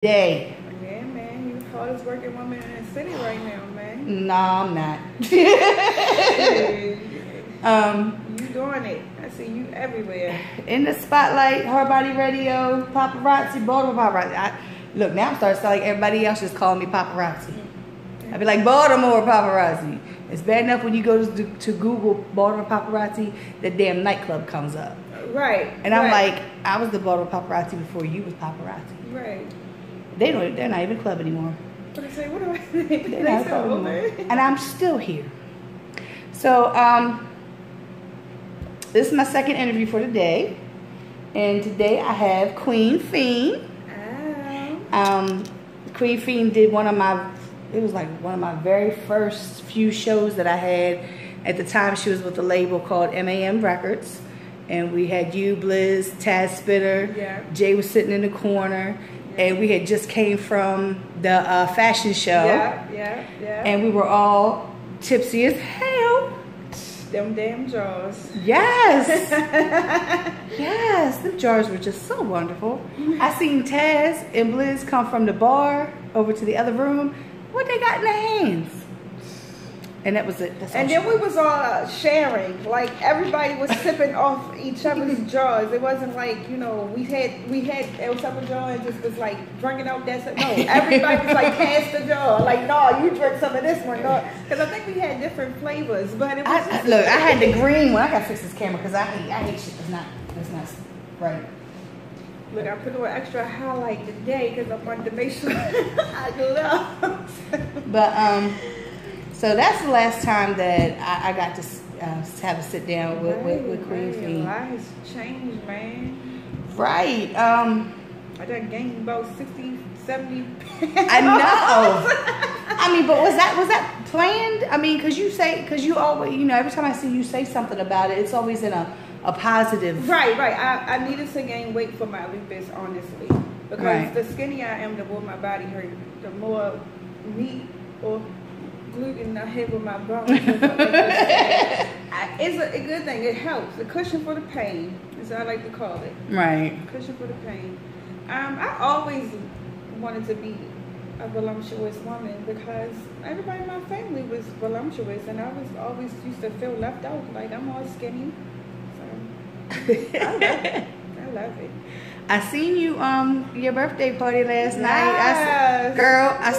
Day. Yeah, man, you the hardest working woman in the city right now, man. No, I'm not. You doing it. I see you everywhere. In the spotlight, Hard Body Radio, Paparazzi, Baltimore Paparazzi. Look, now I'm starting to sound like everybody else just calling me Paparazzi. I'd be like, Baltimore Paparazzi. It's bad enough when you go to Google Baltimore Paparazzi, the damn nightclub comes up. Right. And I'm like, I was the Baltimore Paparazzi before you was Paparazzi. Right. They're not even club anymore. But I say, what do I They're not club anymore. And I'm still here. So, this is my second interview for today. And today I have Queen Pheen. Queen Pheen did one of my very first few shows that I had. At the time, she was with a label called MAM Records. And we had you, Blizz, Taz Spitter. Yeah. Jay was sitting in the corner. And we had just came from the fashion show. Yeah. And we were all tipsy as hell. Them damn jaws. Yes. Yes, them jars were just so wonderful. I seen Taz and Blizz come from the bar over to the other room. What they got in their hands? And that was it. And then we was all sharing. Like everybody was sipping off each other's jars. It wasn't like, you know, we had El Supper jar and just was like drinking out that. No, everybody was like, pass the jar. Like, no, you drink some of this one. No, because I think we had different flavors. But it was look, I had the green one. I gotta fix this camera because I hate shit. It's not right. Look, I put on extra highlight today because I wanted to make sure I glow. But so that's the last time that I got to have a sit down with Queen Pheen. Life has changed, man. Right. I done gained about 60, 70 pounds. I know. I mean, but was that planned? I mean, because you always, you know, every time I see you say something about it, it's always in a positive. Right. I needed to gain weight for my lupus, honestly. Because the skinnier I am, the more my body hurt. The more meat or gluten I hit with my bones. It's a good thing. It helps. A cushion for the pain, is what I like to call it. Right. A cushion for the pain. I always wanted to be a voluptuous woman because everybody in my family was voluptuous, and I was always used to feel left out. Like I'm all skinny. So I love it. I seen you your birthday party last night. Yes. I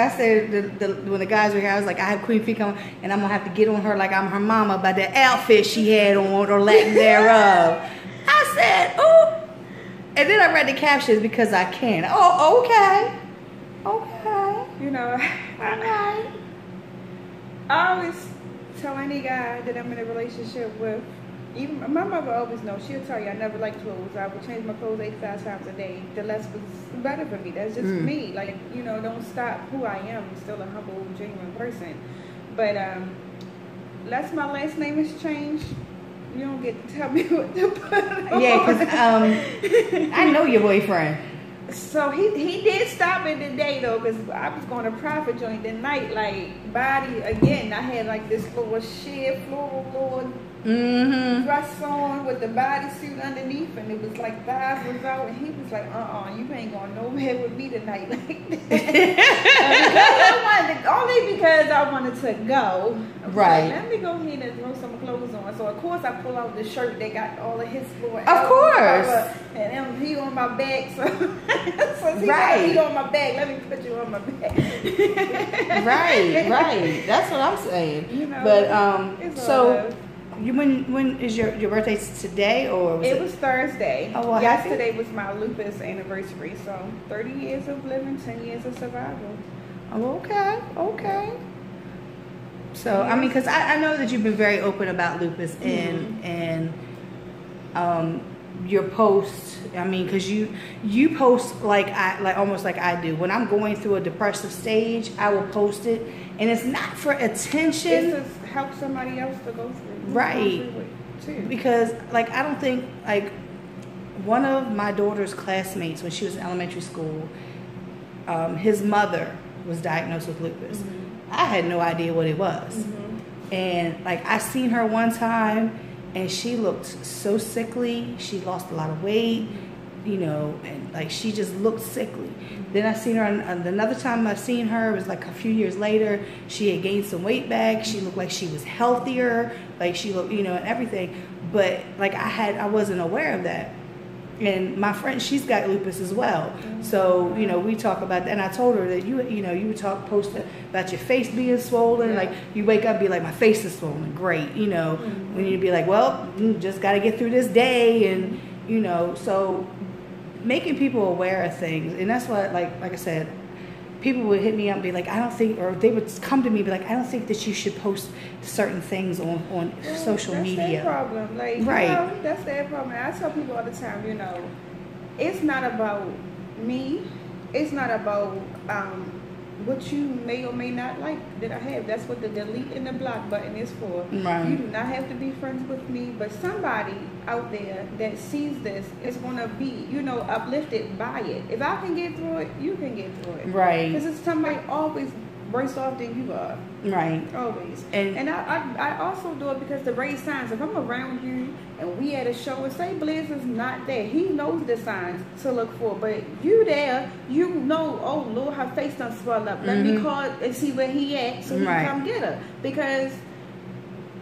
said when the guys were here, I was like, I have Queen Pheen coming, and I'm gonna have to get on her like I'm her mama by the outfit she had on or lack thereof. I said, ooh, and then I read the captions because I can. Oh, okay. You know, I always tell any guy that I'm in a relationship with. Even my mother always knows. She'll tell you I never liked clothes. I would change my clothes 85 times a day. The less was better for me. That's just me. Like, you know, don't stop who I am. I'm still a humble, genuine person. But unless my last name is changed, you don't get to tell me what to put on. Yeah, because I know your boyfriend. So he did stop it today though, because I was going to Profit Joint that night, like body again. I had like this little sheer floral dress on with the bodysuit underneath, and it was like thighs was out, and he was like, you ain't going nowhere with me tonight like that. Only because I wanted to go. Right. Like, let me go ahead and throw some clothes on. So of course I pull out the shirt that got all of his floor. Of course. And then he on my back, so since he on my back, let me put you on my back. Right. That's what I'm saying. You know, but so when is your birthday today or was it was Thursday? Oh, well, yesterday was my lupus anniversary. So 30 years of living, 10 years of survival. Oh, okay. So I mean, because I know that you've been very open about lupus and your posts. I mean, because you post almost like I do. When I'm going through a depressive stage, I will post it, and it's not for attention. It's to help somebody else to go through. Right. Because like I don't think like one of my daughter's classmates when she was in elementary school, his mother was diagnosed with lupus. I had no idea what it was, and like I seen her one time, and she looked so sickly. She lost a lot of weight, you know, and like she just looked sickly. Then I seen her, another time I seen her, it was like a few years later, she had gained some weight back. She looked like she was healthier, like she looked, you know, and everything. But like I wasn't aware of that. And my friend, she's got lupus as well. So, you know, we talk about that. And I told her that you know, you would post about your face being swollen. Like you wake up and be like, my face is swollen. Great. You know, when you'd be like, well, just got to get through this day. And, you know, so making people aware of things. And that's what, like I said, people would hit me up and be like, I don't think, or they would come to me and be like, I don't think that you should post certain things on social media. That's their problem. Like, right. You know, that's their problem. I tell people all the time, you know, it's not about me. It's not about what you may or may not like that I have. That's what the delete and the block button is for. Right. You do not have to be friends with me, but somebody out there that sees this is going to be, you know, uplifted by it. If I can get through it, you can get through it. Right. Because it's somebody always worse off than you are. Right. Always. And I also do it because to raise signs. If I'm around you and we at a show and say Blaze is not there, he knows the signs to look for. But you there, you know, oh Lord, her face done swell up. Let me call and see where he at so he can come get her. Because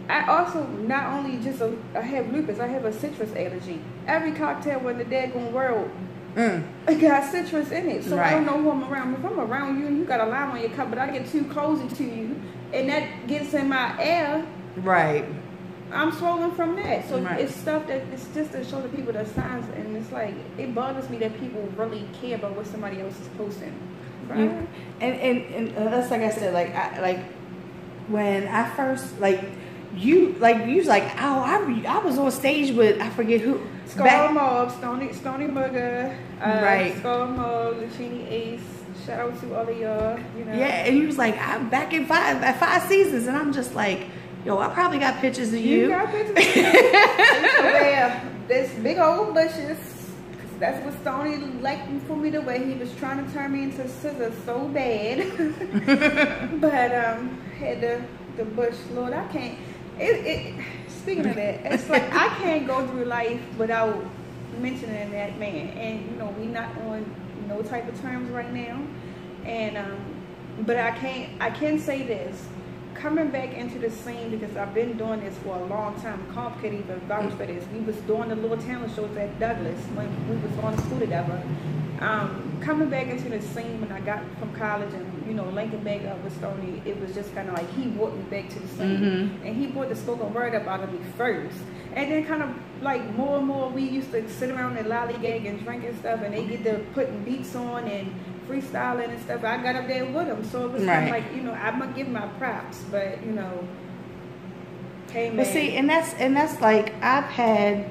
I also not only just I have lupus, I have a citrus allergy. Every cocktail in the daggone world it got citrus in it, so I don't know who I'm around. If I'm around you and you got a lime on your cup, but I get too cozy to you, and that gets in my air, I'm swollen from that. So it's stuff that it's just to show the people the signs, and it's like it bothers me that people really care about what somebody else is posting. Right? And that's like I said, like when I first you was like, oh, I was on stage with I forget who. Skull Mob, Stony Booger, Skull Mob, Lucini Ace. Shout out to all of y'all. You know. Yeah, and he was like, I'm back in 5 seasons, and I'm just like, yo, I probably got pictures of you. You got pictures of me. I used to wear this big old bushes. That's what Stony liked for me to wear. He was trying to turn me into scissors so bad, but had the bush. Lord, I can't. Speaking of that, it's like I can't go through life without mentioning that man. And you know, we not on no type of terms right now. And but I can say this. Coming back into the scene, because I've been doing this for a long time. Comp could even vouch for this. We was doing the little talent shows at Douglas when we was on school together. Coming back into the scene when I got from college and, you know, linking back up with Stoney, it was just kind of like he brought me back to the scene. And he brought the spoken word up out of me first. And then kind of like more and more we used to sit around and lollygag and drink and stuff, and they get to putting beats on and freestyling and stuff. I got up there with them, so it was kind of like, you know, I'm gonna give my props, but you know, hey man. But see, and that's like I've had.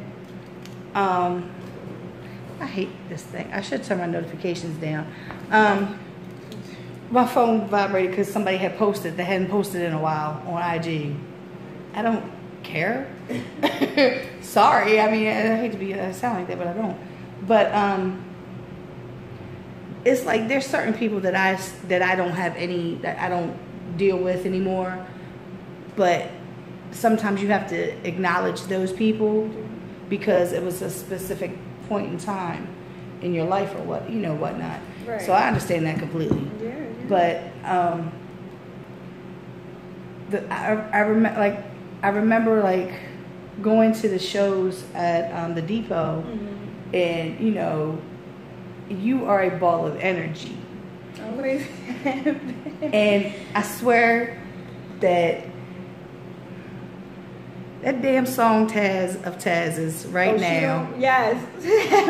I hate this thing. I should turn my notifications down. My phone vibrated because somebody had posted. They hadn't posted in a while on IG. I don't care. Sorry. I mean, I hate to sound like that, but I don't. But it's like there's certain people that I don't have any, that I don't deal with anymore. But sometimes you have to acknowledge those people because it was a specific point in time in your life or whatnot. Right. So I understand that completely. Yeah. But I remember like going to the shows at the Depot, and you know, you are a ball of energy. Always. And I swear that damn song Taz's right now. Yes.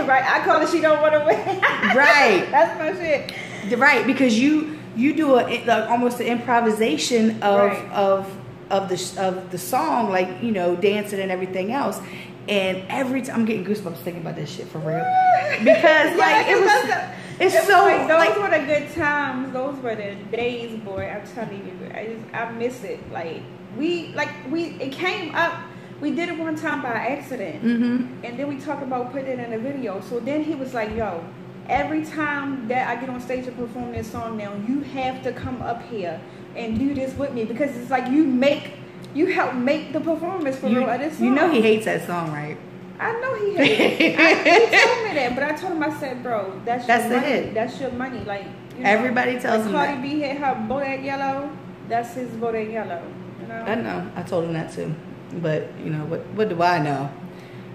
Right. I call it She Don't Want to Win. Right. That's my shit. Right, because you do almost an improvisation of the song, like, you know, dancing and everything else. And every time I'm getting goosebumps thinking about this shit for real, because like it's so like, those were the good times. Those were the days, boy. I'm telling you, I miss it. It came up. We did it one time by accident, and then we talked about putting it in a video. So then he was like, "Yo, every time that I get on stage to perform this song now, you have to come up here and do this with me, because it's like you help make the performance for real of this song." You know he hates that song, right? I know he hated it. He told me that, but I told him, I said, bro, that's your money. Hit. That's your money. Like, you know, everybody tells him that. Cardi B hit her Bodak Yellow. That's his Bodak Yellow. You know? I know. I told him that too. But, you know, what do I know?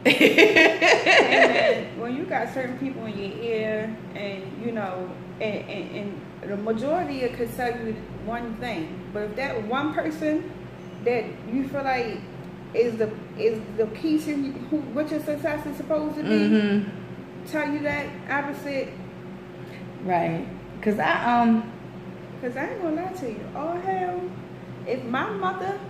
And when you got certain people in your ear, and, you know, and the majority could tell you one thing. But if that one person that you feel like is the key to what your success is supposed to be, tell you that opposite, right? Because I ain't gonna lie to you. Oh hell, if my mother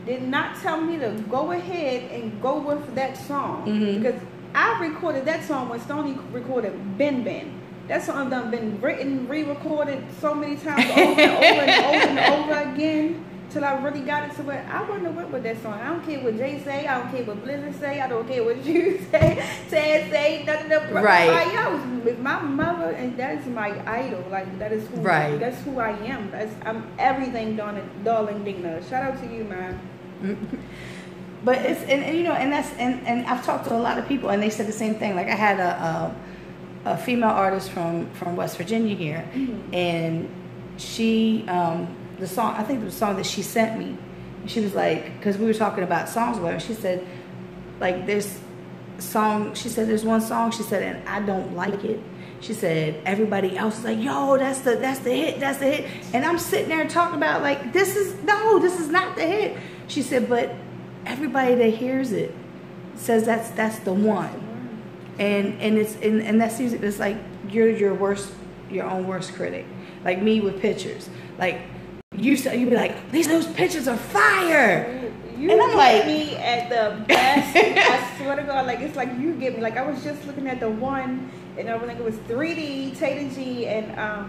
did not tell me to go ahead and go with that song, because I recorded that song when Stoney recorded Ben Ben. That song done been written, re-recorded so many times over and over again. Till I really got it to where I wouldn't have went with that song. I don't care what Jay say. I don't care what Blizzard say. I don't care what you say. Ted say. None of them. Right. Else. With my mother, and that is my idol. Like that is who. Right. That's who I am. I'm everything, darling Dina. Shout out to you, man. But it's and you know and that's and I've talked to a lot of people and they said the same thing. Like I had a female artist from West Virginia here, and she. The song, I think the song that she sent me, she was like, because we were talking about songs with her, she said, like, there's song, she said, there's one song, she said, and I don't like it. She said, everybody else is like, yo, that's the hit. And I'm sitting there talking about, like, this is not the hit. She said, but everybody that hears it says that's the one. And that's usually, it's like, you're your own worst critic. Like me with pictures. Like, you'd be like, those pictures are fire. You and I'm like, me at the best. I swear to God, like it's like you get me. Like I was just looking at the one, and I think it was 3D, Tater G, and I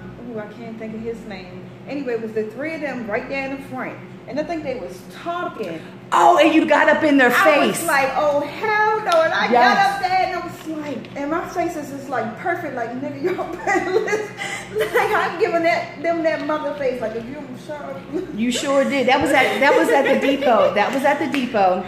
can't think of his name. Anyway, it was the three of them right there in the front, and I think they was talking. Oh, and you got up in their face. I was like, oh hell no, and I got up there and I was like, and my face is just like perfect, like nigga, y'all better listen. Like I'm giving them that mother face, like if you sure. You sure did. That was at the depot. That was at the depot,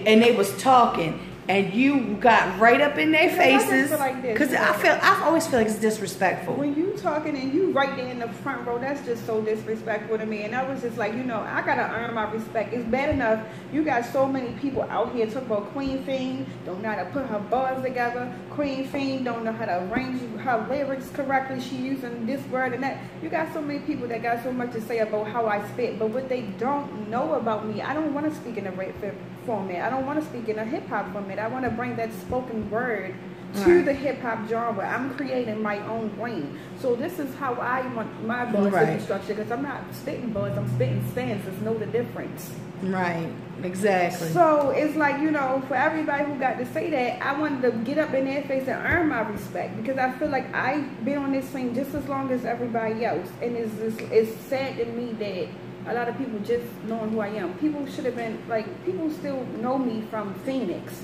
and they was talking. And you got right up in their faces, because I always feel like it's disrespectful. When you talking and you right there in the front row, that's just so disrespectful to me. And I was just like, you know, I gotta earn my respect. It's bad enough you got so many people out here talking about Queen Pheen don't know how to put her bars together. Queen Pheen don't know how to arrange her lyrics correctly. She using this word and that. You got so many people that got so much to say about how I spit, but what they don't know about me, I don't want to speak in a rap format. I don't want to speak in a hip hop format. I want to bring that spoken word to the hip hop genre. I'm creating my own lane. So this is how I want my bars to be structured, because I'm not spitting bars, I'm spitting stanzas. Know the difference. Right, exactly. So it's like, you know, for everybody who got to say that, I wanted to get up in their face and earn my respect, because I feel like I've been on this thing just as long as everybody else, and it's sad to me that a lot of people just knowing who I am. People should have been, like, people still know me from Phoenix.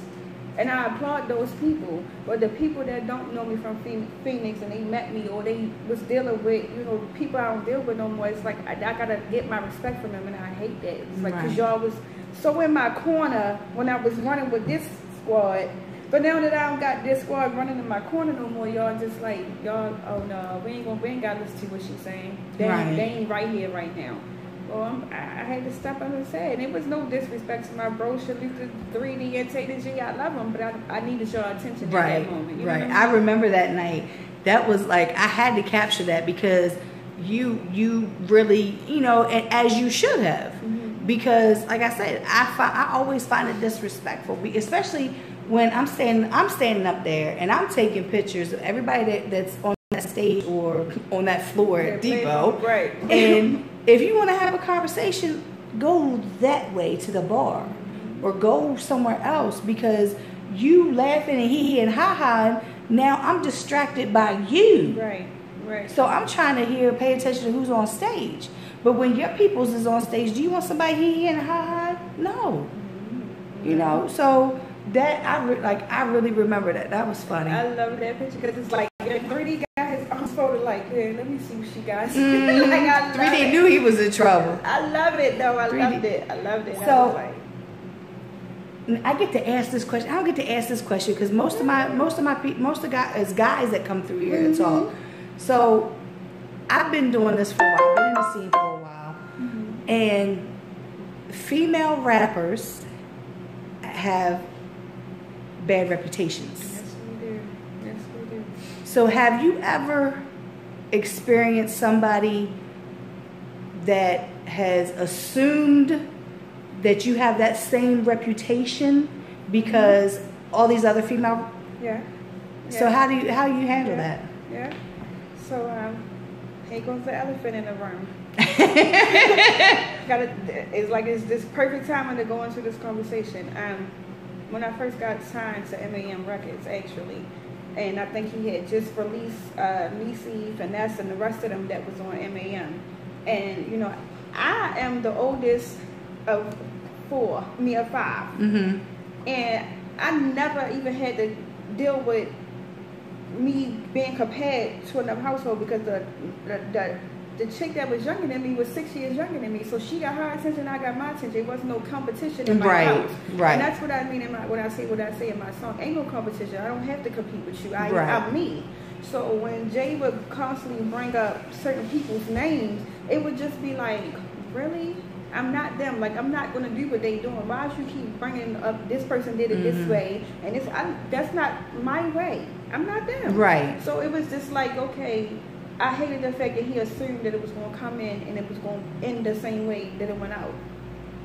And I applaud those people. But the people that don't know me from Phoenix and they met me or they was dealing with, you know, people I don't deal with no more, it's like I got to get my respect from them, and I hate that. It's like, because y'all was so in my corner when I was running with this squad. But now that I don't got this squad running in my corner no more, y'all just like, y'all, oh no, we ain't got to listen to what she's saying. They ain't right here right now. Well, I had to step up and say it. And it was no disrespect to my bro, Shalita 3D and Tater G. I love them, but I needed your attention at that moment. You know what I mean? I remember that night. That was like, I had to capture that, because you really, you know, and as you should have. Because, like I said, I always find it disrespectful, especially when I'm standing up there and I'm taking pictures of everybody that's on that stage or on that floor at Depot. Right. And if you want to have a conversation, go that way to the bar or go somewhere else, because you laughing and hee and ha. Now I'm distracted by you. Right. So I'm trying to pay attention to who's on stage. But when your people's is on stage, do you want somebody hee and ha? No. You know, so that I really remember that. That was funny. I love that picture, because it's like 3D got his arms folded like, yeah, let me see what she got. Like, 3D knew he was in trouble. I love it though. I loved it. So I get to ask this question. I don't get to ask this question because most of the guys that come through here to talk. So I've been doing this for a while. I've been in the scene for a while, and female rappers have bad reputations. Yes, we do. Yes, we do. So have you ever experienced somebody that has assumed that you have that same reputation because all these other female? Yeah. So how do you handle that? Yeah. So here goes the elephant in the room. It's this perfect timing to go into this conversation. When I first got signed to MAM Records, actually, and I think he had just released Niecy, Finesse, and the rest of them that was on MAM. And you know, I am the oldest of 5, and I never even had to deal with me being compared to another household because the chick that was younger than me was 6 years younger than me, so she got her attention, I got my attention. There was no competition in my house. Right. And that's what I mean when I say in my song. Ain't no competition. I don't have to compete with you. I'm me. So when Jay would constantly bring up certain people's names, it would just be like, really? I'm not them. Like, I'm not going to do what they doing. Why should you keep bringing up this person did it this way? And that's not my way. I'm not them. Right. So it was just like, okay, I hated the fact that he assumed that it was going to come in and it was going to end the same way that it went out.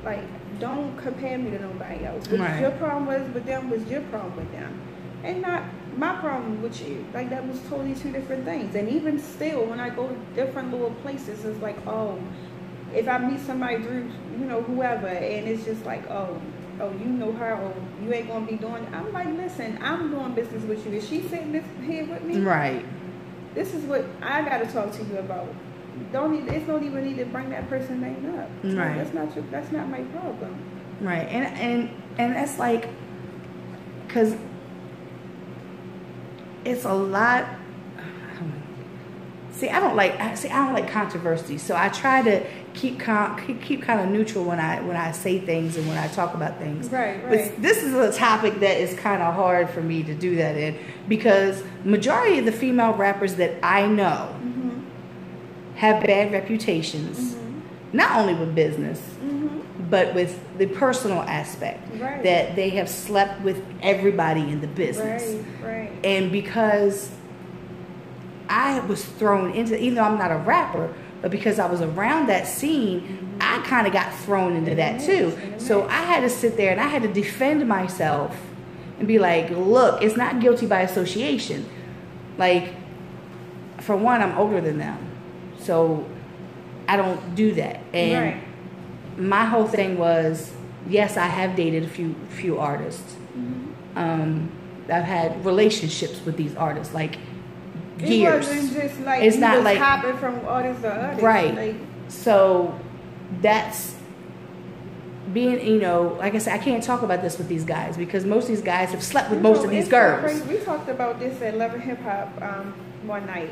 Like, don't compare me to nobody else. What your problem was with them was your problem with them. And not my problem with you. Like, that was totally two different things. And even still, when I go to different little places, it's like, oh, if I meet somebody through, you know, whoever, and it's just like, oh, you know her, or you ain't going to be doing it. I'm like, listen, I'm doing business with you. Is she sitting here with me? Right. This is what I got to talk to you about. It's don't even need to bring that person's name up. Right. That's not my problem. Right. And that's like, because it's a lot. I don't like controversy. So I try to keep kind of neutral when I say things and when I talk about things. Right. But this is a topic that is kind of hard for me to do that in, because majority of the female rappers that I know have bad reputations, not only with business, but with the personal aspect, that they have slept with everybody in the business. Right. And because I was thrown into, even though I'm not a rapper, but because I was around that scene, I kind of got thrown into that too. So I had to sit there and I had to defend myself and be like, look, it's not guilty by association. Like, for one, I'm older than them, so I don't do that. And my whole thing was, yes, I have dated a few artists. I've had relationships with these artists, like, years. It wasn't just like it's not like hopping from artist to artist. Right. Like, so that's being, you know, like I said, I can't talk about this with these guys because most of these guys have slept with most of these girls. We talked about this at Love and Hip Hop one night,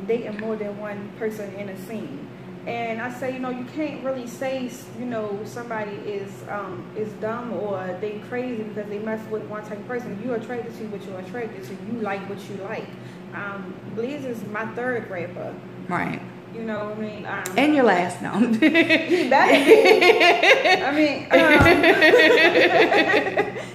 dating more than one person in a scene. And I say, you know, you can't really say, you know, somebody is dumb or they crazy because they mess with one type of person. If you're attracted to what you're attracted to, you like what you like. Blaze is my third rapper. Right. You know what I mean? And your last, no. He better be. I mean,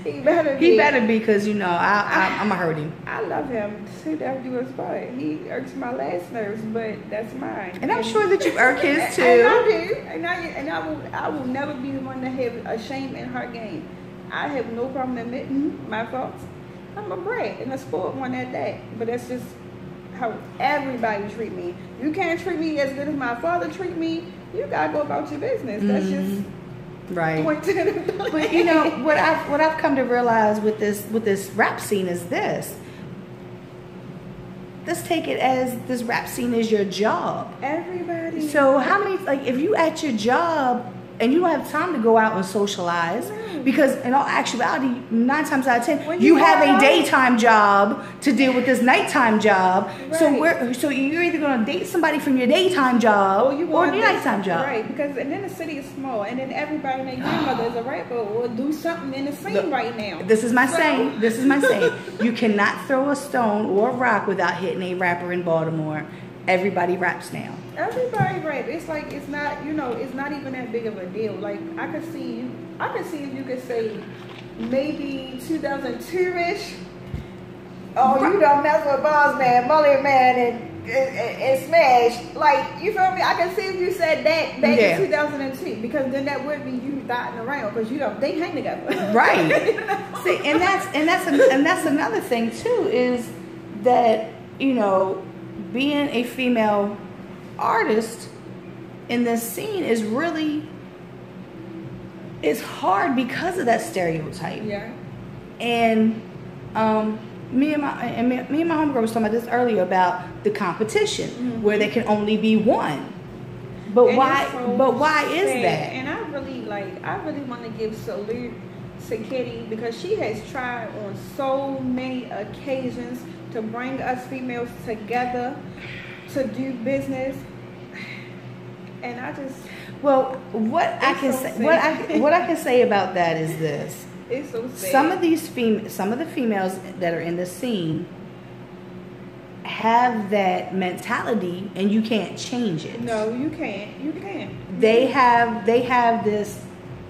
he better be. He better be, because, you know, I'm going to hurt him. I love him to death to his butt. He irks my last nerves, but that's mine. And I'm sure that you irk his too. And I do. And I will never be the one to have a shame in her game. I have no problem admitting my faults. I'm a brat and a spoiled one at that. But that's just how everybody treat me. You can't treat me as good as my father treat me. You gotta go about your business. That's just right. But you know what I've come to realize with this rap scene is this. Let's take it as this rap scene is your job. Everybody. So how many, like, if you at your job and you don't have time to go out and socialize because in all actuality, 9 times out of 10, When you you have are a daytime job to deal with this nighttime job. Right. So you're either going to date somebody from your daytime job or your nighttime job. Right, because and then the city is small, and then everybody and their grandmother is a rapper or do something in the scene right now. This is my saying. This is my saying. You cannot throw a stone or a rock without hitting a rapper in Baltimore. Everybody raps now. Everybody rap. It's like it's not it's not even that big of a deal. Like I could see if you could say maybe 2002-ish. Oh, you done mess with Boss Man, Mully Man, and Smash. Like, you feel me? I can see if you said that back in 2002, because then that would be you dotting around, because they hang together. Right. See, and that's another thing too, is that, being a female artist in this scene is really, it's hard because of that stereotype. Yeah. And me and my homegirl was talking about this earlier about the competition, where there can only be one. But and why? So but why is sad. that? And I really want to give salute to Kitty, because she has tried on so many occasions to bring us females together to do business. And I just what I can say about that is this. It's so sad. Some of the females that are in the scene have that mentality, and you can't change it. No, you can't. You can't. They have this,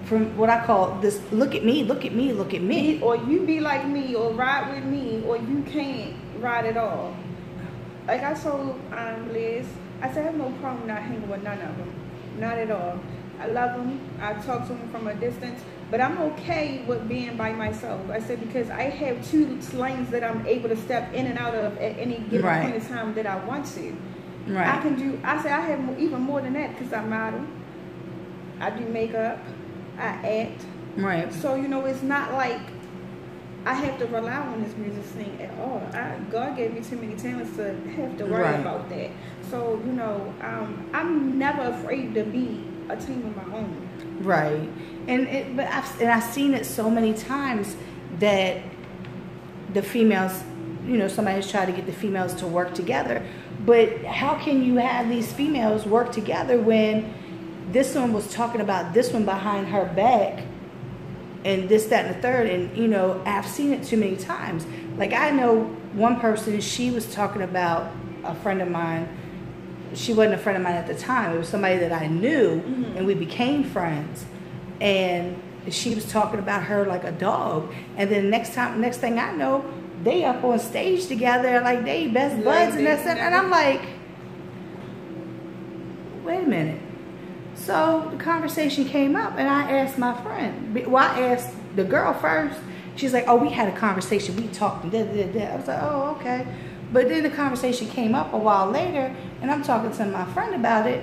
from what I call this, look at me, look at me, look at me. Or you be like me, or ride with me, or you can't ride at all. Like I told Liz, I said I have no problem not hanging with none of them. Not at all. I love them. I talk to them from a distance. But I'm okay with being by myself. I said, because I have 2 lanes that I'm able to step in and out of at any given point in time that I want to. Right. I have even more than that, because I model. I do makeup. I act. Right. So, it's not like I have to rely on this music scene at all. God gave me too many talents to have to worry about that. So, I'm never afraid to be a team of my own. Right. And I've seen it so many times that the females, somebody's tried to get the females to work together. But how can you have these females work together when this one was talking about this one behind her back and this, that, and the third? And, I've seen it too many times. Like, I know one person, she was talking about a friend of mine. She wasn't a friend of mine at the time. It was somebody that I knew, and we became friends. And she was talking about her like a dog. And then next thing I know, they up on stage together, like they best buds and that's it. And I'm like, wait a minute. So the conversation came up, and I asked my friend. Well, I asked the girl first. She's like, oh, we had a conversation. We talked. I was like, oh, okay. But then the conversation came up a while later, and I'm talking to my friend about it.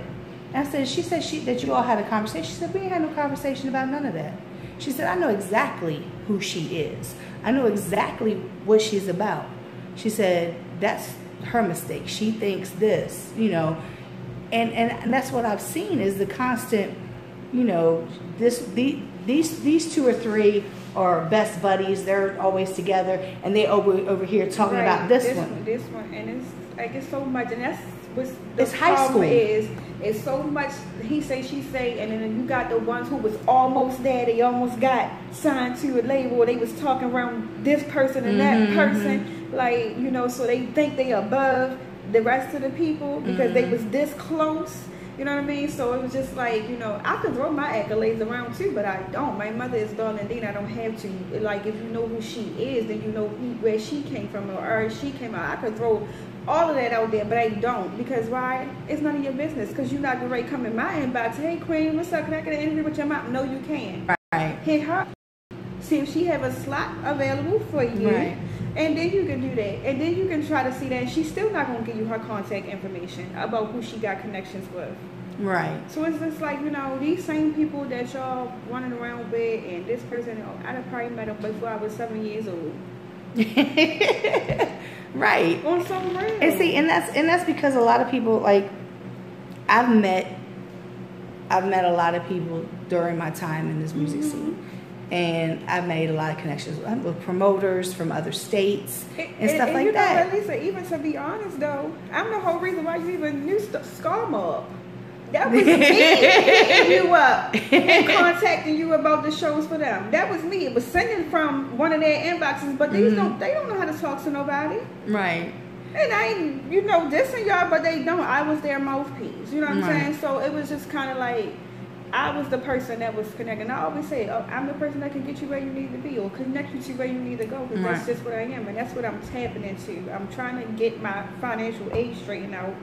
And I said, she said that you all had a conversation. She said, we ain't had no conversation about none of that. She said, I know exactly who she is. I know exactly what she's about. She said, that's her mistake. She thinks this, And that's what I've seen is the constant, these 2 or 3 are best buddies. They're always together, and they over here talking about this one. This one, and it's so much, and that's what's it's high school. It's so much he say, she say, and then you got the ones who was almost there. They almost got signed to a label. They was talking around this person and that person, like so they think they above the rest of the people because they was this close. You know what I mean? So it was just like, I could throw my accolades around too, but I don't. My mother is Darlene Dean. I don't have to. Like, if you know who she is, then you know where she came from or she came out. I could throw all of that out there, but I don't. Because why? It's none of your business. Because you're not going to come in my inbox. Hey, Queen, what's up? Can I get an interview with your mom? No, you can't. Right. Hit her. See if she have a slot available for you. Right. And then you can do that. And then you can try to see that. She's still not going to give you her contact information about who she got connections with. Right. So it's just like, these same people that y'all running around with, and this person, I'd have probably met them before I was 7 years old. Right. On some real. And see, and that's because a lot of people, like, I've met I've met a lot of people during my time in this music scene. And I've made a lot of connections with promoters from other states and stuff like that. Know, Lisa, even to be honest, though, I'm the whole reason why you even knew Scar Mob. That was me hitting you up and contacting you about the shows for them. That was me. It was sending from one of their inboxes, but they don't know how to talk to nobody. Right. And I ain't, dissing y'all, but they don't. I was their mouthpiece. You know what I'm saying? So it was just kind of like, I was the person that was connecting. I always say, I'm the person that can get you where you need to be or connect you to where you need to go, because that's just what I am, and that's what I'm tapping into. I'm trying to get my financial aid straightened out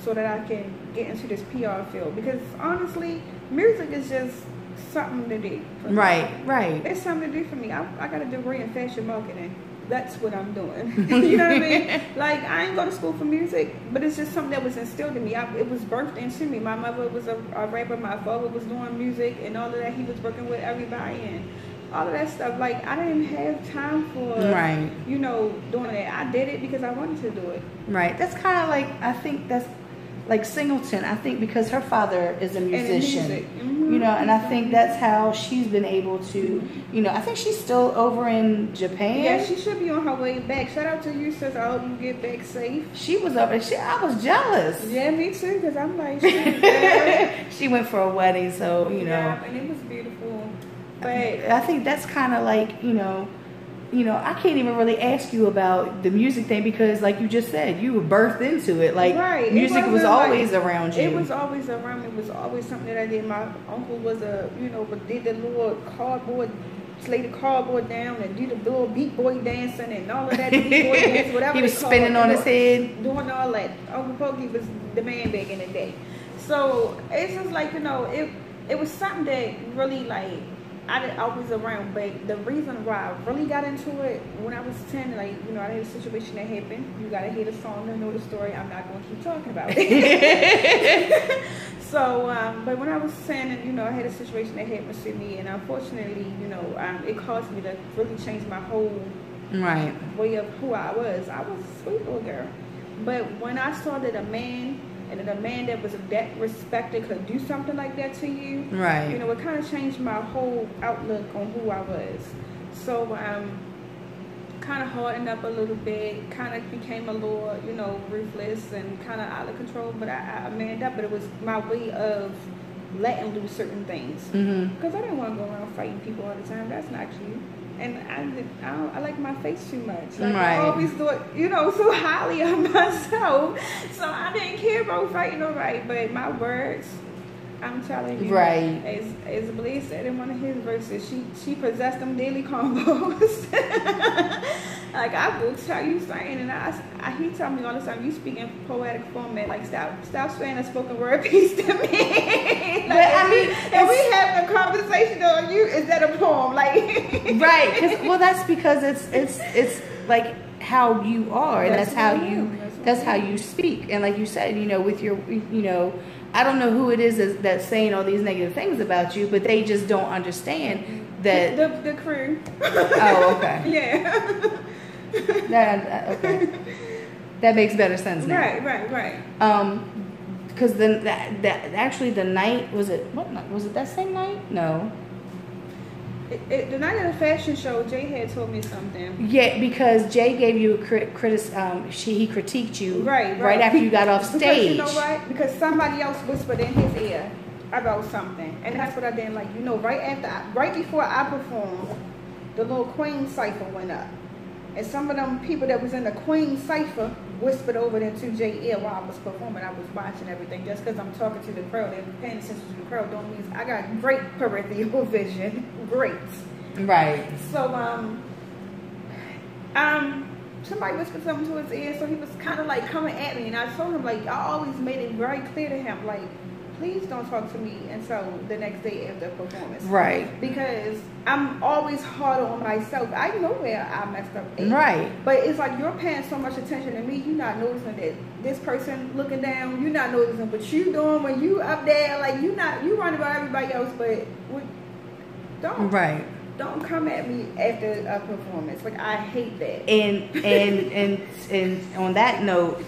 so that I can get into this PR field, because honestly, music is just something to do. Right. It's something to do for me. I got a degree in fashion marketing. That's what I'm doing. You know what I mean? Like, I ain't go to school for music, but it's just something that was instilled in me. It was birthed into me. My mother was a rapper. My father was doing music and all of that. He was working with everybody and all of that stuff. Like, I didn't have time for, doing that. I did it because I wanted to do it. Right. That's kind of like, I think that's like Singleton. I think because her father is a musician. And I think that's how she's been able to, I think she's still over in Japan. Yeah, she should be on her way back. Shout out to you, sis. I hope you get back safe. She was up, and I was jealous. Yeah, me too, because I'm like, she went for a wedding, so, Yeah, and it was beautiful. But I think that's kind of like, I can't even really ask you about the music thing, because like you just said, you were birthed into it. Like, music was always around you. It was always around me. It was always something that I did. My uncle was did the little lay the cardboard down and do the little beat boy dancing and all of that. Beat boy dance, whatever he was spinning on his head. Doing all that. Uncle Pokey was the man back in the day. So it's just like, it was something that really, like, I was around, but the reason why I really got into it when I was 10, like, I had a situation that happened. You gotta hear the song to know the story. I'm not gonna keep talking about it. So, but when I was 10, and I had a situation that happened to me, and unfortunately, it caused me to really change my whole way of who I was. I was a sweet little girl, but when I saw that a man. And a man that was that respected could do something like that to you. Right. It kind of changed my whole outlook on who I was. So kind of hardened up a little bit, kind of became a little, ruthless and kind of out of control. But I manned up, but it was my way of letting loose certain things. Because I didn't want to go around fighting people all the time. That's not cute. And I like my face too much. Like, I always thought, so highly of myself. So I didn't care about fighting nobody. But my words, I'm telling you, as Blaze said in one of his verses, she possessed them daily combos. Like, I will tell you saying, and he tell me all the time, you speak in poetic format. Like, stop saying a spoken word piece to me. Like, and we having a conversation on you, is that a poem? Like, well, that's because it's like how you are, and that's how you speak. And like you said, with your, I don't know who it is that's saying all these negative things about you, but they just don't understand that the crew. Oh, okay. Yeah. Okay. That makes better sense now. Right. Because then actually the night, was it that same night? No. The night of the fashion show, Jay had told me something. Yeah, because Jay gave you a he critiqued you right after you got off stage. Because you know what? Because somebody else whispered in his ear about something, and that's what I didn't like. Right before I performed, the little Queen cipher went up, and some of them people that was in the Queen cipher whispered over into Jay's ear while I was performing. I was watching everything. Just because I'm talking to the crowd and paying attention to the crowd don't mean I got great peripheral vision. Great. Right. So somebody whispered something to his ear, so he was kind of like coming at me, and I told him, like, I always made it very clear to him, like, please don't talk to me until the next day after the performance. Right. Because I'm always hard on myself. I know where I messed up at. Right. But it's like you're paying so much attention to me, you're not noticing that this person looking down, you're not noticing what you doing when you up there. Like, you running about everybody else, but don't. Right. Don't come at me after a performance. Like, I hate that. And on that note,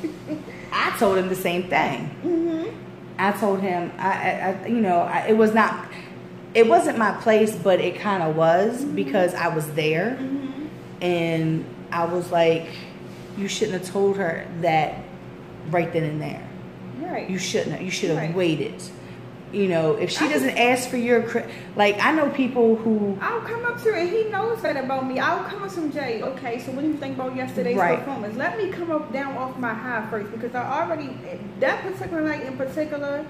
I told him the same thing. I told him, it was not, it wasn't my place, but it kind of was because I was there. And I was like, you shouldn't have told her that right then and there. Right. You shouldn't have. You should have waited. You know, if she doesn't ask for your, like, I know people who... I'll come up to her, and he knows that about me. I'll come up to him, Jay, okay, so what do you think about yesterday's performance? Let me come up down off my high first, because I already, that particular night in particular,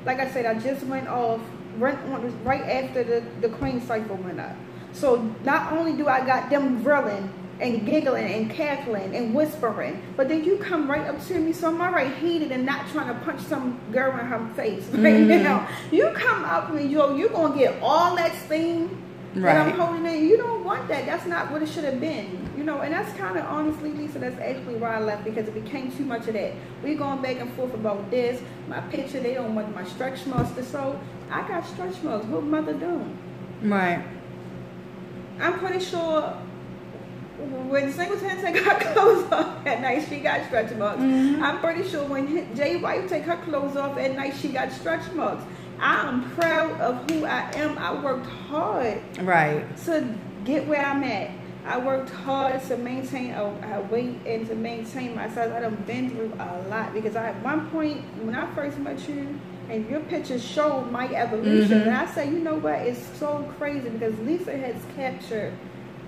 like I said, I just went off right after the Queen cycle went up. So not only do I got them grilling and giggling and cackling and whispering, but then you come right up to me, so I'm already heated and not trying to punch some girl in her face right now. You come up to me, you're gonna get all that steam that I'm holding in. You don't want that. That's not what it should have been, you know. And that's kind of, honestly, Lisa, that's actually why I left, because it became too much of that. We going back and forth about this. My picture, they don't want my stretch marks to show. I got stretch marks. What mother doing? Right. I'm pretty sure when Singleton take her clothes off at night, she got stretch marks. I'm pretty sure when Jay's wife take her clothes off at night, she got stretch marks. I'm proud of who I am. I worked hard to get where I'm at. I worked hard to maintain a weight and to maintain my size. I done been through a lot, because at one point when I first met you, and your pictures showed my evolution, and I said, you know what, it's so crazy, because Lisa has captured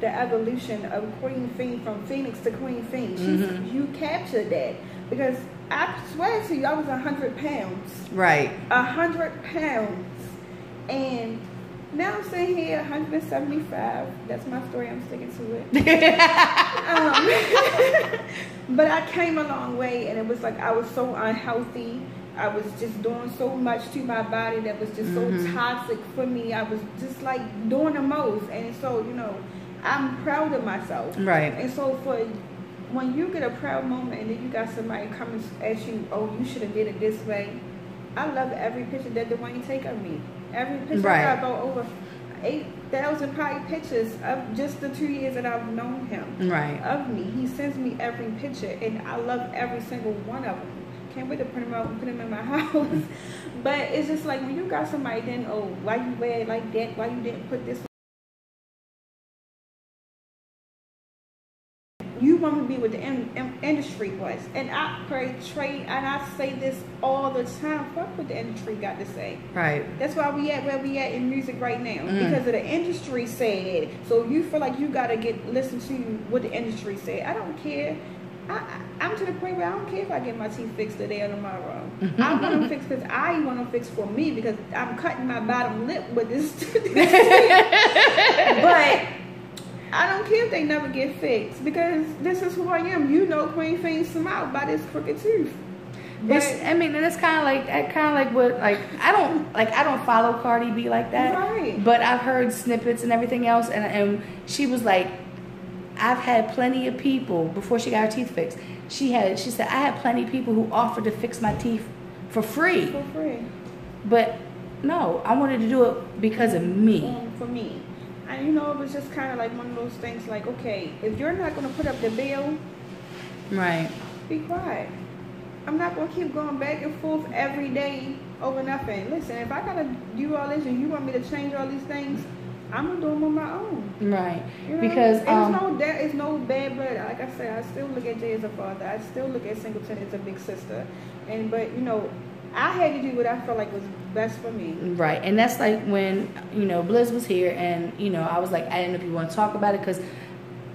the evolution of Queen Pheen, from Phoenix to Queen Pheen. You captured that, because I swear to you, I was 100 pounds. Right. 100 pounds. And now I'm sitting here 175. That's my story. I'm sticking to it. But I came a long way, and it was like I was so unhealthy. I was just doing so much to my body that was just so toxic for me. I was just like doing the most. And so, you know, I'm proud of myself. Right. And so when you get a proud moment and then you got somebody coming at you, oh, you should have did it this way. I love every picture that Dwayne take of me. Every picture. I got about over 8,000 probably pictures of just the 2 years that I've known him. Right. Of me. He sends me every picture, and I love every single one of them. Can't wait to print them out and put them in my house. But it's just like when you got somebody, then, oh, why you wear it like that? Why you didn't put this? You want to be with the industry was. And I portray, and I say this all the time, fuck what the industry got to say. Right. That's why we at where we at in music right now. Because of the industry said. So you feel like you got to listen to what the industry said. I don't care. I'm to the point where I don't care if I get my teeth fixed today or tomorrow. I want them fixed because I want them fixed for me, because I'm cutting my bottom lip with this teeth. But I don't care if they never get fixed, because this is who I am. You know, Queen Pheen smiled by this crooked tooth. But I mean, and it's kind of like what, like I don't follow Cardi B like that. Right. But I've heard snippets and everything else, and she was like, I've had plenty of people before she got her teeth fixed. She said, I had plenty of people who offered to fix my teeth for free. For free. But no, I wanted to do it because of me. For me. And you know, it was just kind of like one of those things like, okay, if you're not going to put up the bill, right, be quiet. I'm not going to keep going back and forth every day over nothing. Listen, if I got to do all this and you want me to change all these things, I'm gonna do them on my own. Right. You know? Because it's no bad blood. Like I said, I still look at Jay as a father. I still look at Singleton as a big sister. But you know, I had to do what I felt like was best for me. Right. And that's like when, you know, Blizz was here, and you know, I was like, I didn't know if you want to talk about it, because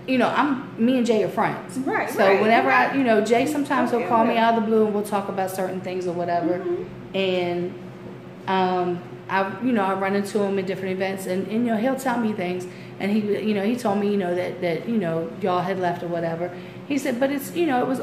you know, me and Jay are friends. Right. So whenever you know, Jay sometimes he'll call me out of the blue and we'll talk about certain things or whatever. And I run into him in different events, and you know, he'll tell me things, and he told me, you know, that you know, y'all had left or whatever. He said, but it's, you know, it's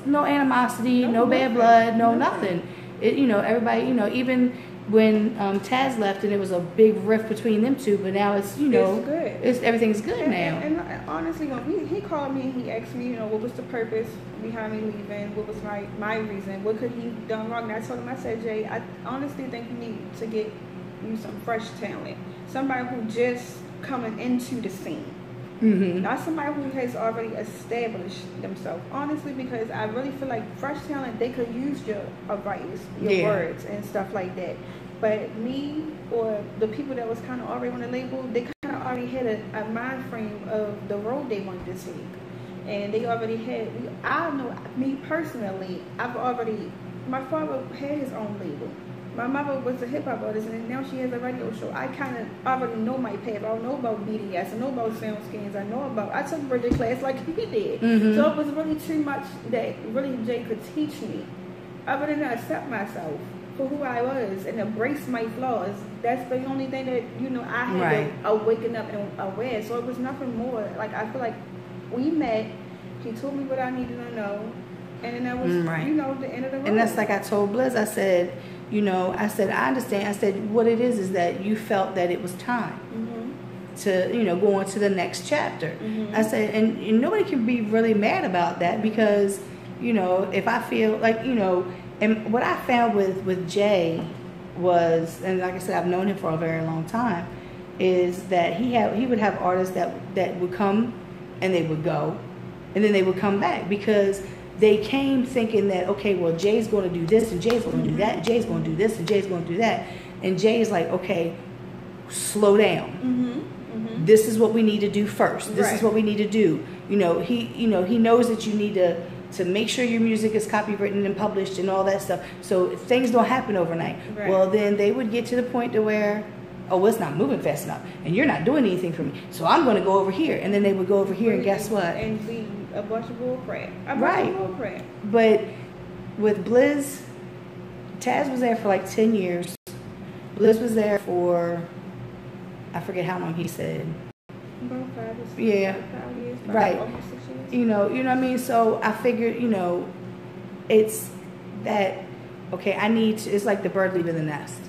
no animosity, no bad blood, no nothing. It, you know, everybody, you know, even when Taz left and it was a big rift between them two, but now it's, you know, it's good. Everything's good now. And honestly, when he called me and he asked me, you know, what was the purpose behind me leaving? What was my reason? What could he have done wrong? And I told him, I said, Jay, I honestly think you need to get you some fresh talent. Somebody who just coming into the scene. Not somebody who has already established themselves. Honestly, because I really feel like fresh talent, they could use your advice, your words, and stuff like that. But me or the people that was kind of already on the label, they kind of already had a mind frame of the road they wanted to take. And they already had, I know, me personally, my father had his own label. My mother was a hip-hop artist, and now she has a radio show. I kind of already know my path. I know about BDS. I know about sound scans. I took birthday class like he did. So it was really too much that really Jay could teach me. Other than to accept myself for who I was and embrace my flaws. That's the only thing that, I had to waken up and aware. So it was nothing more. Like, I feel like we met. He told me what I needed to know. And then that was, the end of the road. And that's like I told Blizz. I said, I understand. I said, what it is that you felt that it was time to, go on to the next chapter. I said, and nobody can be really mad about that because, if I feel like, and what I found with Jay was, and like I said, I've known him for a very long time, is that he would have artists that would come and they would go, and then they would come back because they came thinking that, okay, well, Jay's going to do this, and Jay's going to do that, and Jay's going to do this, and Jay's going to do that. And Jay's like, okay, slow down. This is what we need to do first. This is what we need to do. He knows that you need to make sure your music is copywritten and published and all that stuff. So things don't happen overnight. Well, then they would get to the point to where, oh, it's not moving fast enough, and you're not doing anything for me. So I'm going to go over here, and then they would go over here, and guess what? And be a bunch of bull crap. But with Blizz, Taz was there for like 10 years. Blizz was there for, I forget how long he said. About 5 or 6 years. Right. Almost 6 years. You know what I mean? So I figured, it's that, okay, it's like the bird leaving the nest.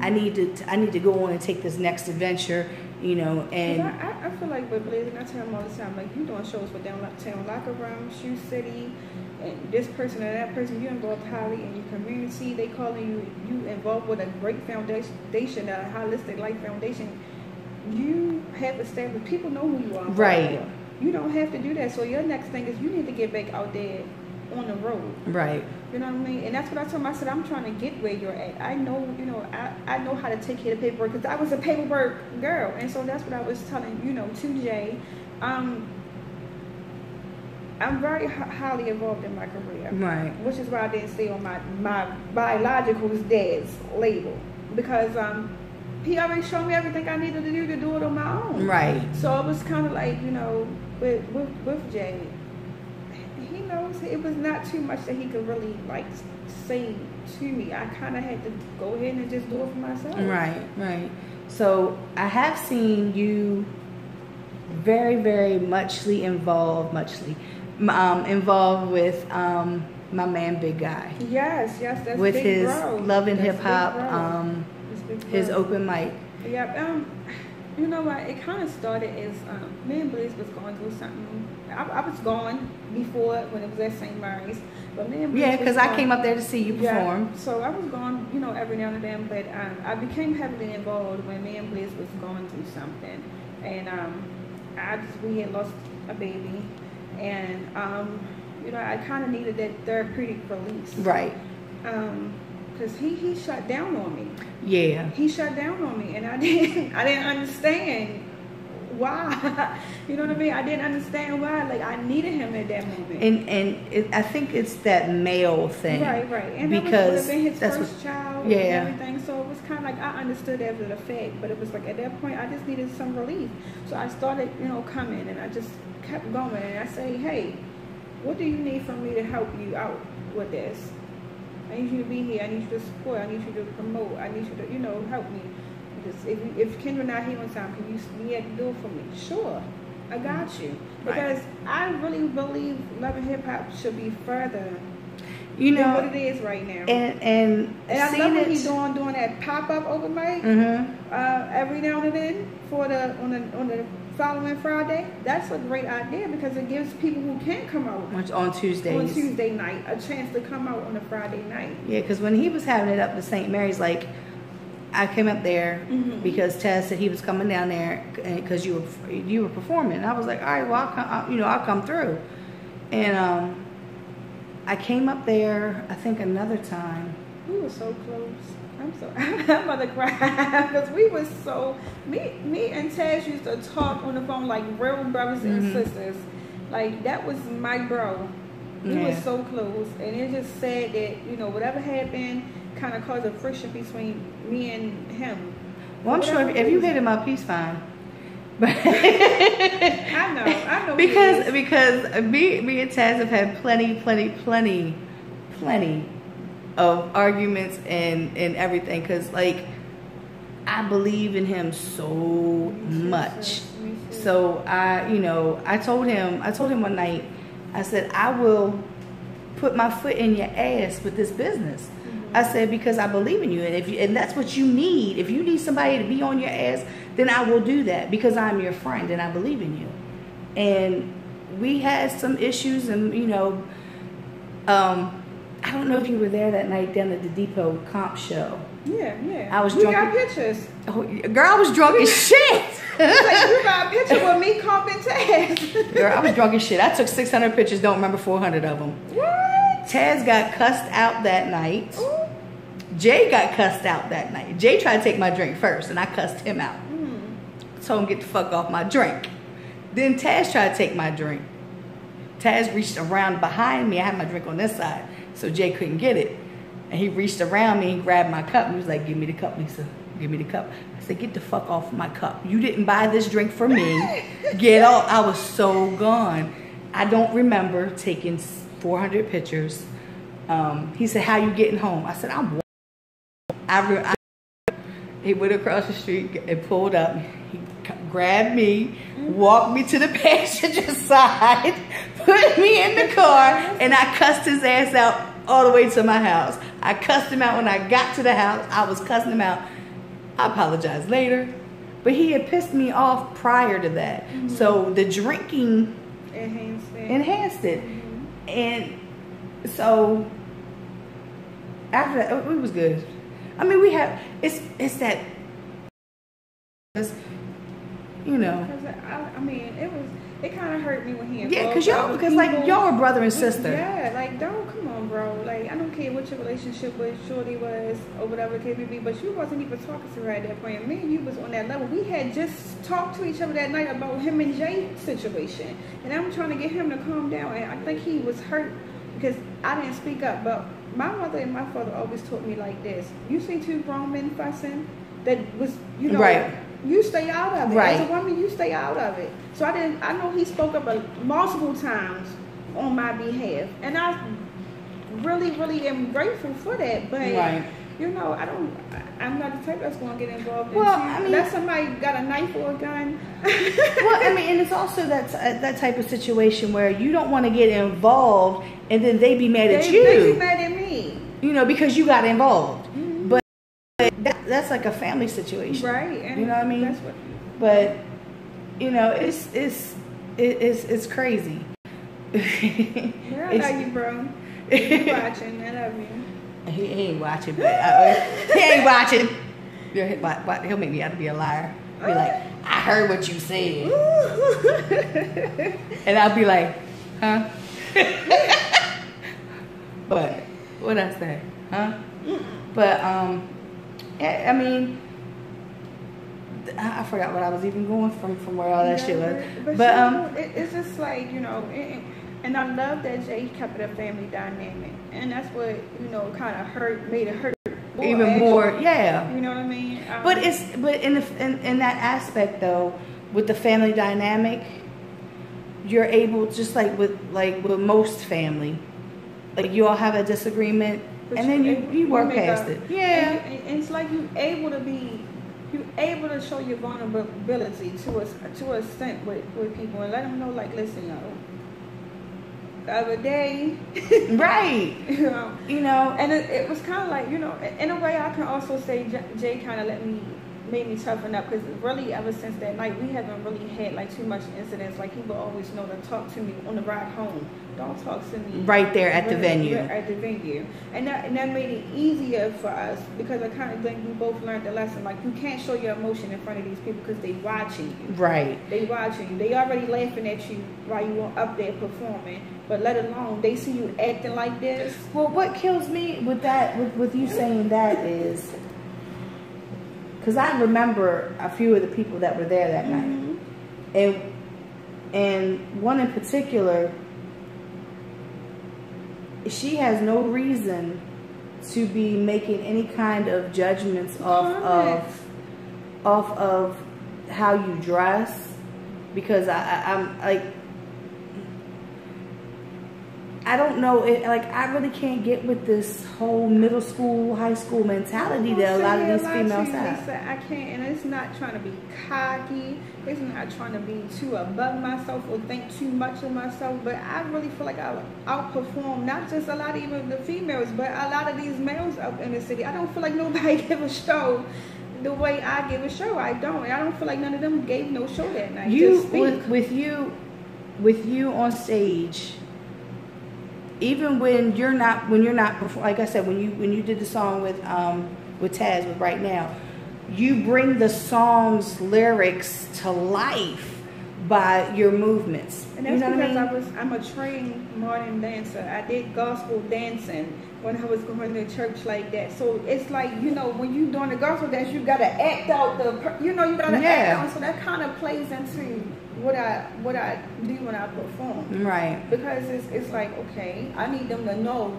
I need to go on and take this next adventure, and I feel like with Blizz, and I tell him all the time, like, you doing shows with Downtown Locker Room, Shoe City, and this person and that person, you involved highly in your community. They calling you involved with a great foundation, a holistic life foundation. You have established, people know who you are. Right. You don't have to do that. So your next thing is you need to get back out there on the road. Right. You know what I mean? And that's what I told him. I said, I'm trying to get where you're at. I know, I know how to take care of paperwork because I was a paperwork girl. And so that's what I was telling, to Jay. I'm very highly involved in my career. Right. Which is why I didn't stay on my biological dad's label. Because he already showed me everything I needed to do it on my own. Right. So it was kind of like, with Jay, he knows it was not too much that he could really say to me. I kind of had to go ahead and just do it for myself. Right. So I have seen you very, very muchly involved with my man Big Guy. Yes, that's with big his bro. Love and Hip Hop, his open mic. Yep. You know what? It kind of started as me and Blizz was going through something. I was gone before when it was at St. Mary's, but me and Blizz because I came up there to see you perform. Yeah, so I was gone, every now and then. But I became heavily involved when me and Blizz was going through something, and we had lost a baby, and I kind of needed that therapeutic release. Right. Because he shut down on me. Yeah. He shut down on me, and I didn't understand why. You know what I mean? I didn't understand why. Like, I needed him at that moment. And I think it's that male thing. Right. And because that would have been his first child and everything. So it was kind of like I understood after the fact, but it was like at that point I just needed some relief. So I started, coming, and I just kept going, and I say, hey, what do you need from me to help you out with this? I need you to be here. I need you to support. I need you to promote. I need you to, help me. Because if Kendra not here on time, can you have to do it for me? Sure, I got you. Because I really believe Love and Hip Hop should be further than what it is right now. And I love what he's doing that pop-up open mic every now and then on the following Friday. That's a great idea because it gives people who can't come out on Tuesday night a chance to come out on a Friday night. Yeah, because when he was having it up to St. Mary's, like, I came up there because Taz said he was coming down there because you were performing. And I was like, all right, well, I'll come through. And I came up there, I think another time. We were so close. I'm about to cry because we were so. Me and Taz used to talk on the phone like real brothers and sisters. Like that was my bro. We were so close, and it's just sad that whatever happened kind of caused a friction between me and him. Well, I'm sure if you hit him up, he's fine. But I know. because me and Taz have had plenty of arguments and everything. Because like I believe in him so much. So I told him one night. I said, I will put my foot in your ass with this business. I said, because I believe in you. And that's what you need. If you need somebody to be on your ass, then I will do that because I'm your friend and I believe in you. And we had some issues and, I don't know if you were there that night down at the Depot comp show. Yeah. I was drunk. We got pictures. Oh, girl, I was drunk as shit. Like, you got a picture with me comping Taz. Girl, I was drunk as shit. I took 600 pictures, don't remember 400 of them. What? Taz got cussed out that night. Ooh. Jay got cussed out that night. Jay tried to take my drink first, and I cussed him out. Told him get the fuck off my drink. Then Taz tried to take my drink. Taz reached around behind me. I had my drink on this side, so Jay couldn't get it. And he reached around me and grabbed my cup. And he was like, give me the cup, Lisa. Give me the cup. I said, get the fuck off my cup. You didn't buy this drink for me. Get off. I was so gone. I don't remember taking 400 pictures. He said, how you getting home? I said, I'm walking. He went across the street and pulled up. He grabbed me, walked me to the passenger side, put me in the car, and I cussed his ass out all the way to my house. I cussed him out when I got to the house. I was cussing him out. I apologized later. But he had pissed me off prior to that. So the drinking enhanced it. And so after that, it was good. I mean, we have, it's that, I mean, it kind of hurt me when he involved. Yeah, because like y'all were brother and sister. Yeah, like come on, bro. Like I don't care what your relationship with Shorty was or whatever it may be, but you wasn't even talking to her at that point. Me and you was on that level. We had just talked to each other that night about him and Jay's situation, and I'm trying to get him to calm down. And I think he was hurt because I didn't speak up. But my mother and my father always taught me like this: you see two grown men fussing, that was right. You stay out of it. Right. As a woman, you stay out of it. So I know he spoke up multiple times on my behalf, and I really, really am grateful for that. But right. I'm not the type that's going to get involved. Well, I mean, unless somebody got a knife or a gun. Well, I mean, and it's also that type of situation where you don't want to get involved, and then they be mad at you. They be mad at me. Because you got involved. But that's like a family situation, right? And you know what I mean? That's what. But it's crazy. Yeah, I love you, bro. You watching? I love you. He ain't watching, but he ain't watching. He'll make me out to be a liar. Be like, I heard what you said, and I'll be like, huh? But what I say, huh? But I mean, I forgot what I was even going from where all that shit was. But it's just like and I love that Jay kept it a family dynamic, and that's what kind of made it hurt even more. Yeah, you know what I mean. But in that aspect though, with the family dynamic, you're able, just like with most family, like you all have a disagreement, and then you work past it. Yeah, and it's like you're able to show your vulnerability to a extent with people and let them know, like, listen, the other day, right? And it was kind of like, in a way, I can also say Jay kind of let me made me toughen up, because really ever since that night we haven't really had like too much incidents. Like, people always know to talk to me on the ride home. Don't talk to me right there at the venue. At the venue, and that made it easier for us, because I kind of think we both learned the lesson. Like, you can't show your emotion in front of these people because they watching you. Right. They watching you. They already laughing at you while you are up there performing. But let alone they see you acting like this. Well, what kills me with that, with you saying that, is because I remember a few of the people that were there that night, and one in particular, she has no reason to be making any kind of judgments off of how you dress, because I'm like, I don't know, like, I really can't get with this whole middle school, high school mentality that a lot of these females have. Lisa, I can't, and it's not trying to be cocky. It's not trying to be too above myself or think too much of myself. But I really feel like I outperform not just a lot of even the females, but a lot of these males up in the city. I don't feel like nobody give a show the way I give a show. I don't. I don't feel like none of them gave no show that night. With you on stage. Even when you're not like I said, when you did the song with Taz, with Right Now, you bring the song's lyrics to life by your movements. And that's because I'm a trained modern dancer. I did gospel dancing when I was going to church like that. So it's like, when you doing the gospel dance, you gotta act out you gotta act out. So that kind of plays into what I do when I perform. Right. Because it's like, okay, I need them to know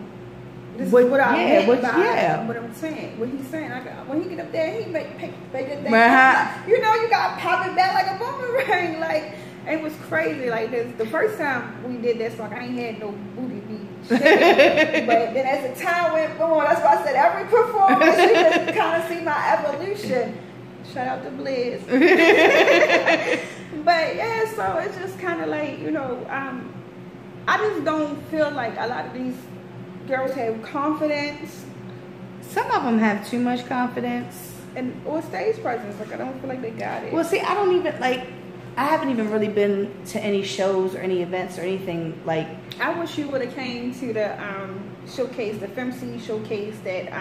this is what I meant by what I'm saying. What he's saying. When he get up there, he make it that. You got to pop it back like a boomerang. Like, it was crazy. Like, the first time we did that song, I ain't had no booty beat shaking. But then as the time went on, that's why I said every performance you can kind of see my evolution. Shout out to Bliss. But yeah, so it's just kind of like, I just don't feel like a lot of these girls have confidence. Some of them have too much confidence. Or stage presence. Like, I don't feel like they got it. Well, see, I haven't even really been to any shows or any events or anything like. I wish you would have came to the showcase, the FemC showcase that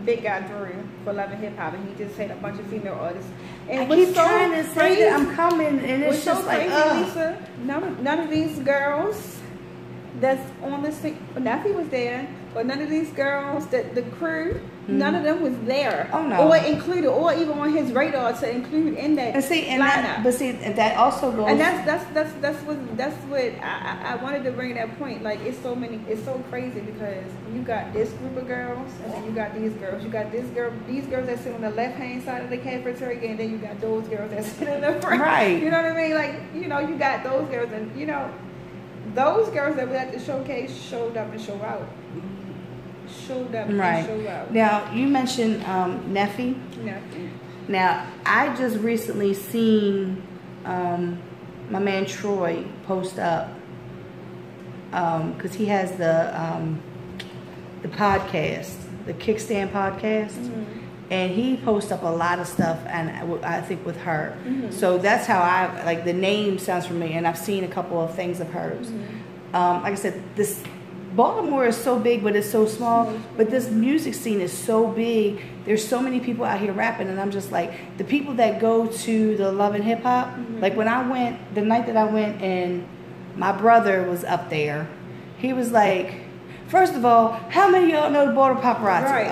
Big Guy threw for Love and Hip Hop, and he just had a bunch of female artists. And I keep trying to say that I'm coming, and it's just like, Lisa, none of these girls that's on the scene. Nafi was there, but none of these girls, the crew, none of them was there. Oh no. Or included, or even on his radar to include in that lineup. That also goes. And that's what I wanted to bring that point. Like, it's so crazy, because you got this group of girls, and then you got these girls. You got these girls that sit on the left hand side of the cafeteria, and then you got those girls that sit in the front. Right. You know what I mean? Like, you got those girls, and those girls that were at the showcase showed up and showed out. Right. And show out. Now, you mentioned Neffy. Now, I just recently seen my man Troy post up, because he has the podcast, the Kickstand podcast, and he posts up a lot of stuff, and I think with her. So that's how the name sounds familiar, and I've seen a couple of things of hers. Like I said, this Baltimore is so big, but it's so small. But this music scene is so big. There's so many people out here rapping, and I'm just like, the people that go to the Love and Hip Hop, like when I went, the night that I went, and my brother was up there, he was like, first of all, how many of y'all know the Baltimore Paparazzi? Right.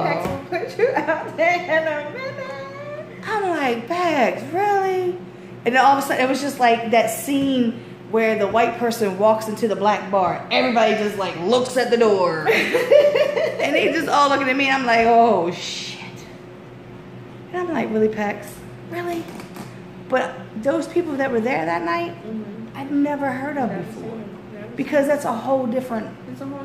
Apex will put you out there in a minute. I'm like, Bags, really? And then all of a sudden, it was just like that scene where the white person walks into the black bar. Everybody just like looks at the door. And they just all looking at me. And I'm like, oh shit. And I'm like, really, Pax? Really? But those people that were there that night, I'd never heard of before. Because that's a whole different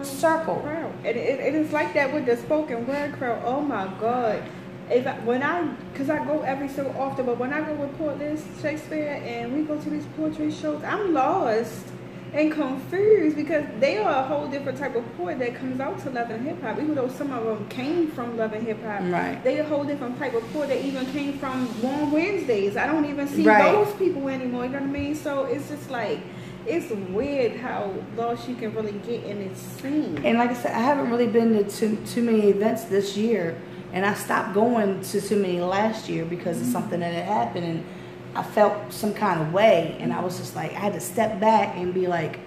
circle. Crowd. It is like that with the spoken word crowd. Oh my God. Because I go every so often, but when I go with Portland Shakespeare and we go to these poetry shows, I'm lost. and confused because they are a whole different type of poet that comes out to Love and Hip Hop. Even though some of them came from Love and Hip Hop, right? They a whole different type of poet that even came from Warm Wednesdays. I don't even see those people anymore. You know what I mean? So it's just like, it's weird how lost you can really get in this scene. And like I said, I haven't really been to too many events this year, and I stopped going to too many last year because of something that had happened, and I felt some kind of way, and I was just like, I had to step back and be like,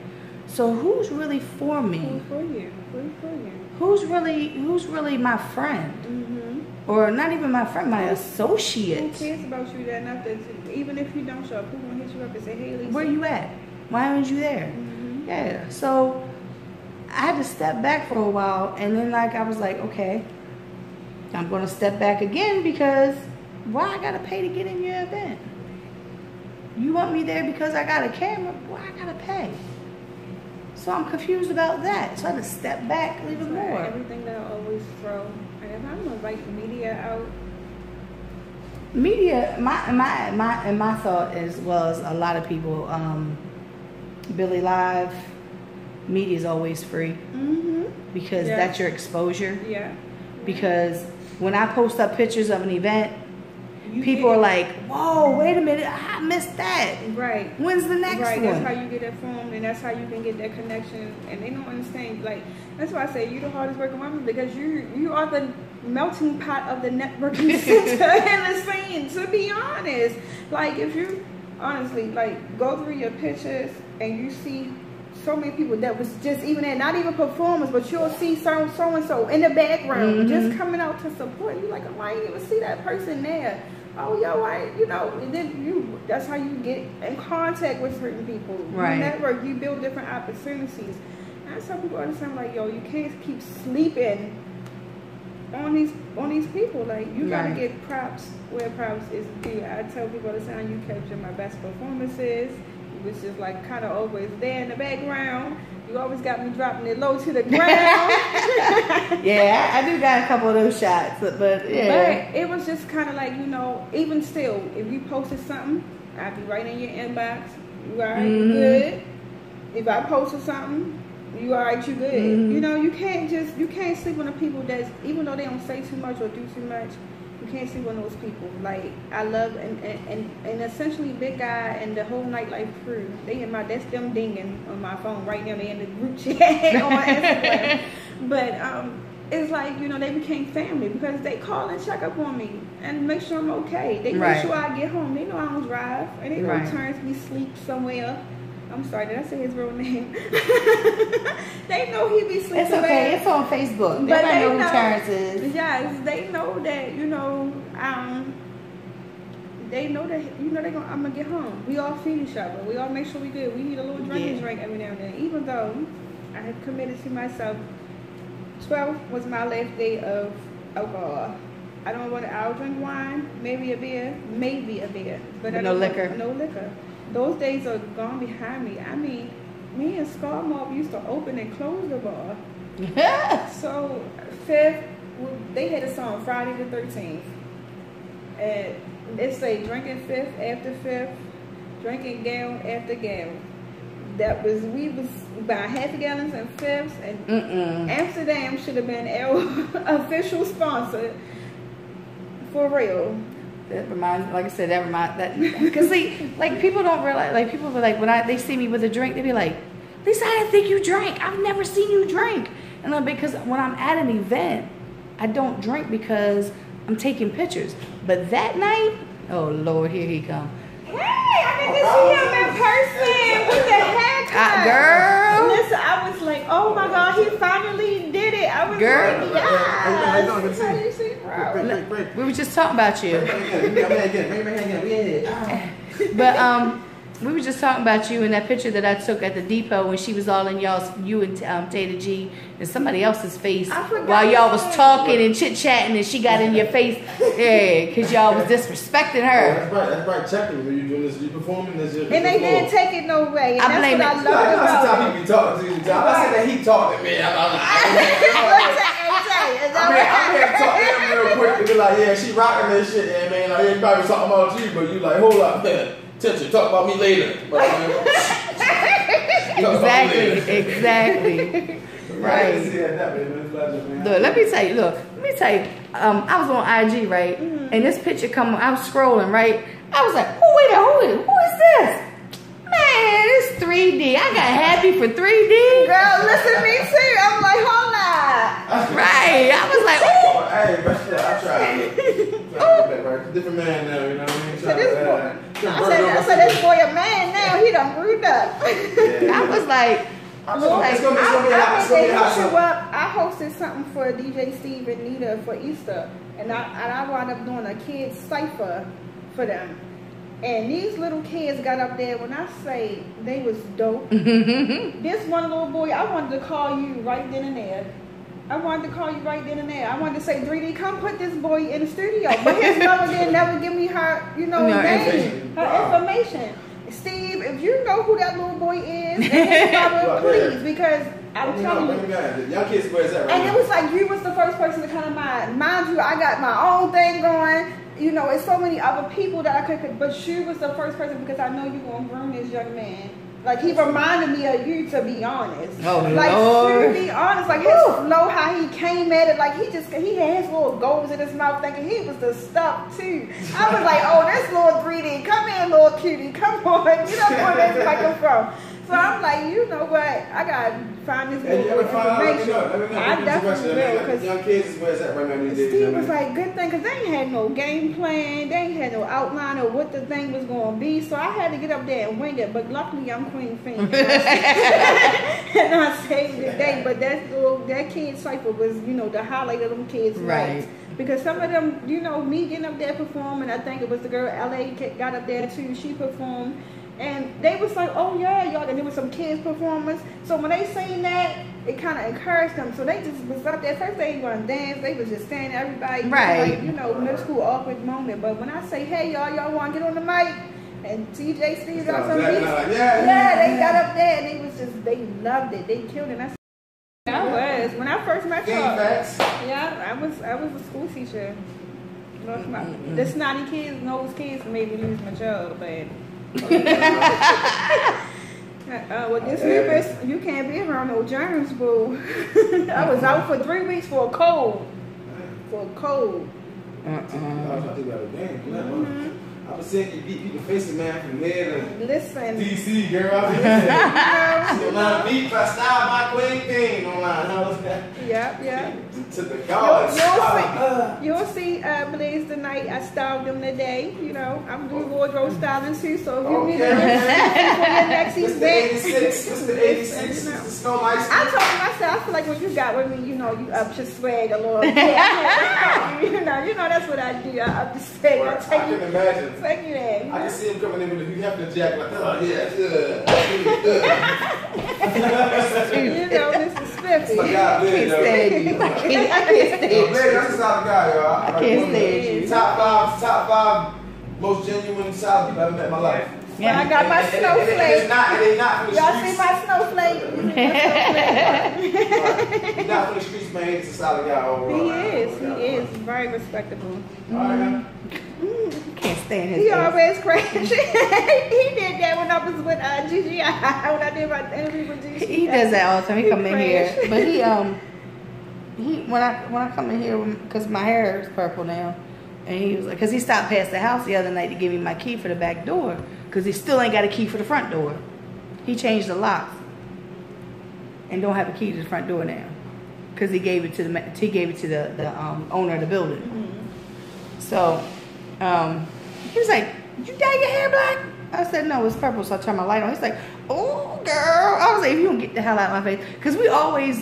so who's really for me? Who's for you? Who's for you? Who's really my friend? Or not even my friend, my associate. Who cares about you that enough that even if you don't show up, who's gonna hit you up and say, hey, Lisa, where you at? Why aren't you there? Yeah. So I had to step back for a while, and then like I was like, okay, I'm gonna step back again because why I gotta pay to get in your event? You want me there because I got a camera? Why I gotta pay? So I'm confused about that. So I had to step back a little more. Everything that I always throw. And if I'm gonna invite the media out. Media, my thought is was a lot of people, Billy Live, media is always free because that's your exposure. Yeah. Because when I post up pictures of an event, people are like, whoa, wait a minute, I missed that. Right. When's the next one? That's how you get informed, and that's how you can get that connection. And they don't understand. Like, that's why I say you're the hardest working woman, because you are the melting pot of the networking center and the scene. To be honest, like if you honestly like go through your pictures and you see so many people that was just even at not even performers, but you'll see so and so in the background just coming out to support you. Like, oh, I didn't even see that person there. Oh, yo, and then that's how you get in contact with certain people. Right. You network, you build different opportunities. And that's how people understand, like, yo, you can't keep sleeping on these people. Like, you gotta get props where props is due. I tell people all the time, you capture my best performances, which is like kind of always there in the background. You always got me dropping it low to the ground. Yeah, I do got a couple of those shots, but yeah. But it was just kind of like, even still, if you posted something, I'd be right in your inbox. You all right? You good? If I posted something, you all right? You good? You can't sleep on the people that's, even though they don't say too much or do too much, you can't sleep on those people. Like, I love, and essentially Big Guy and the whole Nightlife crew, that's them dinging on my phone right now. They in the group chat on Instagram. But it's like, they became family because they call and check up on me and make sure I'm okay. They make sure I get home. They know I don't drive, and they know turns me sleep somewhere. I'm sorry, did I say his real name? They know he be sleeping. It's okay. It's on Facebook. But they know who Terrence is. Yes, they know that. They know that. I'm gonna get home. We all feed each other. We all make sure we good. We need a little drink every now and then. Even though I have committed to myself, 12 was my last day of alcohol. I don't want to. I'll drink wine, maybe a beer, but no liquor. No liquor. Those days are gone behind me. I mean, me and Scar Mob used to open and close the bar. So, 5th, they had a song, Friday the 13th. And it say, drinking 5th after 5th, drinking gallon after gallon. We was buying half gallons and 5ths, and Amsterdam should have been our official sponsor. For real. That reminds, like I said, because see, like people don't realize, like people be like, when they see me with a drink, they be like, Lisa, I didn't think you drank. I've never seen you drink. And I'm, because when I'm at an event, I don't drink because I'm taking pictures. But that night, oh Lord, here he come. Hey, I didn't see him in person with the haircut. Girl. Listen, I was like, oh my God, he finally did it. I was girl. like, yes. We were just talking about you. But we were just talking about you in that picture that I took at the depot when she was all in you and Tata G and somebody else's face while y'all was talking and chit-chatting, and she got in your face, yeah, because y'all was disrespecting her. That's right, checking when you doing this, you performing this. And they didn't take it no way. And I blame that's what I love about it. He be talking to you. I said that he talked to me. I'm here to talk to him real quick and be like, yeah, she rocking this shit, and man, like, everybody was talking about you, but you like, hold up, man. Attention, talk about me later. But, Exactly. Right. Look, let me tell you. I was on IG, right? And this picture come. I was scrolling, right? I was like, who is this? Man, it's 3D. I got happy for 3D. Girl, listen to me too. I'm like, hold on. Right. I was like, oh. Hey, but I tried. Different man now, you know what I mean? I said, this boy a man now. He done grew up. I was like, I hosted something for DJ Steve and Nita for Easter, and I wound up doing a kids cipher for them. And these little kids got up there. When I say they was dope, this one little boy, I wanted to call you right then and there. I wanted to say, 3D, come put this boy in the studio. But his mother didn't never give me her, name, her information. Steve, if you know who that little boy is, please, because I'm telling you. Y'all kids, where is that right and now? it was like you was the first person to come to mind. Mind you, I got my own thing going. It's so many other people that I could, but you was the first person because I know you're going to groom this young man. Like, he reminded me of you, to be honest. Oh, like, Lord. To be honest, like, his flow, how he came at it, like, he had his little goals in his mouth thinking he was the stuff, too. I was like, oh, this little 3D, come in, little cutie, come on, get up on this microphone. So I'm like, you know what, I got to find this little information. I definitely will, because young kids, where's that right now these days? Steve was like, good thing, because they ain't had no game plan, they ain't had no outline of what the thing was going to be, so I had to get up there and wing it, but luckily I'm Queen Pheen. And I saved the day, but that kid cipher was, the highlight of them kids' nights. Because some of them, me getting up there performing, I think it was the girl LA got up there too, she performed. And they was like, oh yeah, y'all, and there was some kids performers. So when they seen that, it kind of encouraged them. So they just was up there. First they didn't want to dance. They was just standing, everybody, middle school awkward moment. But when I say, hey y'all want to get on the mic? And TJ Steve got some beats. They got up there and they loved it. They killed it. When I first met y'all. Yeah, I was a school teacher. The snotty kids, those kids made me lose my job, but. Well, this week you can't be around no germs, boo. I was out for 3 weeks for a cold. I was saying you beat people facing, man, from there to DC, girl. I meet if I style my Queen Pheen online. How was that? Yep. To the gods. You'll see Blaze tonight. I styled them today. I'm doing wardrobe styling too. So if you need a next event, Mr. 86, Mr. Snow Ice. I told him, I said, I feel like when you got with me, you up your swag a little bit. That's what I do. I up the swag. I can imagine. Take you there. I can see him coming in with a hefty jacket like, oh yeah, Mr. Spiffy. I can't stand you. I can't stand you. That's the solid guy, y'all. I can't stand you. Top five most genuine solid people I've ever met in my life. Yeah. I got my snowflake. It ain't not for the Y'all streets. see my snowflake? He's not for the streets, man. He's a solid guy overall. He is very respectable. Can't stand his He always crazy. He did that when I was with GGI, when I did my interview with GGI. He does that all the time. He come in here, but he when I come in here, because my hair is purple now, and he was like, because he stopped past the house the other night to give me my key for the back door, because he still ain't got a key for the front door. He changed the locks and don't have a key to the front door now, because he gave it to the owner of the building. Mm-hmm. So he was like, "You dye your hair black?" I said, "No, it's purple." So I turned my light on. He's like, "Oh, girl." I was like, "If you don't get the hell out of my face," because we always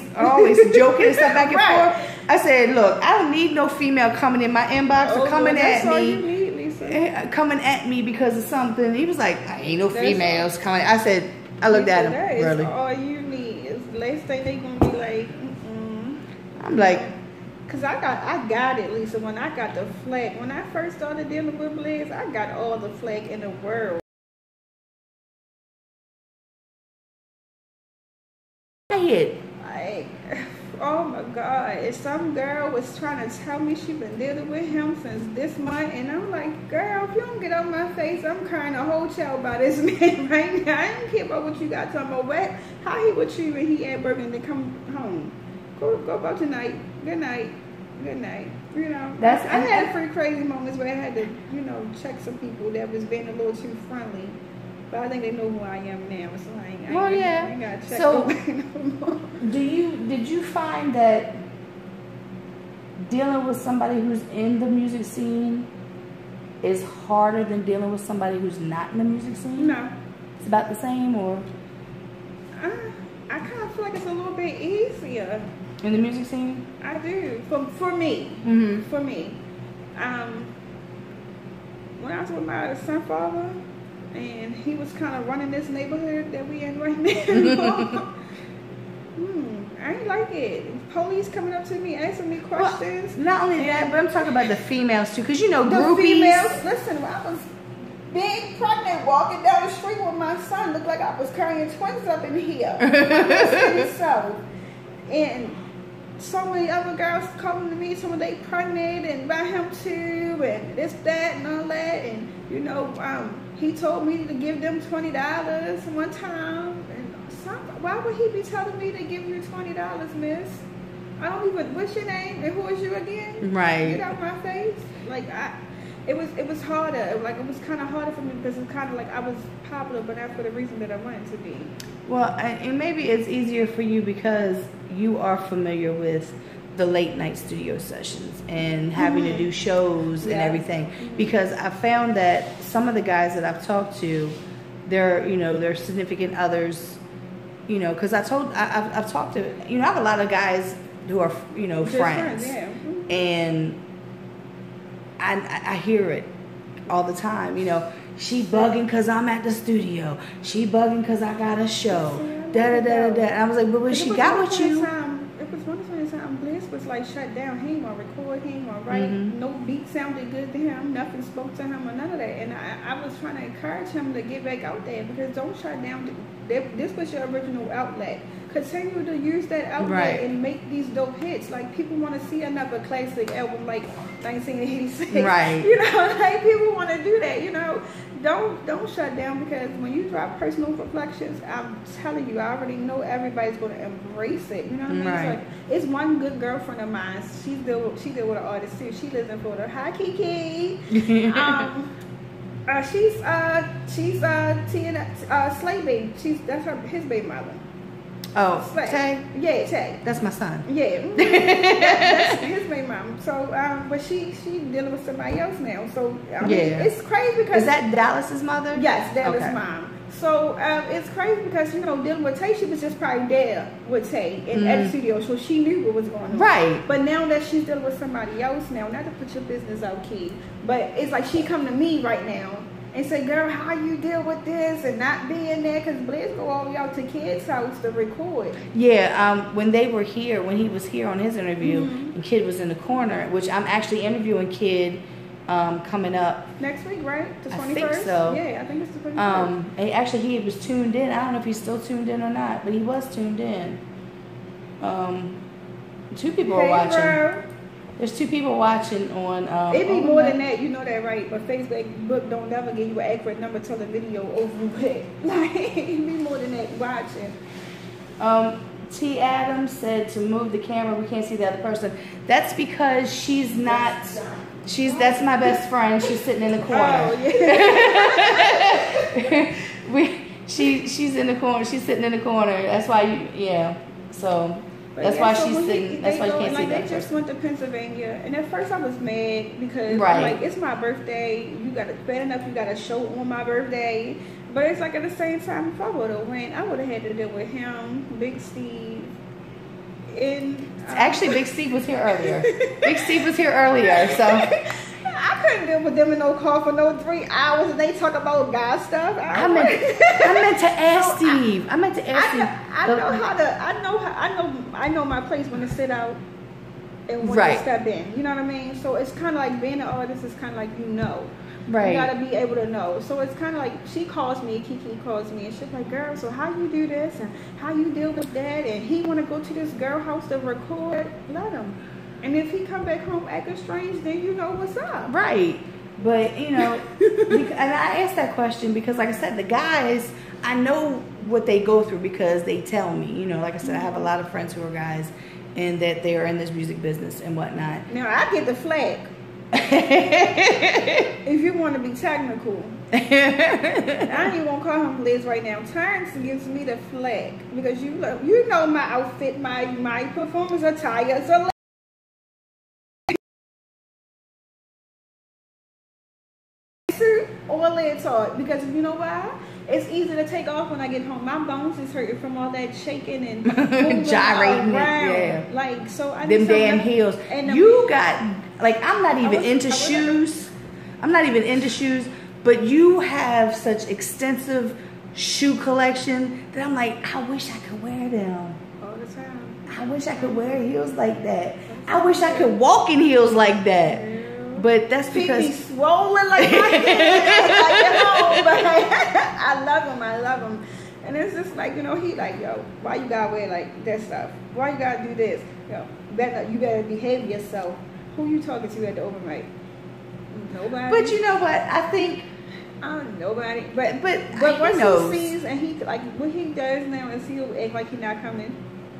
joking and stuff back and forth. I said, "Look, I don't need no female coming in my inbox or coming at me, coming at me because of something." He was like, "I ain't no females coming." I said, I looked at him. That is really. all you need. Is the last thing they gonna be like. I'm like. Cause I got it, Lisa. When I got the flag, when I first started dealing with Blaze, I got all the flag in the world. I hit. Oh my God! that some girl was trying to tell me she been dealing with him since this month, and I'm like, girl, if you don't get out my face, I'm crying a whole child by this man right now. I don't care about what you got talking about. What? How he with you when he at work and then come home? Go about tonight. Good night. Good night. You know, I had a few crazy moments where I had to, you know, check some people that was being a little too friendly. But I think they know who I am now, so I ain't gotta check nobody no more. Did you find that dealing with somebody who's in the music scene is harder than dealing with somebody who's not in the music scene? No. It's about the same, or? I kind of feel like it's a little bit easier. In the music scene? I do. For me. Mm-hmm. For me. When I was with my son father, and he was kind of running this neighborhood that we in right now. I ain't like it. Police coming up to me, asking me questions. Well, not only that, but I'm talking about the females too, because you know, the groupies. Females, listen, when I was big, pregnant, walking down the street with my son, looked like I was carrying twins up in here. And so many other girls coming to me, some of they pregnant and by him too, and this, that, and all that, and you know, he told me to give them $20 one time, and why would he be telling me to give you $20, miss? I don't even, what's your name, and who is you again? Right. Get out my face. Like, it was harder, like, it was kind of harder for me, because it's kind of like I was popular, but not for the reason that I wanted to be. Well, and maybe it's easier for you because you are familiar with the late night studio sessions and having to do shows and everything. Because I found that some of the guys that I've talked to, their significant others, you know, because I've talked to, you know, I have a lot of guys who are, you know, friends. And I hear it all the time, you know. She bugging because I'm at the studio. She bugging because I got a show. And I was like, but when she got with you. It was one of the time Bliss was like shut down. He ain't gonna record, he ain't gonna write. No beat sounded good to him. Nothing spoke to him or none of that. And I was trying to encourage him to get back out there, because don't shut down. This was your original outlet. Continue to use that outlet and make these dope hits. Like, people want to see another classic album like 1986. Right. You know, like, people want to do that, you know. Don't shut down, because when you drop personal reflections, I'm telling you, I already know everybody's going to embrace it. You know what I mean? Right. It's like, it's one good girlfriend of mine. She deal with an artist too. She lives in Florida. Hi, Kiki. She's Slay Baby. That's his baby mother. Oh, Tay? Yeah, Tay. That's my son. Yeah. That's his baby mom. So, but she dealing with somebody else now. So, I mean, it's crazy because... Is that Dallas's mother? Yes, Dallas' mom. So, it's crazy because, you know, dealing with Tay, she was just probably there with Tay at the studio, so she knew what was going on. Right. But now that she's dealing with somebody else now, not to put your business out, Key, but it's like she come to me right now and say, girl, how you deal with this and not being there? Because Blaze go all the way out to Kid's house to record. Yeah, when they were here, when he was here on his interview, and Kid was in the corner, which I'm actually interviewing Kid coming up. Next week, right? The 21st? I think so. Yeah, I think it's the 21st. And actually, he was tuned in. I don't know if he's still tuned in or not, but he was tuned in. 2 people are watching. Bro. There's 2 people watching on. It be more than that, you know that, right? But Facebook don't never give you an accurate number till the video over with. Like, it be more than that watching. T. Adams said to move the camera. We can't see the other person. That's because she's not. That's my best friend. She's sitting in the corner. Oh yeah. She's in the corner. She's sitting in the corner. That's why So. But that's why she's sitting. That's why you can't see that. They just went to Pennsylvania, and at first I was mad because I'm like, it's my birthday. You got bad enough. You got a show on my birthday, but it's like at the same time, if I would have went, I would have had to deal with him, Big Steve, and actually Big Steve was here earlier. Big Steve was here earlier, so. I couldn't deal with them in no car for no 3 hours, and they talk about God stuff. I meant to ask Steve. I know my place when to sit out. and when to step in. You know what I mean? So it's kind of like being an artist is kind of like, right. You gotta be able to know. So it's kind of like she calls me, Kiki calls me, and she's like, girl, so how you do this and how you deal with that? And he want to go to this girl house to record. Let him. And if he come back home acting strange, then you know what's up. Right. But, and I asked that question because, like I said, the guys, I know what they go through because they tell me. Like I said, I have a lot of friends who are guys and that they are in this music business and whatnot. Now, I get the flag. If you want to be technical. I ain't even want to call him Liz right now. Terrence gives me the flag because you know my outfit, my performance attire. So all that taught because you know why? It's easy to take off when I get home. My bones is hurting from all that shaking and gyrating around. Yeah. Like so I them damn heels. And you got I'm not even into shoes. I'm not even into shoes, but you have such extensive shoe collection that I'm like, I wish I could wear them. All the time. I wish I could wear heels like that. I wish I could walk in heels like that. But that's because he be swollen like my kids. Like at home, but I love him. And it's just like, he like, yo, why you gotta wear like that stuff? Why you gotta do this? Yo, you better behave yourself. Who you talking to at the open mic? Nobody. But you know what? I think nobody. But once he sees and he like what he does now is he'll act like he's not coming,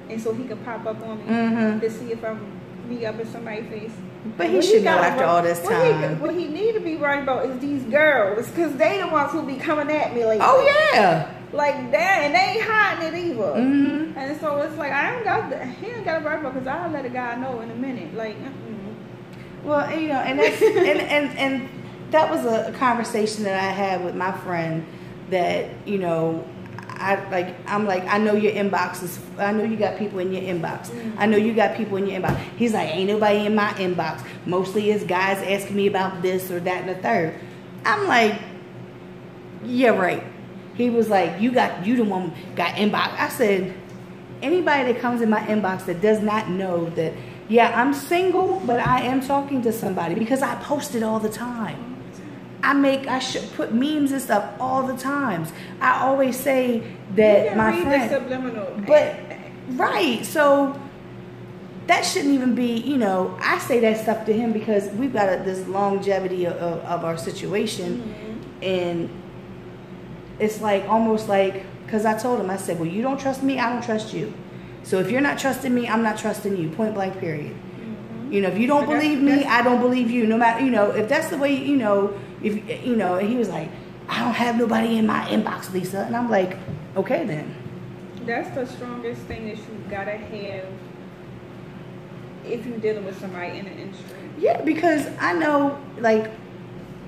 and so he can pop up on me to see if I'm me up in somebody's face. But he should know after all this time. What he need to be worried about is these girls, because they the ones who be coming at me like, oh yeah, like that, and they ain't hiding it either. And so it's like he ain't got to worry about because I'll let a guy know in a minute. Like, well, and that's and that was a conversation that I had with my friend that I'm like, I know your inbox is, I know you got people in your inbox. I know you got people in your inbox. He's like, ain't nobody in my inbox. Mostly it's guys asking me about this or that and the third. I'm like, yeah, right. He was like, you the one got inbox. I said, anybody that comes in my inbox that does not know that, yeah, I'm single, but I am talking to somebody because I post it all the time. I should put memes and stuff all the times. I always say that my friend, the subliminal. But right, so that shouldn't even be. I say that stuff to him because we've got this longevity of our situation, and it's like almost like because I told him, I said, well, you don't trust me, I don't trust you. So if you're not trusting me, I'm not trusting you. Point blank. Period. If you don't believe me, I don't believe you. No matter if that's the way If and he was like, I don't have nobody in my inbox, Lisa. And I'm like, okay then. That's the strongest thing that you gotta have if you're dealing with somebody in the industry. Yeah, because I know, like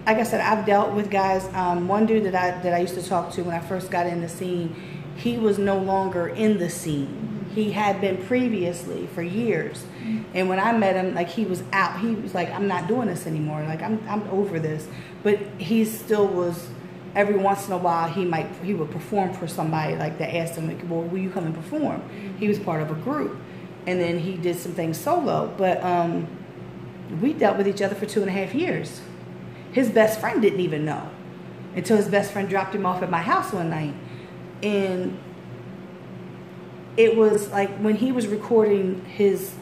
I said, I've dealt with guys. One dude that I used to talk to when I first got in the scene, he was no longer in the scene. He had been previously for years. And when I met him, like he was out. He was like, I'm not doing this anymore. Like I'm over this. But he still was. Every once in a while, he would perform for somebody like that. Asked him, like, well, will you come and perform? He was part of a group, and then he did some things solo. But we dealt with each other for 2.5 years. His best friend didn't even know until his best friend dropped him off at my house one night, and it was like when he was recording his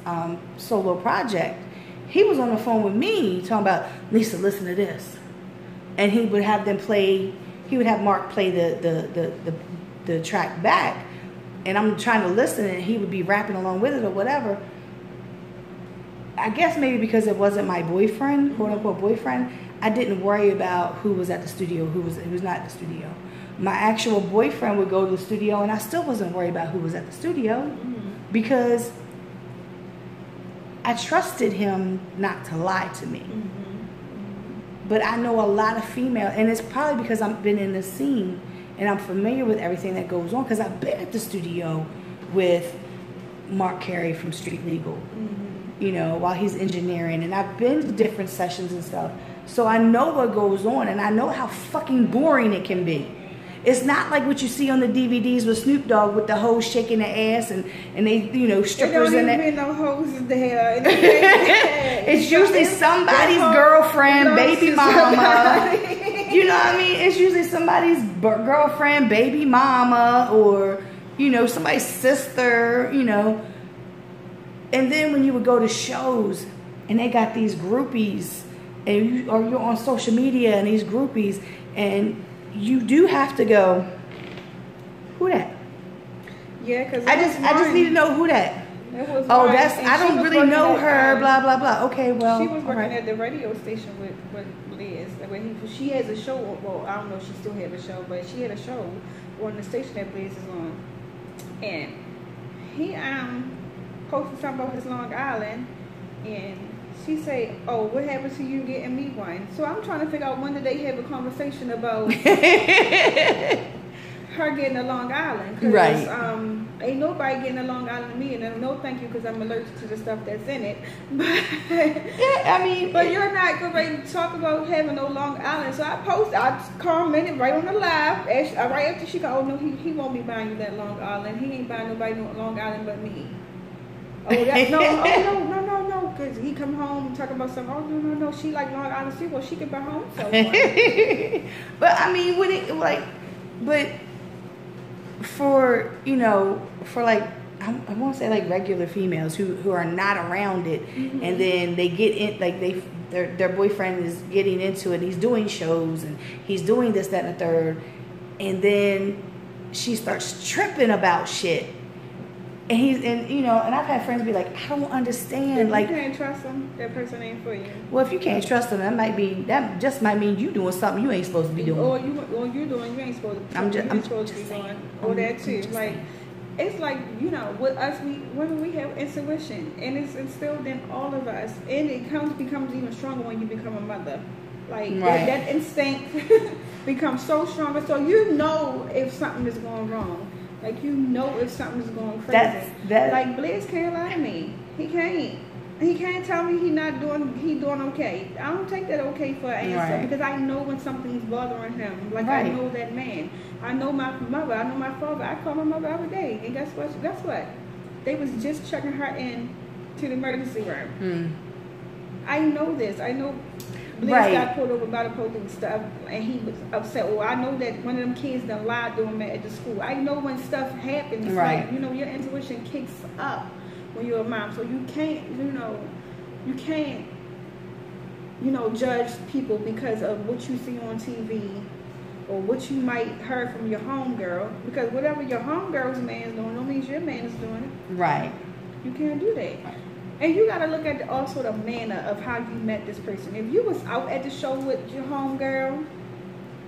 solo project, he was on the phone with me talking about, Lisa, listen to this. And he would have them play, he would have Mark play the track back. And I'm trying to listen and he would be rapping along with it or whatever. I guess maybe because it wasn't my boyfriend, quote unquote boyfriend, I didn't worry about who was at the studio, who was not at the studio. My actual boyfriend would go to the studio and I still wasn't worried about who was at the studio because I trusted him not to lie to me. But I know a lot of female, and it's probably because I've been in the scene and I'm familiar with everything that goes on because I've been at the studio with Mark Carey from Street Legal, while he's engineering, and I've been to different sessions and stuff. So I know what goes on and I know how fucking boring it can be. It's not like what you see on the DVDs with Snoop Dogg with the hoes shaking their ass and they, strippers in it. There don't even be no hoes there. It's usually somebody's girlfriend, baby mama. You know what I mean? It's usually somebody's girlfriend, baby mama, or, somebody's sister, And then when you would go to shows and they got these groupies, or you're on social media and these groupies, and you do have to go, who that? Yeah, because I just need to know who that. I don't really know her, blah, blah, blah. Okay, well. She was working at the radio station with Liz. She has a show, well, I don't know if she still has a show, but she had a show on the station that Liz is on. And he posted something about his Long Island, and she say, "Oh, what happened to you getting me one?" So I'm trying to figure out when did they have a conversation about her getting a Long Island? Right. Ain't nobody getting a Long Island to me, and no thank you because I'm allergic to the stuff that's in it. But yeah, I mean, but you're not going to talk about having no Long Island. So I commented right on the live, right after she go, "Oh no, he won't be buying you that Long Island. He ain't buying nobody no Long Island but me." Oh, no, because he come home and talk about something. Oh, no, she like Long Island too. Well, she can buy home someone. But I mean, but for, for like, I won't say like regular females who are not around it, mm-hmm. and then they get in, like their boyfriend is getting into it. He's doing shows and he's doing this, that, and the third, and then she starts tripping about shit. And I've had friends be like, I don't understand. If like, you can't trust them, that person ain't for you. Well, if you can't trust them, that just might mean you doing something you ain't supposed to be doing. Or you doing you ain't supposed to. I'm supposed to be doing. Or that too. Like, it's like with us, women we have intuition, and it's instilled in all of us, and it becomes even stronger when you become a mother. Like right. that instinct becomes so stronger, so if something is going wrong. Like, if something's going crazy. Like, Blaze can't lie to me. He can't tell me he doing okay. I don't take that okay for an answer, right. Because I know when something's bothering him. Like, right. I know that man. I know my mother. I know my father. I call my mother every day. And guess what? They was just checking her in to the emergency room. I know this. I know Blaze right. got pulled over by the police and stuff, and he was upset. Well, I know that one of them kids done lied to him at the school. I know when stuff happens, right. Like, your intuition kicks up when you're a mom. So you can't, judge people because of what you see on TV or what you might heard from your homegirl. Because whatever your homegirl's man is doing, don't mean your man is doing it. Right. You can't do that. Right. And you got to look at also the manner of how you met this person. If you was out at the show with your homegirl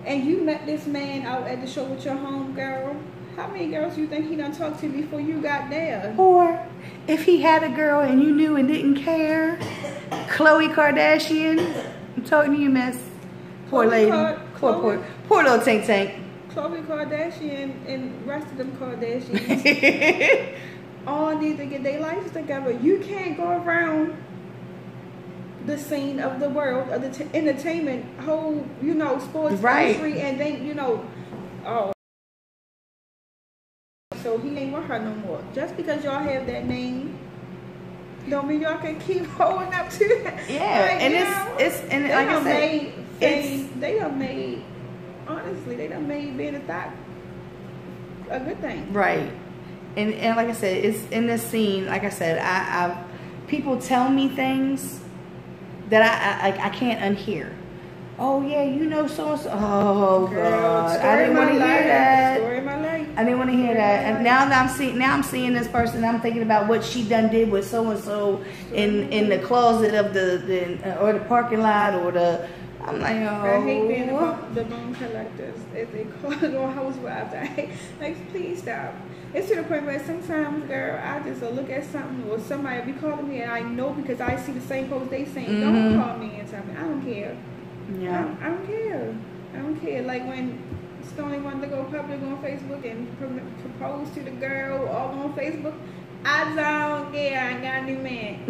and you met this man out at the show with your homegirl, how many girls you think he done talked to before you got there? Or if he had a girl and you knew and didn't care, Khloe Kardashian, I'm talking to you, miss. Poor lady. Poor little tank. Khloe Kardashian and the rest of them Kardashians. All need to get their lives together. You can't go around the scene of the world, of the entertainment, whole, sports right. industry, and then, so he ain't want her no more. Just because y'all have that name, don't mean y'all can keep holding up to that. Yeah, like, and it's like I said, they done made, honestly, they done made being a thought a good thing. Right. And like I said, it's in this scene. Like I said, I people tell me things that I can't unhear. Oh yeah, so and so. Oh God, I didn't want to hear that. Story of my life. I didn't want to hear that. And now that I'm seeing this person, I'm thinking about what she did with so and so in the closet of or the parking lot or the. I'm like, I hate being the bone collectors. If they call it on housewives, please stop. It's to the point where sometimes, girl, I just look at something or somebody will be calling me and I know because I see the same post they saying, don't call me and tell me. I don't care. Yeah. I don't care. Like when Stoney wanted to go public on Facebook and propose to the girl all on Facebook, I don't care. I got a new man.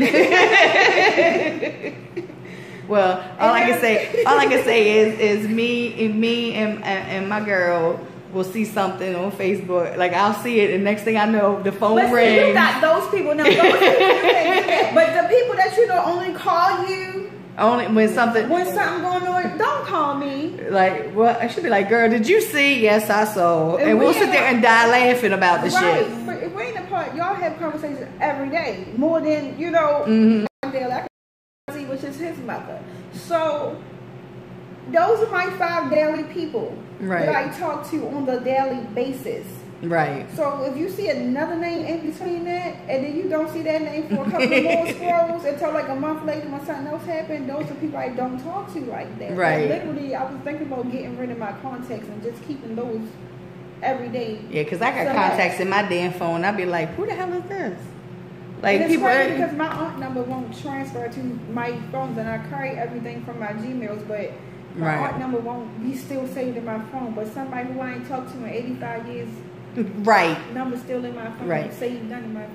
Well, all I can say is me and my girl, will see something on Facebook. Like I'll see it, and next thing I know, the phone rings. But you got those people. No, those people can't do that. But the people that you know only call you only when something going on. Don't call me. Like, well, I should be like, girl, did you see? Yes, I saw. And we'll sit there and die laughing about the shit. But if we ain't apart, y'all have conversations every day, more than Paparazzi, which is his mother. So those are my 5 daily people that I talk to on the daily basis. Right. So if you see another name in between that, and then you don't see that name for a couple of more scrolls until like a month later when something else happened, those are people I don't talk to like that. Right. Like, literally, I was thinking about getting rid of my contacts and just keeping those every day. Yeah, because I got contacts in my damn phone. I'd be like, who the hell is this? Like, and it's people. funny because my aunt number won't transfer to my phones, and I carry everything from my Gmails, but my aunt number won't be still saved in my phone. But somebody who I ain't talked to in 85 years. Right. Number still in my phone. Right. Saved none in my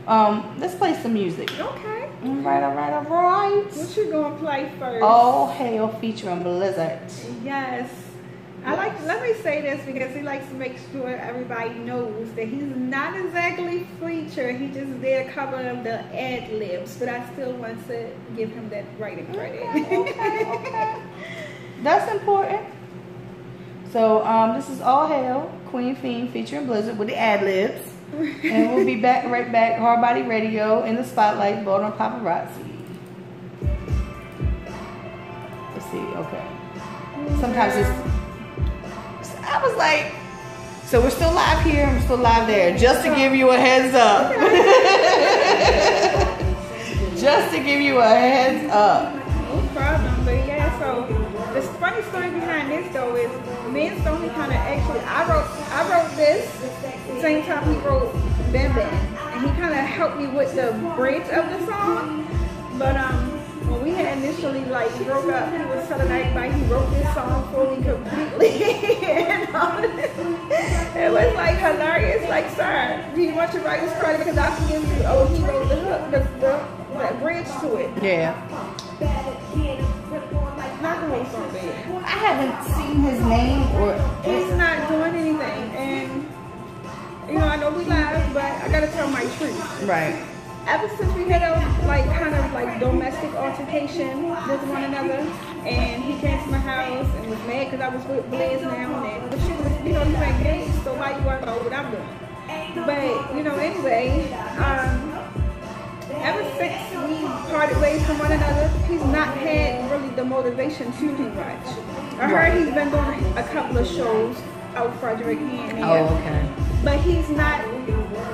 phone. Let's play some music. Okay. All right. What you gonna play first? All Hail featuring Blizzard. Yes. Let me say this because he likes to make sure everybody knows that he's not exactly featured. He just did a cover of the ad libs, but I still want to give him that writing credit. Okay. That's important. So this is All Hail, Queen Pheen featuring Blizzard with the ad libs. And we'll be right back, Hard Body Radio in the spotlight, Baltimore Paparazzi. Let's see, okay. Sometimes it's, I was like, so we're still live here and we're still live there, just to give you a heads up. Just to give you a heads up. No problem, but yeah, so the funny story behind this though is me and Stoney kind of actually, I wrote this the same time he wrote Bam Bam, and he kind of helped me with the bridge of the song. But when we had initially like broke up, he was telling everybody he wrote this song for me completely. And it was like hilarious. Like, sir, do you want to write this credit because I can give you? Oh, he wrote the hook, the bridge to it. Yeah. Not the whole song, baby. I haven't seen his name or he's not doing anything, and you know I know we live, but I gotta tell my truth. Right. Ever since we had a kind of domestic altercation with one another, and he came to my house and was mad because I was with Blaze now, and but she was, you engaged, so why you worry about what I'm doing? But anyway, ever since we parted ways from one another, he's not had really the motivation to do much. I heard he's been doing a couple of shows out Frederick here and there. Oh, okay. But he's not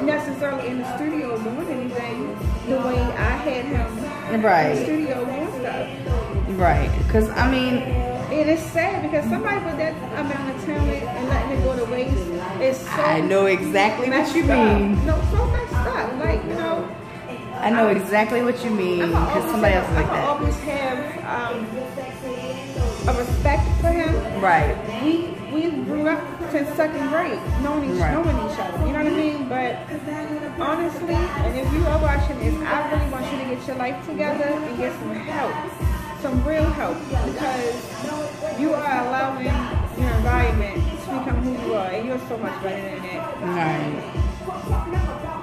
necessarily in the studio doing anything the way I had him in the studio doing stuff. Right. Because, I mean... It is sad because somebody with that amount of talent and letting it go to waste is so... I know exactly what you mean. No, so messed up. I know exactly what you mean, because somebody else is like that. I always have a respect for him. Right. We grew up since second grade, knowing each other. You know what I mean? But honestly, and if you are watching this, I really want you to get your life together and get some help, some real help, because you are allowing your environment to become who you are, and you're so much better than that. Right.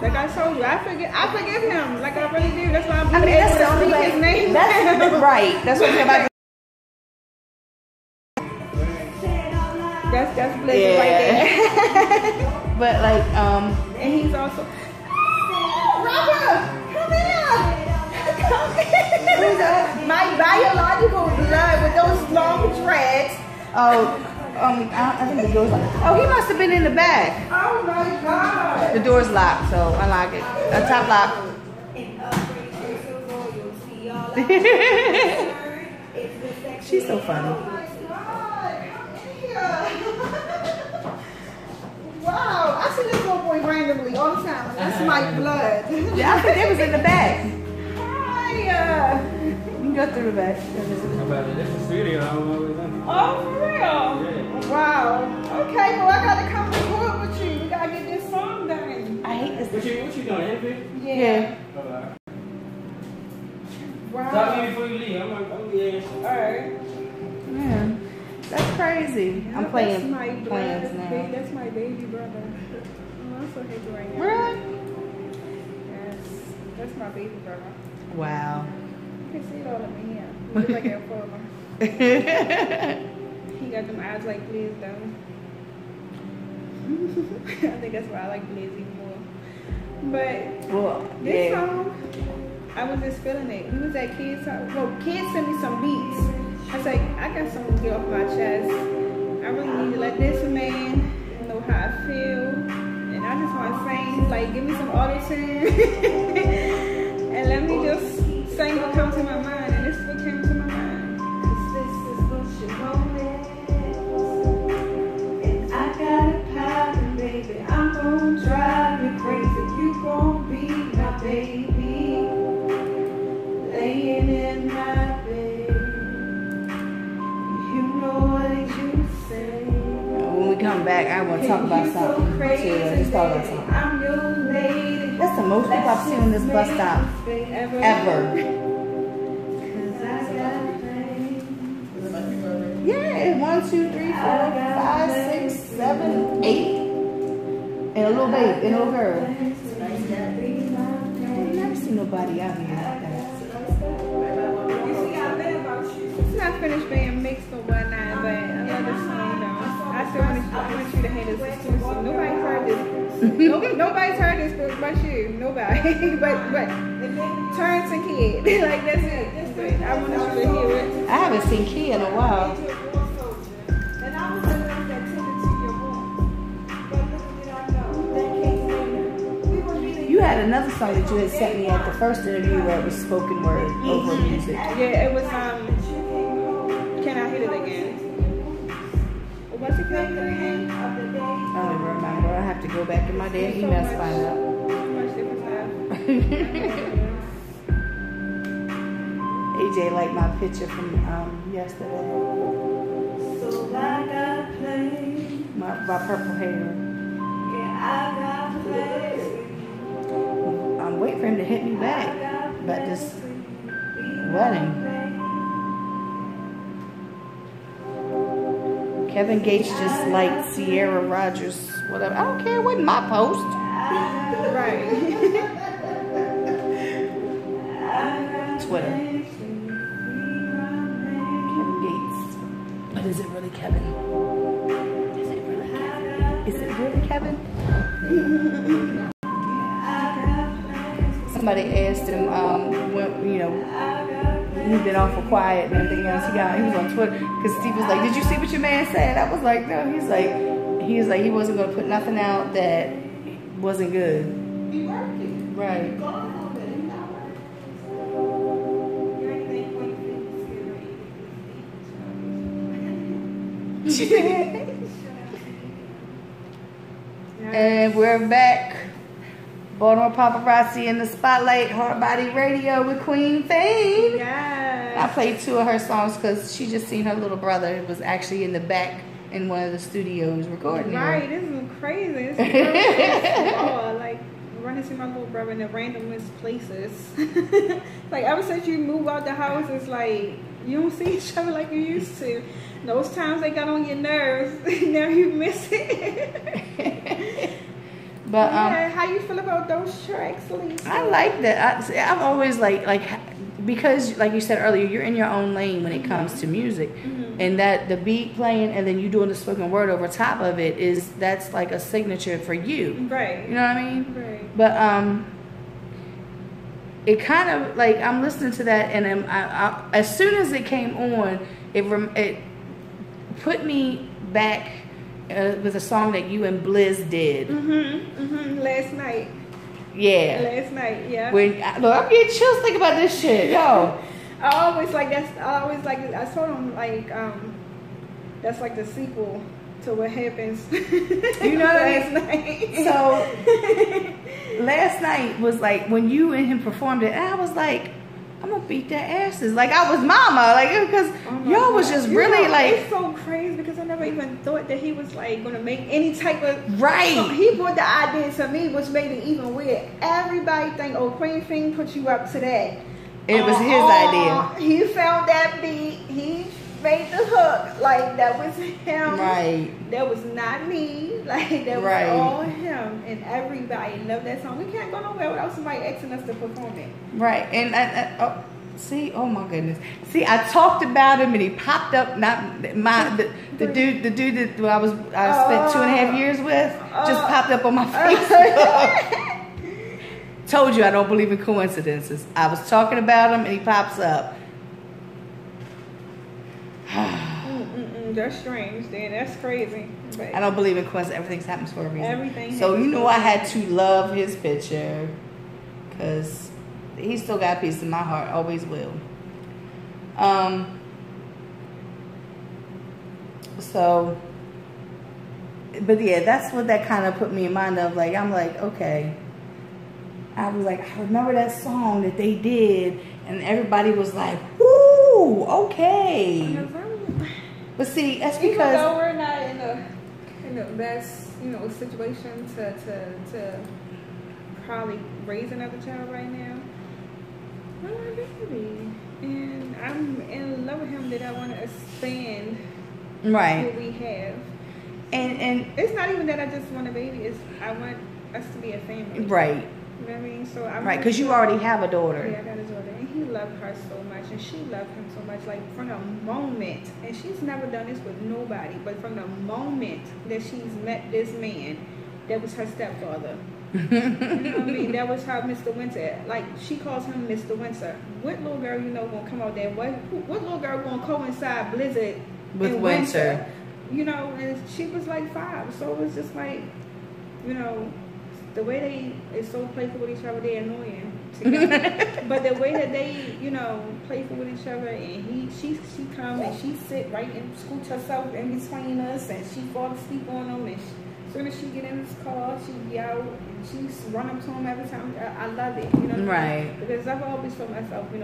Like I told you, I forgive him. Like I really do. That's why I'm that's the only way. His name. Right. That's what I'm about. That's Blizzard right there. But and he's also Robert, come here. My biological blood with those long dreads. I think the door's locked. Oh, he must have been in the back. Oh my God. The door's locked, so unlock it. A top lock. She's so funny. Wow, I see this little boy randomly all the time. That's my blood. Yeah, I think it was in the back. Hi. You can go through the back. That's the studio. I don't know what it's. Oh, for real? Yeah. Wow. Okay, well, I gotta come record with you. We gotta get this song done. I hate this. What you doing, Envy? Yeah. Wow. Talk to me before you leave. I'm here. Alright. Man. That's crazy. Yeah, I'm playing plans now. That's my baby brother. Oh, I'm so happy right now. Really? Yes. That's my baby brother. Wow. You can see it all in me here. He looks like a former. He got them eyes like Blaze though. I think that's why I like Blaze even more. But this song, I was just feeling it. We was at Kids' house. Well, Kids sent me some beats. I was like, I got something to get off my chest. I really need to let this man know how I feel. And I just want to sing, like, give me some auto-tune. And let me just sing what comes to my mind. And this is what came to my mind. 'Cause this is what you wanted. And I got a pattern, baby. I'm gonna drive you crazy. You gon' be my baby. Laying in my bed. You know what you say. When we come back, I want to talk about something. Just talk about something. I'm your lady. That's the most people I've seen on this bus stop ever. Yeah, 1, 2, 3, 4, 5, 6, 7, 8. And a little baby, and a little girl. I've never seen nobody out here like that. It's not finished being mixed or whatnot, but I love this song though. I still want you to hear this exclusive. Nobody's heard this. Nobody's heard this but you. Nobody. but Terrence and Kid. Like that's it. But I want you to hear it. I haven't seen Key in a while. And I was the one that tended to your room. But little did I know that came later. You had another song that you had sent me at the first interview where it was spoken word over music. Yeah, it was Can I Hit It Again? What's it called again? I don't even remember. I have to go back in my damn emails to find out. Much different stuff. AJ liked my picture from yesterday. So I got played. My purple hair. Yeah, I got played. I'm waiting for him to hit me back about this wedding. Kevin Gates just liked Sierra Rogers, whatever. I don't care. It wasn't my post. Right. Twitter. Kevin Gates. But is it really Kevin? Is it really Kevin? Is it really Kevin? Somebody asked him, when, you know, he'd been awful quiet and everything else. He was on Twitter because Steve was like, "Did you see what your man said?" I was like, "No." He was like he wasn't gonna put nothing out that wasn't good. Be working. Right. And we're back. Baltimore Paparazzi in the Spotlight, Hard Body Radio with Queen Pheen. Yes. I played 2 of her songs because she just seen her little brother was actually in the back in one of the studios recording. Right, this is crazy. This is like running to my little brother in the randomest places. Like ever since you move out the house, it's like you don't see each other like you used to. Those times they got on your nerves, now you miss it. But how you feel about those tracks, Lisa? I like that. I've always like because like you said earlier, you're in your own lane when it comes to music, and that the beat playing and then you doing the spoken word over top of it that's like a signature for you. Right. You know what I mean? Right. But it kind of like I'm listening to that, and I as soon as it came on, it put me back. With a song that you and Blizz did. Last night. Yeah. Last night, yeah. Look, I'm getting chills thinking about this shit, yo. I always like I told him like that's like the sequel to what happens. You know what I mean? So last night was like when you and him performed it, and I was like, I'm gonna beat their asses. Like I was mama, like because y'all was just really like. It's so crazy because I never even thought that he was like gonna make any type of right. He brought the idea to me, which made it even weird. Everybody think, "Oh, Queen Pheen put you up to that." It was his idea. He found that beat. He made the hook. Like, that was him. Right. That was not me. Like, that was all him. And everybody loved that song. We can't go nowhere without somebody asking us to perform it. Right. And see, oh my goodness. See, I talked about him and he popped up. Not the dude that I spent 2.5 years with just popped up on my Facebook. Told you I don't believe in coincidences. I was talking about him and he pops up. That's strange, then. That's crazy. But I don't believe in coincidences. Everything happens for a reason. Everything. So you know I had to love his picture because he still got a piece in my heart. Always will. So, but yeah, that's what that kind of put me in mind of. Like, I'm like, okay. I was like, I remember that song that they did, and everybody was like, "Woo, okay." But see, that's because even though we're not in the best, situation to probably raise another child right now. I'm my baby, and I'm in love with him that I want to expand what we have. And it's not even that I just want a baby; it's I want us to be a family. Right. You know what I mean? So I'm right, because you already have a daughter. Yeah, I got a daughter, and he loved her so much, and she loved him so much. Like, from the moment, and she's never done this with nobody, but from the moment that she's met this man, that was her stepfather. You know what I mean? That was her Mr. Winter. Like, she calls him Mr. Winter. What little girl gonna come out there? What little girl gonna coincide Blizzard with winter? And she was like 5, so it was just like, the way they is so playful with each other, they're annoying together. But the way that they, playful with each other, and she come and she sit right and scoot herself in between us, and she fall asleep on him, and as soon as she get in his car, she be out and she run up to him every time. I love it, Right. Because I've always told myself, you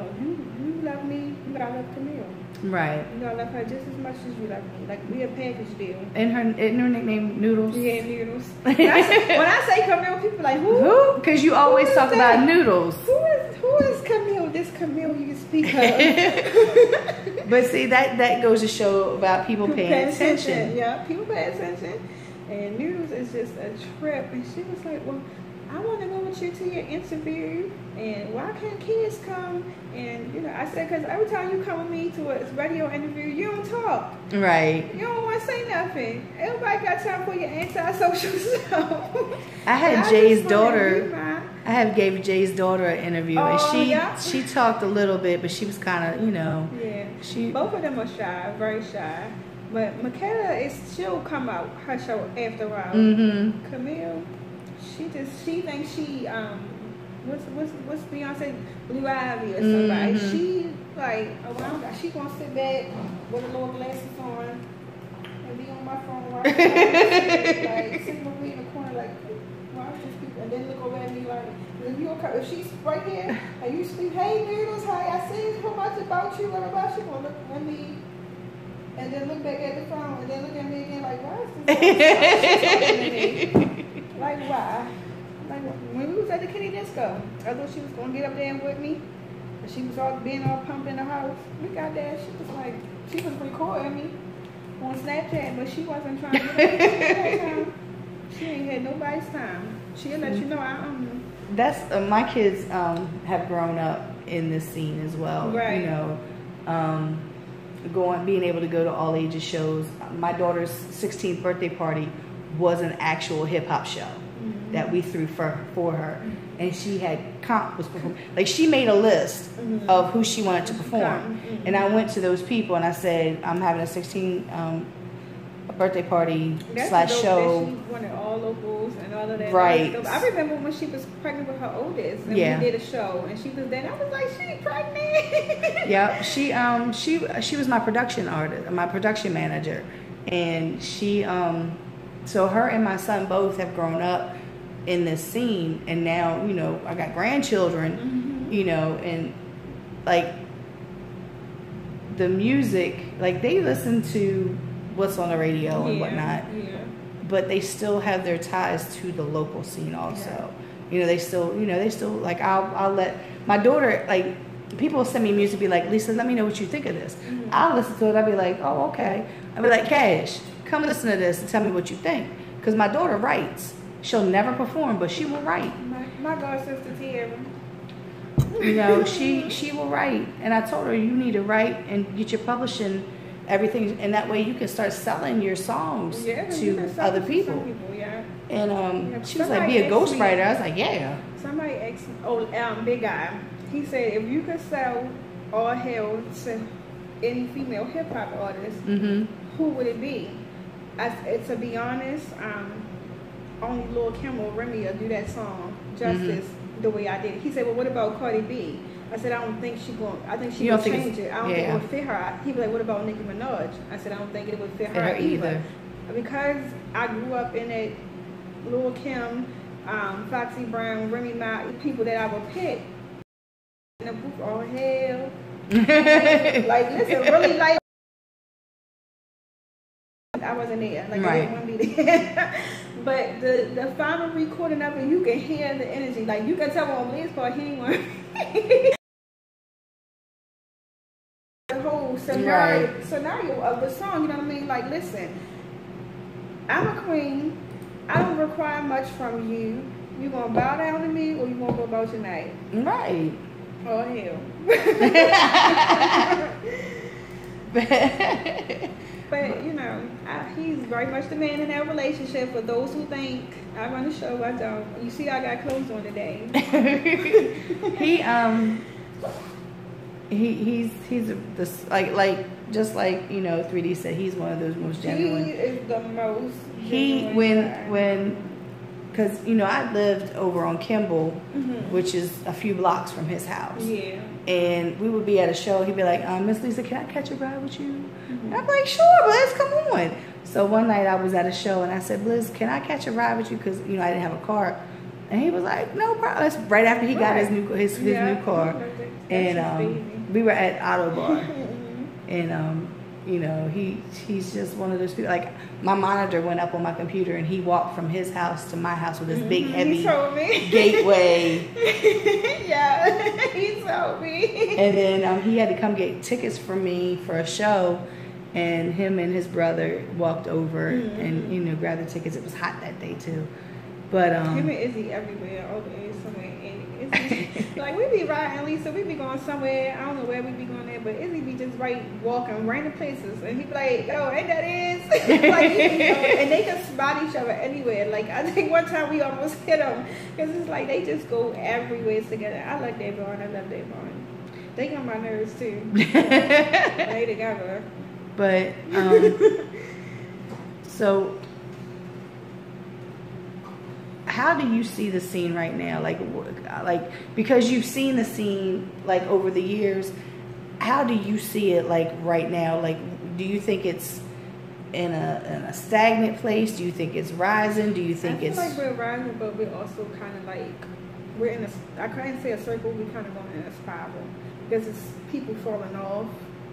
love me, but I love Camille. Right. I love her just as much as you love me. Like, we a package deal. And her nickname Noodles? Yeah, Noodles. When I say Camille, people like, who? Because you always talk about Noodles. Who is Camille? This Camille you speak of. But see, that goes to show about people paying attention. Yeah, people pay attention. And Noodles is just a trip. And she was like, well, I want to go with you to your interview. And why can't kids come? And, I said, because every time you come with me to a radio interview, you don't talk. Right. You don't want to say nothing. Everybody got time for your antisocial stuff. I had Jay's daughter. I have gave Jay's daughter an interview. And she talked a little bit, but she was kind of, Yeah. Both of them are shy, very shy. But Michaela she'll come out her show after a while. Mm-hmm. Camille, she thinks she what's Beyonce, Blue Ivy or somebody. Mm-hmm. She like she gonna sit back with a little glasses on and be on my phone watching like sitting over in the corner like watch these people and then look over at me like if she's right here and you speak, hey Noodles, hi, I see so much about you, what about you? Gonna look at me and then look back at the phone and then look at me again like, why is this like why? Like when we was at the Kitty Disco, I thought she was gonna get up there and with me. And she was all being all pumped in the house. We got there, she was recording me on Snapchat, but she wasn't trying to get that time. She ain't had nobody's time. She'll let you know That's my kids have grown up in this scene as well. Right. Being able to go to all ages shows. My daughter's 16th birthday party was an actual hip hop show that we threw for her, and she had was performing. Like, she made a list of who she wanted to perform, and I went to those people and I said, I'm having a 16th birthday party / show. She wanted all locals and all of that. Right. I remember when she was pregnant with her oldest, and we did a show, and she was there. And I was like, she pregnant. Yeah, she was my production artist, my production manager, and she so her and my son both have grown up in this scene, and now I got grandchildren, and like the music, like they listen to what's on the radio and whatnot, but they still have their ties to the local scene also. They still like I'll let my daughter, like people will send me music, be like, Lisa, let me know what you think of this. I'll listen to it. I'll be like, oh, okay. I'll be like, Cash, come listen to this and tell me what you think. Because my daughter writes. She'll never perform, but she will write. My god sister Tierra. You know, she will write. And I told her, you need to write and get your publishing everything. And that way you can start selling your songs to other people. Some people, yeah. And she was like, be a ghostwriter. I was like, yeah. Somebody asked me, big guy. He said, if you could sell all hell to any female hip hop artist, who would it be? To be honest, only Lil Kim or Remy will do that song justice the way I did it. He said, well, what about Cardi B? I said, I don't think she going. I think she will change it. I don't think it would fit her. He was like, what about Nicki Minaj? I said, I don't think it would fit her either. Because I grew up in that Lil Kim, Foxy Brown, Remy Ma, people that I would pick. In the booth, oh hell. Like, listen, really like. I wasn't there. Like, I didn't want to be there. But the final recording of it, you can hear the energy. Like, you can tell on Lee's part, he ain't want the whole scenario of the song, you know what I mean? Like, listen, I'm a queen. I don't require much from you. You gonna bow down to me or you gonna go about your night? Right. Oh, hell. But, you know, he's very much the man in that relationship. For those who think I run the show, I don't. You see, I got clothes on today. He's like just like, you know, 3D said, he's one of those most genuine. He is the most genuine because, you know, I lived over on Kimball, which is a few blocks from his house. Yeah. And we would be at a show. He'd be like, Miss Lisa, can I catch a ride with you? And I'm like, sure, Bliss, come on. So one night I was at a show and I said, Bliss, can I catch a ride with you? Because, you know, I didn't have a car. And he was like, no problem. That's right after he got his new car. And we were at Auto Bar. And, you know, he's just one of those people. Like, my monitor went up on my computer and he walked from his house to my house with this big, heavy gateway. Yeah, he told me. And then he had to come get tickets for me for a show. And him and his brother walked over and, you know, grabbed the tickets. It was hot that day, too. But him and Izzy everywhere, over somewhere. And Izzy, like, we be riding, Lisa, we be going somewhere. I don't know where we be going there, but Izzy be just walking random places, and he be like, "Yo, ain't that is?" Like, you know, and they just spot each other anywhere. Like, I think one time we almost hit them because it's like they just go everywhere together. I like their bond. I love their bond. They get on my nerves too. They together. But so. How do you see the scene right now? Like, because you've seen the scene, like, over the years, how do you see it, like, right now? Like, do you think it's in a stagnant place? Do you think it's rising? Do you think I feel like we're rising, but we're also kind of like, we're in I couldn't say a circle, we're kind of going in a spiral. Because it's people falling off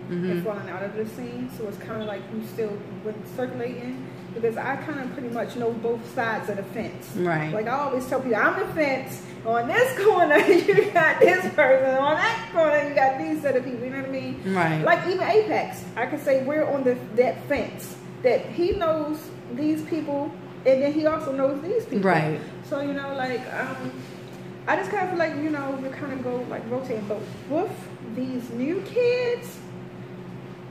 and falling out of the scene. So it's kind of like you still circulating. Because I kind of pretty much know both sides of the fence. Right. Like, I always tell people, I'm the fence. On this corner, you got this person. On that corner, you got these set of people. You know what I mean? Right. Like, even Apex, I can say we're on that fence. That he knows these people, and then he also knows these people. Right. So, you know, like, I just kind of feel like, you know, we kind of go, like, rotating. But with these new kids,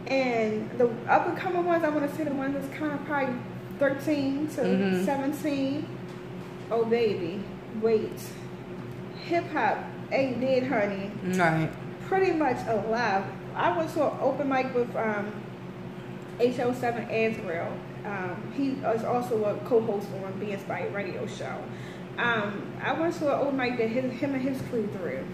and the up-and-coming ones, I want to say the ones that's kind of probably 13 to 17. Oh, baby. Wait. Hip-hop ain't dead, honey. Right. Pretty much alive. I went to an open mic with HL7 Azrael. He is also a co-host on Be Inspired radio show. I went to an open mic that him and his crew threw.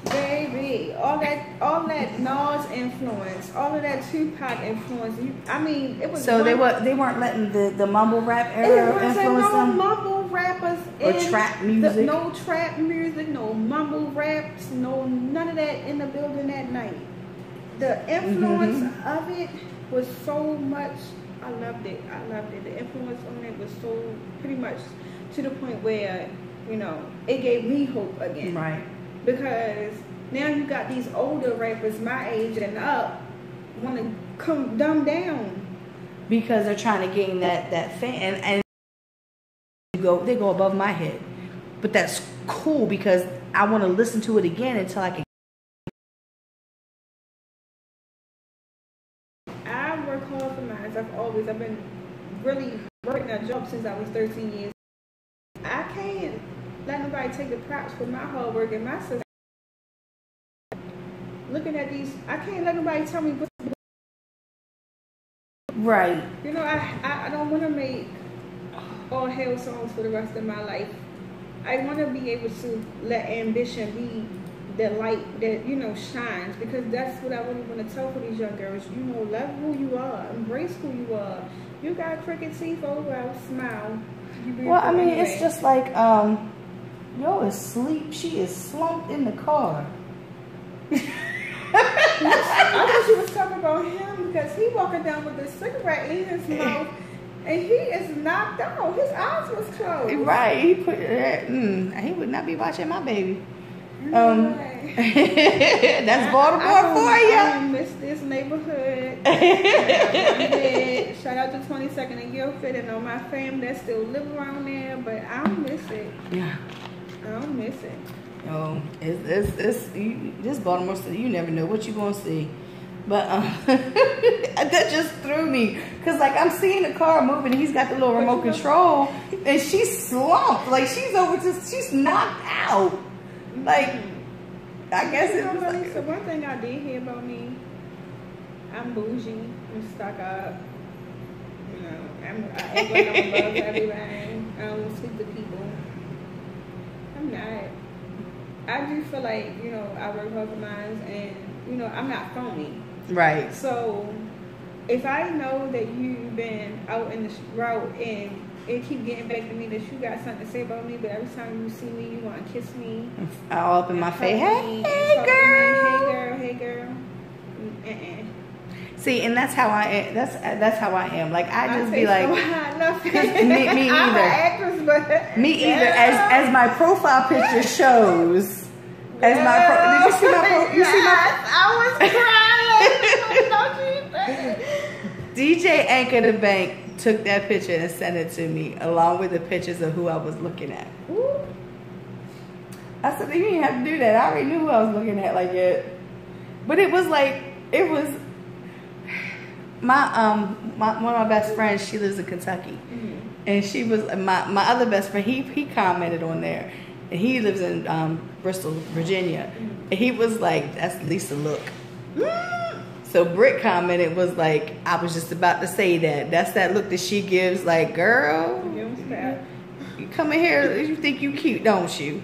Baby, all that Nas influence, all of that Tupac influence. I mean, it was. So they weren't letting the mumble rap era influence them. No mumble rappers or trap music. No trap music, no mumble raps, none of that in the building that night. The influence of it was so much. I loved it. The influence on it was so pretty much to the point where, you know, it gave me hope again. Right. Because Now you got these older rappers my age and up want to come dumb down because they're trying to gain that fan, and they go above my head. But that's cool because I want to listen to it again until I can. I work hard for mine. I've been really working a job since I was 13 years. I can't let nobody take the props for my hard work and my success. Looking at these, I can't let nobody tell me what. Right. You know, I don't want to make all hell songs for the rest of my life. I want to be able to let ambition be the light that, you know, shines, because that's what I really want to tell for these young girls. You know, love who you are, embrace who you are. You got crooked teeth, oh well, smile. Well, I mean, it's just like, yo is asleep. She is slumped in the car. I thought you was talking about him because he walking down with a cigarette in his mouth. And he is knocked out. His eyes was closed. Right. He put he would not be watching my baby. Right. That's Baltimore for you. I miss this neighborhood. Shout out to 22nd and Guilford and all my fam that still live around there, but I don't miss it. Yeah. I don't miss it. Oh, this Baltimore City, you never know what you're gonna see. But that just threw me, cause like I'm seeing the car moving, and he's got the little remote control, and she's slumped, like she's knocked out. Like I guess it was like, so one thing I did hear about me, I'm bougie, I'm stuck up. You know, I act like I'm above everybody. I don't speak to people. I'm not. I do feel like, you know, I work hard for mine, and you know, I'm not phony. right. So if I know that you've been out in the route and it keep getting back to me that you got something to say about me, but every time you see me, you want to kiss me, All up in my face. Hey girl. Hey girl. See, and that's how I am. That's how I am. Like I just be so like, me I'm either. an actress, but Me either. As my profile picture shows. As my did you see my you see my? I was crying. DJ Anchor the Bank took that picture and sent it to me along with the pictures of who I was looking at. Ooh. I said, you didn't have to do that. I already knew who I was looking at like it. But it was like, it was my one of my best friends, she lives in Kentucky. Mm-hmm. And she was my other best friend, he commented on there. And he lives in Bristol, Virginia. Mm-hmm. And he was like, that's Lisa look. Mm-hmm. So Britt commented, was like, I was just about to say that. That's that look that she gives, like, girl, you come in here, you think you cute, don't you?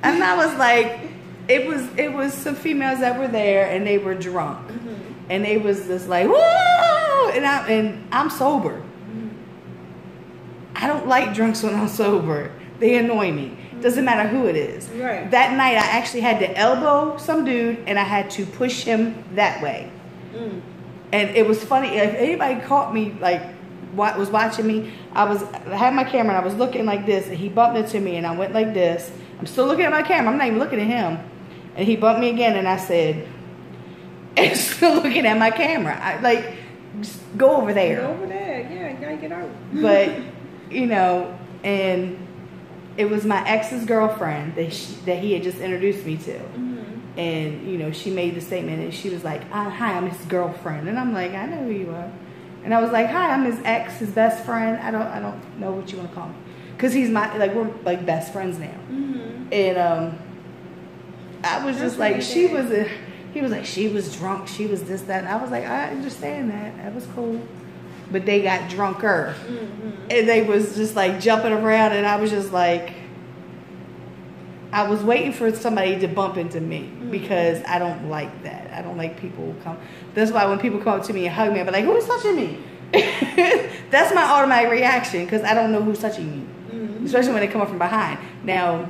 And I was like, it was some females that were there, and they were drunk. Mm-hmm. And they was just like, whoa! And I'm sober. Mm-hmm. I don't like drunks when I'm sober. They annoy me. Doesn't matter who it is. Right. That night, I actually had to elbow some dude, and I had to push him that way. Mm. And it was funny. If anybody caught me, like, was watching me, I had my camera, and I was looking like this, and he bumped into me, and I went like this. I'm still looking at my camera. I'm not even looking at him. And he bumped me again, and I said, and still looking at my camera. I, like, just go over there. Go over there. Yeah, you gotta get out. But, you know, and it was my ex's girlfriend that he had just introduced me to. Mm-hmm. And, you know, she made the statement, and she was like, hi, I'm his girlfriend. And I'm like, I know who you are. And I was like, hi, I'm his ex, his best friend. I don't know what you want to call me. Because he's my, like, we're, like, best friends now. Mm-hmm. And I was just like, he was like, she was drunk, she was this, that. And I was like, I understand that. That was cool. But they got drunker. Mm-hmm. And they was just, like, jumping around, and I was just like, I was waiting for somebody to bump into me, mm-hmm. because I don't like that. I don't like people who come. That's why when people come up to me and hug me, I'll be like, who is touching me? That's my automatic reaction, because I don't know who's touching me. Mm-hmm. Especially when they come up from behind. Now,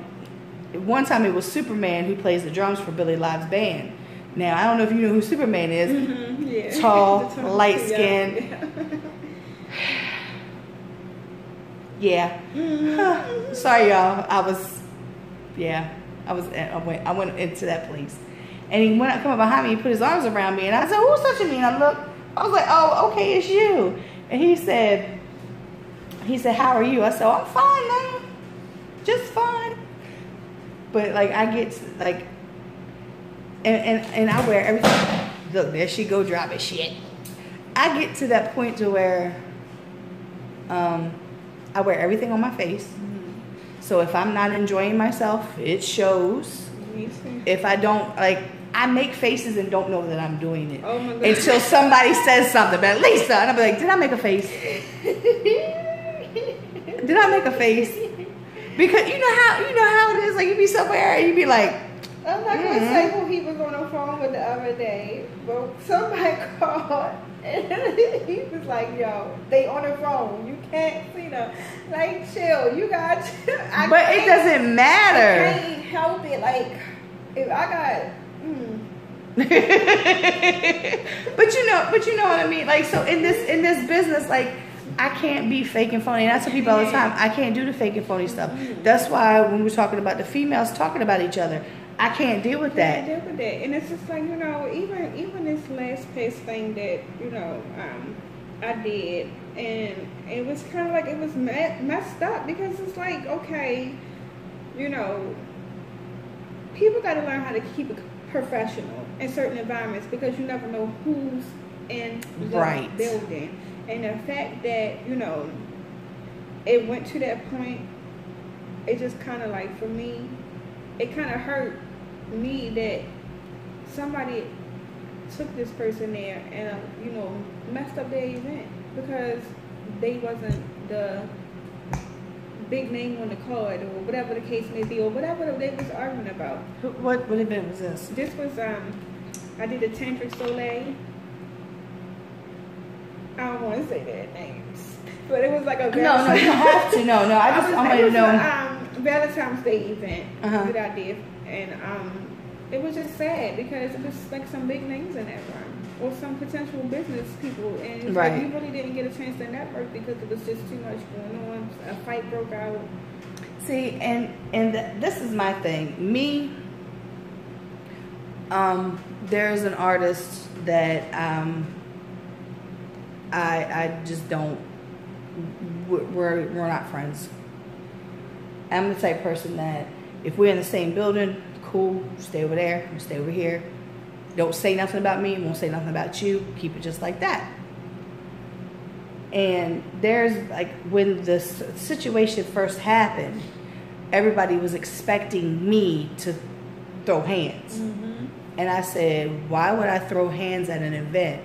one time it was Superman who plays the drums for Billy Live's band. Now, I don't know if you know who Superman is. Mm-hmm. Yeah. Tall, light-skinned. Yeah. Mm-hmm. Sorry, y'all. I went into that place. And he went up, come up behind me, he put his arms around me, and I said, who's touching me? And I looked, I was like, oh, okay, it's you. And he said, how are you? I said, I'm fine now, just fine. But like, I get like, and I wear everything. Look, there she go dropping shit. I get to that point to where I wear everything on my face. So if I'm not enjoying myself, it shows. If I don't, like, I make faces and don't know that I'm doing it. Oh my God. Until somebody says something about Lisa, and I'll be like, did I make a face? Did I make a face? Because you know how it is. Like, you be somewhere and you be like, I'm not gonna say who he was on the phone with the other day, but somebody called and he was like, "Yo, they on the phone. You can't see them. Like, chill. You got." But it doesn't matter. I can't help it. Like, if I got. but you know what I mean. Like, so in this business, like, I can't be fake and phony. And I tell people all the time, I can't do the fake and phony stuff. That's why when we're talking about the females talking about each other, I can't deal with that. Can't deal with that. And it's just like, you know, even this last pace thing that, you know, I did, and it was kind of like, it was messed up, because it's like, okay, you know, people got to learn how to keep it professional in certain environments, because you never know who's in the building. And the fact that, you know, it went to that point, it just kind of like, for me, it kind of hurt me that somebody took this person there and, you know, messed up their event because they wasn't the big name on the card, or whatever the case may be, or whatever they was arguing about. What event was this? This was, I did a Tantric Soleil. I don't want to say their names, but it was like a no, you don't have to. No, I want to know. Valentine's Day event that I did, and it was just sad because it was like some big names in that room, or some potential business people, and like, we really didn't get a chance to network because it was just too much going on. A fight broke out. See, and this is my thing. Me, there's an artist that I just don't. We're not friends. I'm the type of person that if we're in the same building, cool, stay over there, stay over here. Don't say nothing about me, won't say nothing about you. Keep it just like that. And there's like, when the situation first happened, everybody was expecting me to throw hands. And I said, why would I throw hands at an event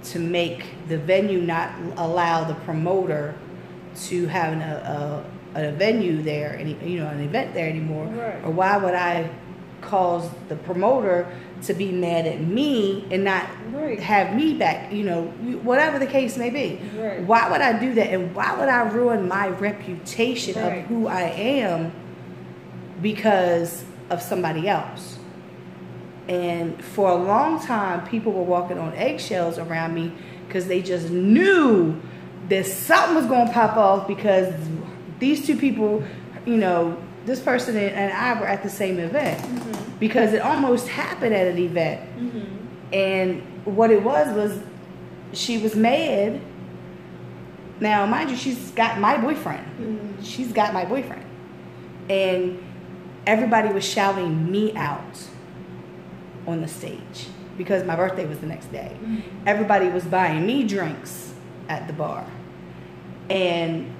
to make the venue not allow the promoter to have a venue there, and an event there anymore? Or why would I cause the promoter to be mad at me and not have me back? Whatever the case may be. Why would I do that? And why would I ruin my reputation of who I am because of somebody else? And for a long time, people were walking on eggshells around me because they just knew that something was going to pop off, because these two people, this person and I were at the same event, because it almost happened at an event. And what it was she was mad. Now, mind you, she's got my boyfriend. She's got my boyfriend. And everybody was shouting me out on the stage because my birthday was the next day. Everybody was buying me drinks at the bar. And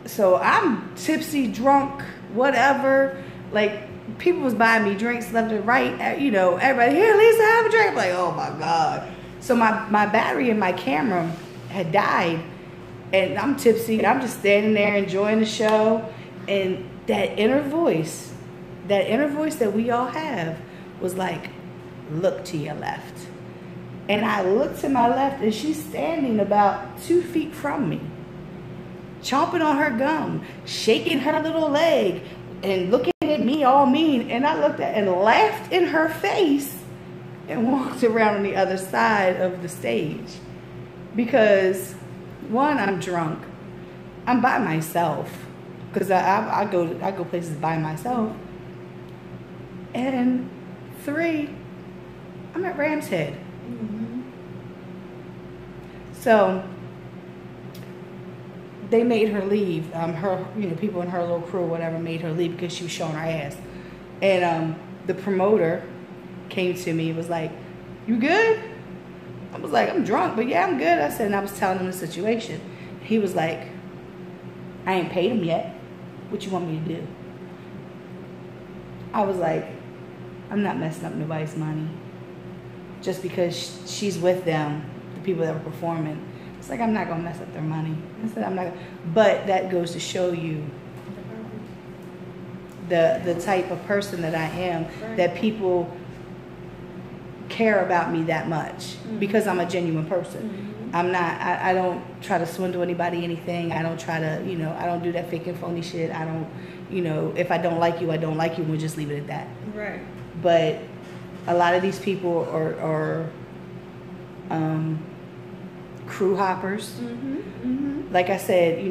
so I'm tipsy, drunk, whatever. Like, people was buying me drinks left and right. Everybody, here, Lisa, have a drink. I'm like, oh my God. So my battery in my camera had died, and I'm tipsy, and I'm just standing there enjoying the show. And that inner voice that we all have was like, look to your left. And I looked to my left, and she's standing about 2 feet from me, chomping on her gum, shaking her little leg, and looking at me all mean. And I looked at and laughed in her face and walked around on the other side of the stage. Because, one, I'm drunk. I'm by myself. Because I go places by myself. And 3, I'm at Ram's Head. So they made her leave. Her, people in her little crew, whatever, made her leave because she was showing her ass. And the promoter came to me and was like, "You good?" I was like, "I'm drunk, but yeah, I'm good." I said, and I was telling him the situation. He was like, "I ain't paid him yet. What you want me to do?" I was like, "I'm not messing up nobody's money just because she's with them, the people that were performing." It's like, I'm not going to mess up their money. I said, I'm not. But that goes to show you the type of person that I am, that people care about me that much because I'm a genuine person. I'm not, I don't try to swindle anybody, anything. I don't try to, I don't do that fake and phony shit. I don't, if I don't like you, I don't like you, and we'll just leave it at that. Right. But a lot of these people are crew hoppers. Like I said,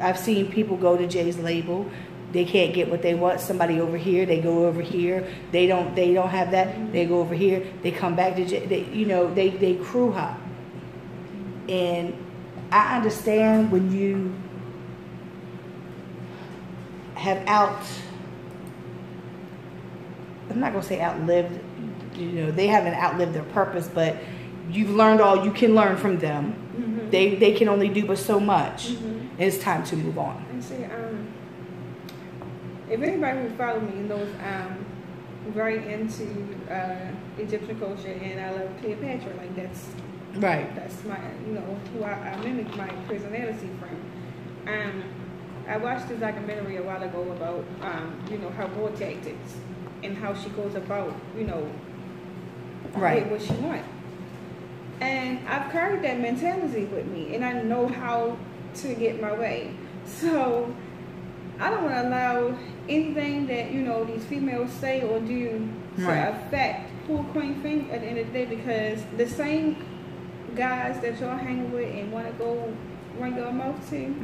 I've seen people go to Jay's label. They can't get what they want. Somebody over here, they go over here. They don't have that. They go over here. They come back to Jay. They crew hop. And I understand when you have I'm not gonna say outlived. They haven't outlived their purpose, but you've learned all you can learn from them. They can only do but so much. And it's time to move on. And see, if anybody who follows me knows I'm very into Egyptian culture, and I love Cleopatra. Like that's my who I mimic my personality from. I watched this documentary a while ago about her war tactics and how she goes about what she wants. And I've carried that mentality with me, and I know how to get my way. So I don't want to allow anything that these females say or do to affect who Queen Pheen at the end of the day, because the same guys that y'all hang with and want to go run your mouth to,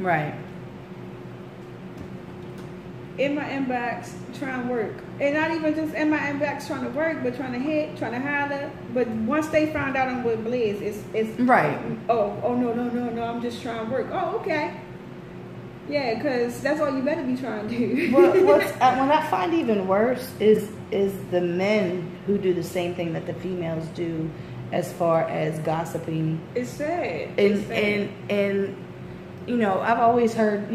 in my inbox trying to work, and not even just in my inbox trying to work, but trying to hit, trying to holler. But once they find out I'm with Blizz, it's oh no, I'm just trying to work. Oh, okay, yeah, because that's all you better be trying to do. What I find even worse is the men who do the same thing that the females do, as far as gossiping. It's sad. And I've always heard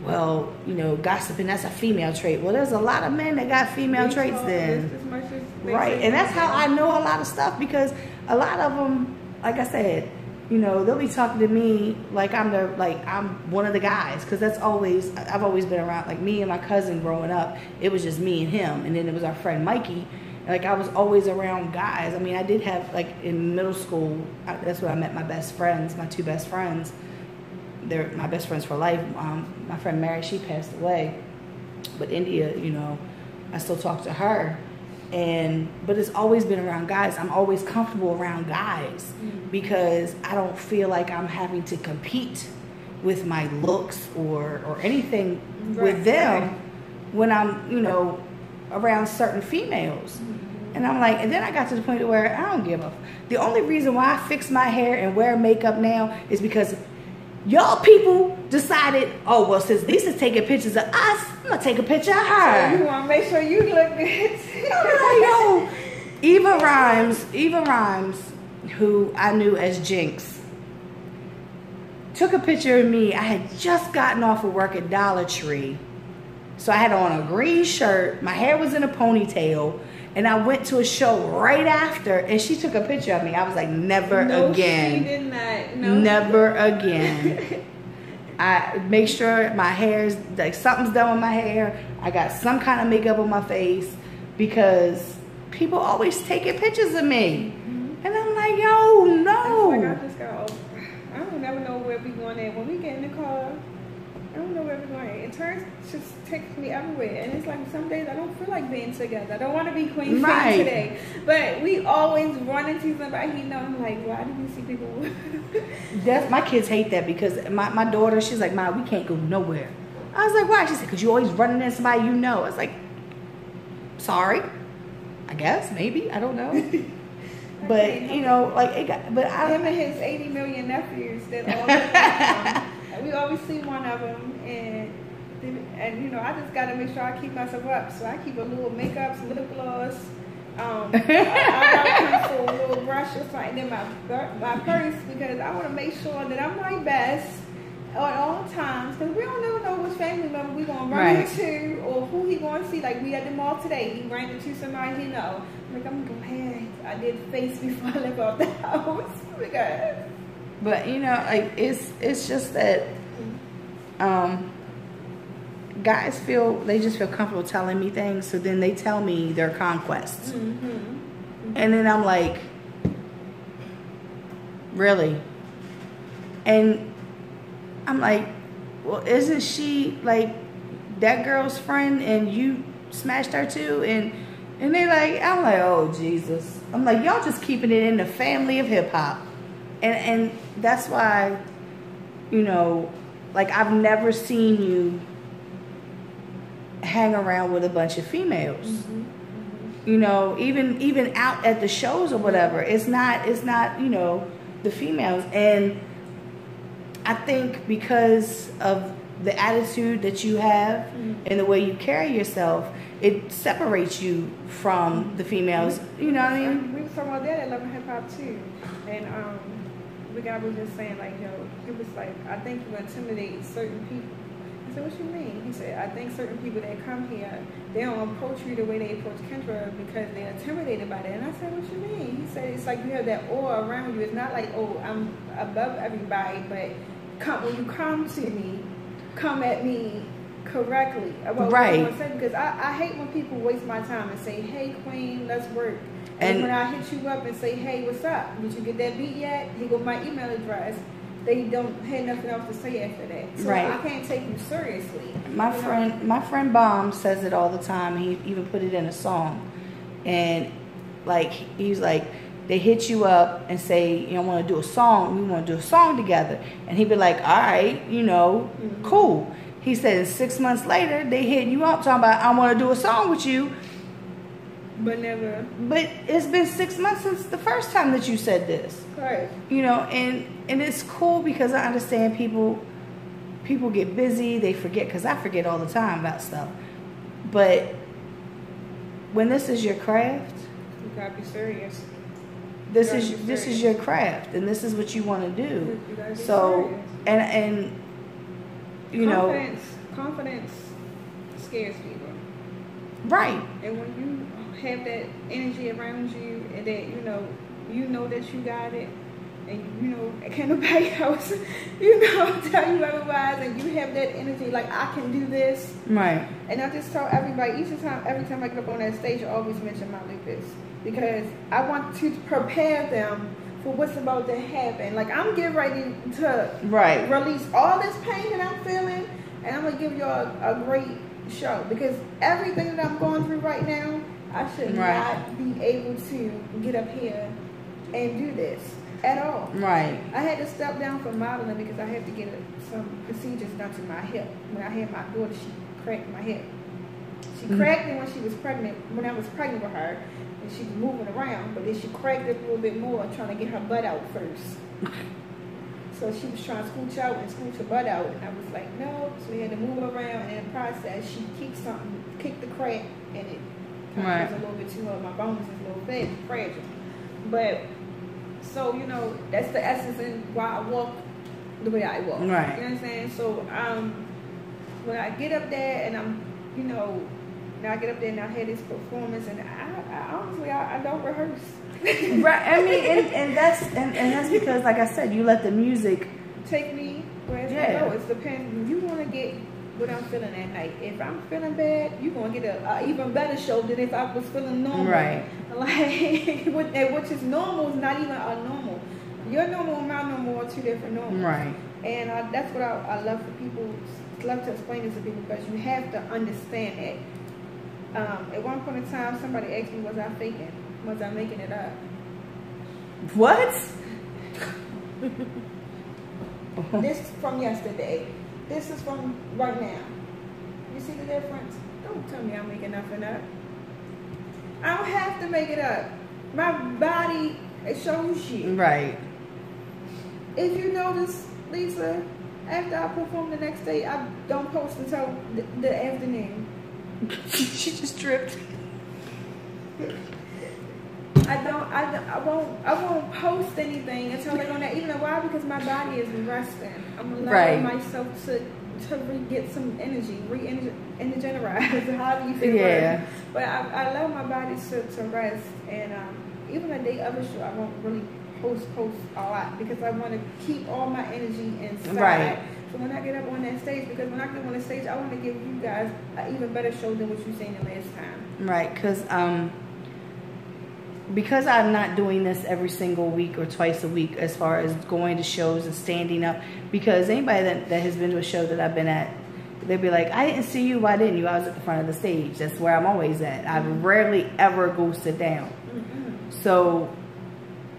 well, gossiping, that's a female trait. Well, there's a lot of men that got female traits then. Right. And that's how I know a lot of stuff, because a lot of them, like I said, they'll be talking to me like I'm one of the guys, because I've always been around, like me and my cousin growing up, it was just me and him, and then it was our friend Mikey. Like I was always around guys. I mean, I did have, like in middle school, that's where I met my best friends, my two best friends. They're my best friends for life. My friend Mary, she passed away, but India, I still talk to her. But it's always been around guys. I'm always comfortable around guys because I don't feel like I'm having to compete with my looks or anything with them when I'm, around certain females. And I'm like, and then I got to the point where I don't give a. The only reason why I fix my hair and wear makeup now is because y'all people decided, oh, well, since Lisa's taking pictures of us, I'm going to take a picture of her. So you want to make sure you look good. Yo, Eva Rhymes, who I knew as Jinx, took a picture of me. I had just gotten off of work at Dollar Tree. So I had on a green shirt. My hair was in a ponytail. And I went to a show right after, and she took a picture of me. I was like, never again. She did not. No. Never again. I make sure my hair's, like, something's done with my hair. I got some kind of makeup on my face, because people always taking pictures of me. And I'm like, yo, no. Like I just got, I don't never know where we going at. When we get in the car, I don't know where we're going. It turns just takes me everywhere, and it's like some days I don't feel like being together. I don't want to be Queen Pheen today, but we always run into somebody. I'm like, why do you see people? My kids hate that, because my daughter, she's like, Mom, we can't go nowhere. I was like, why? She said, because you always running into somebody you know. I was like, sorry. I guess, maybe, I don't know. But, you know, like, it got, but I... Him and his 80 million nephews that all live we always see one of them, and, you know, I just got to make sure I keep myself up. So I keep a little makeup, some lip gloss, I for a little brush or something in my purse, because I want to make sure that I'm my best at all times, because we don't never know which family member we going to run into or who he going to see. Like, we at the mall today, he ran into somebody he know. Like, I'm going to go, hey, I did face before I left out the house. Because... But, you know, like, it's just that guys they just feel comfortable telling me things, so then they tell me their conquests. And then I'm like, really? And I'm like, well, isn't she like that girl's friend and you smashed her too? And they like, I'm like, oh Jesus. I'm like, y'all just keeping it in the family of hip hop. And that's why, you know, like, I've never seen you hang around with a bunch of females. You know, even out at the shows or whatever. It's not, you know, the females. And I think because of the attitude that you have and the way you carry yourself, it separates you from the females. You know what I mean? We were talking about that at Love and Hip Hop too, and the guy was just saying, like, yo, he was like, I think you intimidate certain people. I said, what you mean? He said, I think certain people that come here, they don't approach you the way they approach Kendra because they're intimidated by that. And I said, what you mean? He said, it's like you have that aura around you. It's not like, oh, I'm above everybody, but when you come to me, come at me correctly about what I want to say, because I hate when people waste my time and say, hey Queen, let's work. And when I hit you up and say, hey, what's up? Did you get that beat yet? Here go my email address. They don't have nothing else to say after that. So I can't take you seriously. My friend Bomb says it all the time. He even put it in a song. And like, he's like, they hit you up and say, you know, want to do a song. We want to do a song together. And he'd be like, all right, you know, cool. He said 6 months later, they hit you up talking about, I want to do a song with you. But never. But it's been 6 months since the first time that you said this. Right. You know, and it's cool because I understand people get busy. They forget, because I forget all the time about stuff. But when this is your craft, you gotta be serious. This is your craft, and this is what you want to do. So, and you know, confidence scares people. Right. And when you have that energy around you, and that you know that you got it, and you know can't nobody else, tell you otherwise, and you have that energy, like, I can do this. Right. And I just tell everybody, every time I get up on that stage, I always mention my lupus, because I want to prepare them for what's about to happen. Like, I'm getting ready to release all this pain that I'm feeling, and I'm gonna give y'all a great show, because everything that I'm going through right now, I should not be able to get up here and do this at all. Right. I had to step down from modeling because I had to get some procedures done to my hip. When I had my daughter, she cracked my hip. She cracked it when she was pregnant, when I was pregnant with her, and she was moving around, but then she cracked it a little bit more, trying to get her butt out first. So she was trying to scooch out and scooch her butt out, and I was like, no. So we had to move her around, and in the process, she kicked the crack, and it was a little bit too hard. My bones is a little fragile. But, so, that's the essence and why I walk the way I walk. Right. You know what I'm saying? So, when I get up there, and I'm, now I get up there and I had this performance, and I honestly, I don't rehearse. Right. I mean, and that's because, like I said, you let the music take me where it's going to go. It depends. You want to get what I'm feeling that night. If I'm feeling bad, you're going to get a even better show than if I was feeling normal. Right. Like, which is normal is not even a normal. Your normal and my normal are two different normals. Right. And that's what I love for people. Love to explain this to people, because you have to understand that. At one point in time, somebody asked me, was I faking? Was I making it up? What? This is from yesterday. This is from right now. You see the difference? Don't tell me I'm making nothing up. I don't have to make it up. My body, it shows you. Right. If you notice, Lisa, after I perform the next day, I don't post until the afternoon. She just tripped. I won't post anything until I go there. Even why? Because my body is resting. I'm allowing myself to get some energy, re-energize, however you feel. Yeah. Right. But I allow my body to rest, and even the day of a show, I won't really post a lot because I want to keep all my energy inside. Right. So when I get up on that stage, because when I get on the stage, I want to give you guys an even better show than what you've seen the last time. Right, because I'm not doing this every single week or twice a week as far as going to shows and standing up, because anybody that has been to a show that I've been at, they'll be like, I didn't see you, why didn't you? I was at the front of the stage. That's where I'm always at. I rarely ever go sit down. So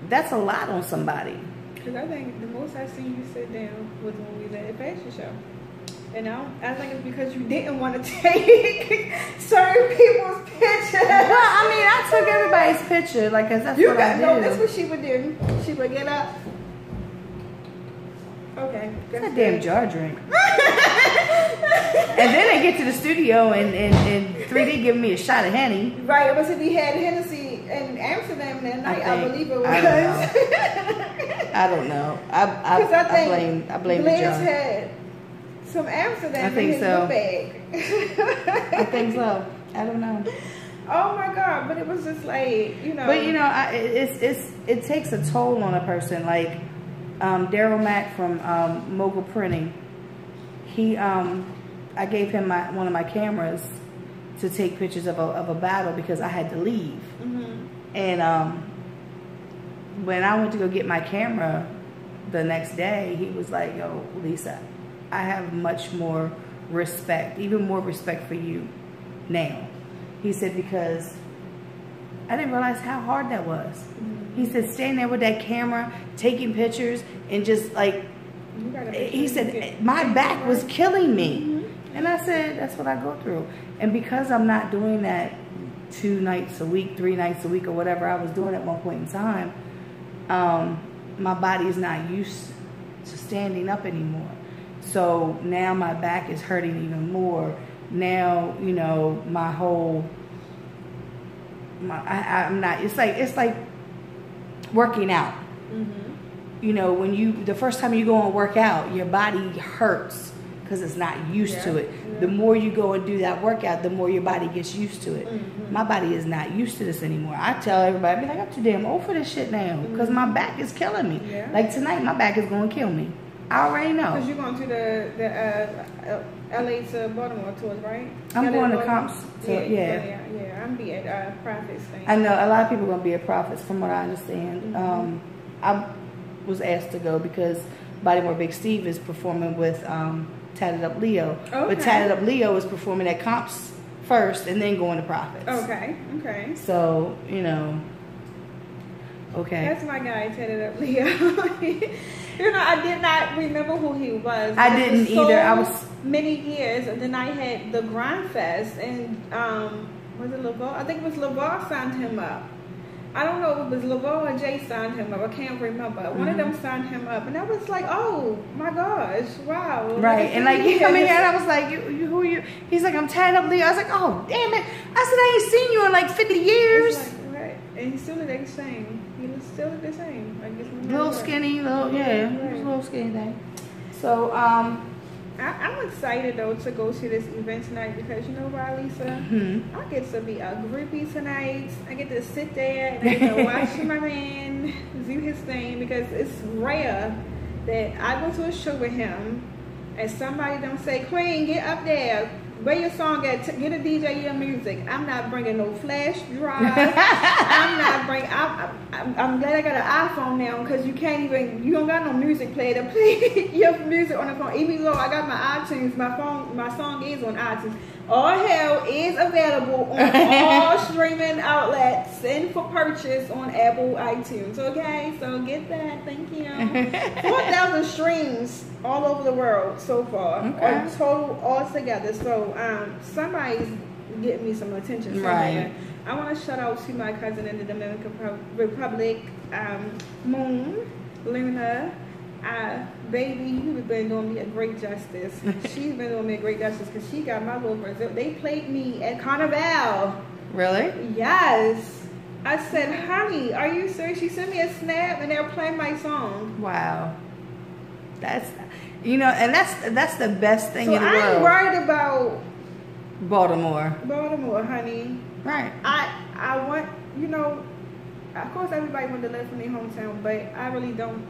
that's a lot on somebody. Because I think the most I've seen you sit down was when we was at a fashion show. And I think it's because you didn't want to take certain people's pictures. Well, I mean, I took everybody's picture, like, cause that's what I do. No, that's what she would do. She would get up. Okay. That's a damn jar drink. And then they get to the studio and 3D giving me a shot of Henny. Right, but if we had Hennessy in Amsterdam that night, I believe it was. I don't know. I blame the jar. Had some Amsterdam in his book bag. I think so. I don't know. Oh my God! But it was just like, you know. But you know, it takes a toll on a person. Like Daryl Mack from Mogul Printing. He I gave him one of my cameras to take pictures of a battle because I had to leave. And when I went to go get my camera the next day, he was like, "Yo, Lisa, I have much more respect, even more respect for you now." He said, because I didn't realize how hard that was. He said, standing there with that camera, taking pictures, and just like, he said, my back was killing me. And I said, that's what I go through. And because I'm not doing that 2 nights a week, 3 nights a week, or whatever I was doing at one point in time, my body is not used to standing up anymore. So now my back is hurting even more. Now, you know, my whole, I'm not, it's like working out. You know, when the first time you go and work out, your body hurts because it's not used to it. The more you go and do that workout, the more your body gets used to it. My body is not used to this anymore. I tell everybody, I be like, I'm too damn old for this shit now because my back is killing me. Like tonight, my back is going to kill me. I already know. Because you're going to the LA to Baltimore tours, right? I'm going to comps. Yeah. I'm be at Profits thing. I know a lot of people are going to be at Profits, from what I understand. I was asked to go because Baltimore Big Steve is performing with Tatted Up Leo. But Tatted Up Leo is performing at comps first and then going to Profits. Okay. So, you know. Okay. That's my guy, Tatted Up Leo. You know, I did not remember who he was. I didn't either. I was many years, and then I had the Grind Fest, and was it LaVar? I think it was LaVar signed him up. I don't know if it was LaVar or Jay signed him up. I can't remember. One of them signed him up, and I was like, "Oh my gosh, wow!" Right, and like he come in here, and I was like, "Who are you?" He's like, "I'm Tatted Up Leo." I was like, "Oh damn it!" I said, "I ain't seen you in like 50 years." Like, right, and he still looked the same. He was still the same. Like little skinny, little he was a little skinny thing. So I'm excited though to go to this event tonight because you know why, Lisa? I get to be a groupie tonight. I get to sit there and I get to watch my man do his thing because it's rare that I go to a show with him and somebody don't say, "Queen, get up there. Where your song at? Get a DJ your music." I'm not bringing no flash drive. I'm not bringing. I'm glad I got an iPhone now because you don't got no music player to play your music on the phone. Even though I got my iTunes, my song is on iTunes. All Hell is available on all streaming outlets and for purchase on Apple iTunes. Okay, so get that. Thank you. 4,000 streams all over the world so far. Okay. Total all together. So somebody's getting me some attention somewhere. Right. I want to shout out to my cousin in the Dominican Republic, Moon, Luna. Baby, you've been doing me a great justice. She's been doing me a great justice because she got my little Brazil. They played me at Carnival. Really? Yes. I said, honey, are you serious? She sent me a snap and they're playing my song. Wow. That's, you know, and that's the best thing in the world. I'm worried about Baltimore, honey. right? I want, you know, of course everybody wants to live in their hometown, but I really don't.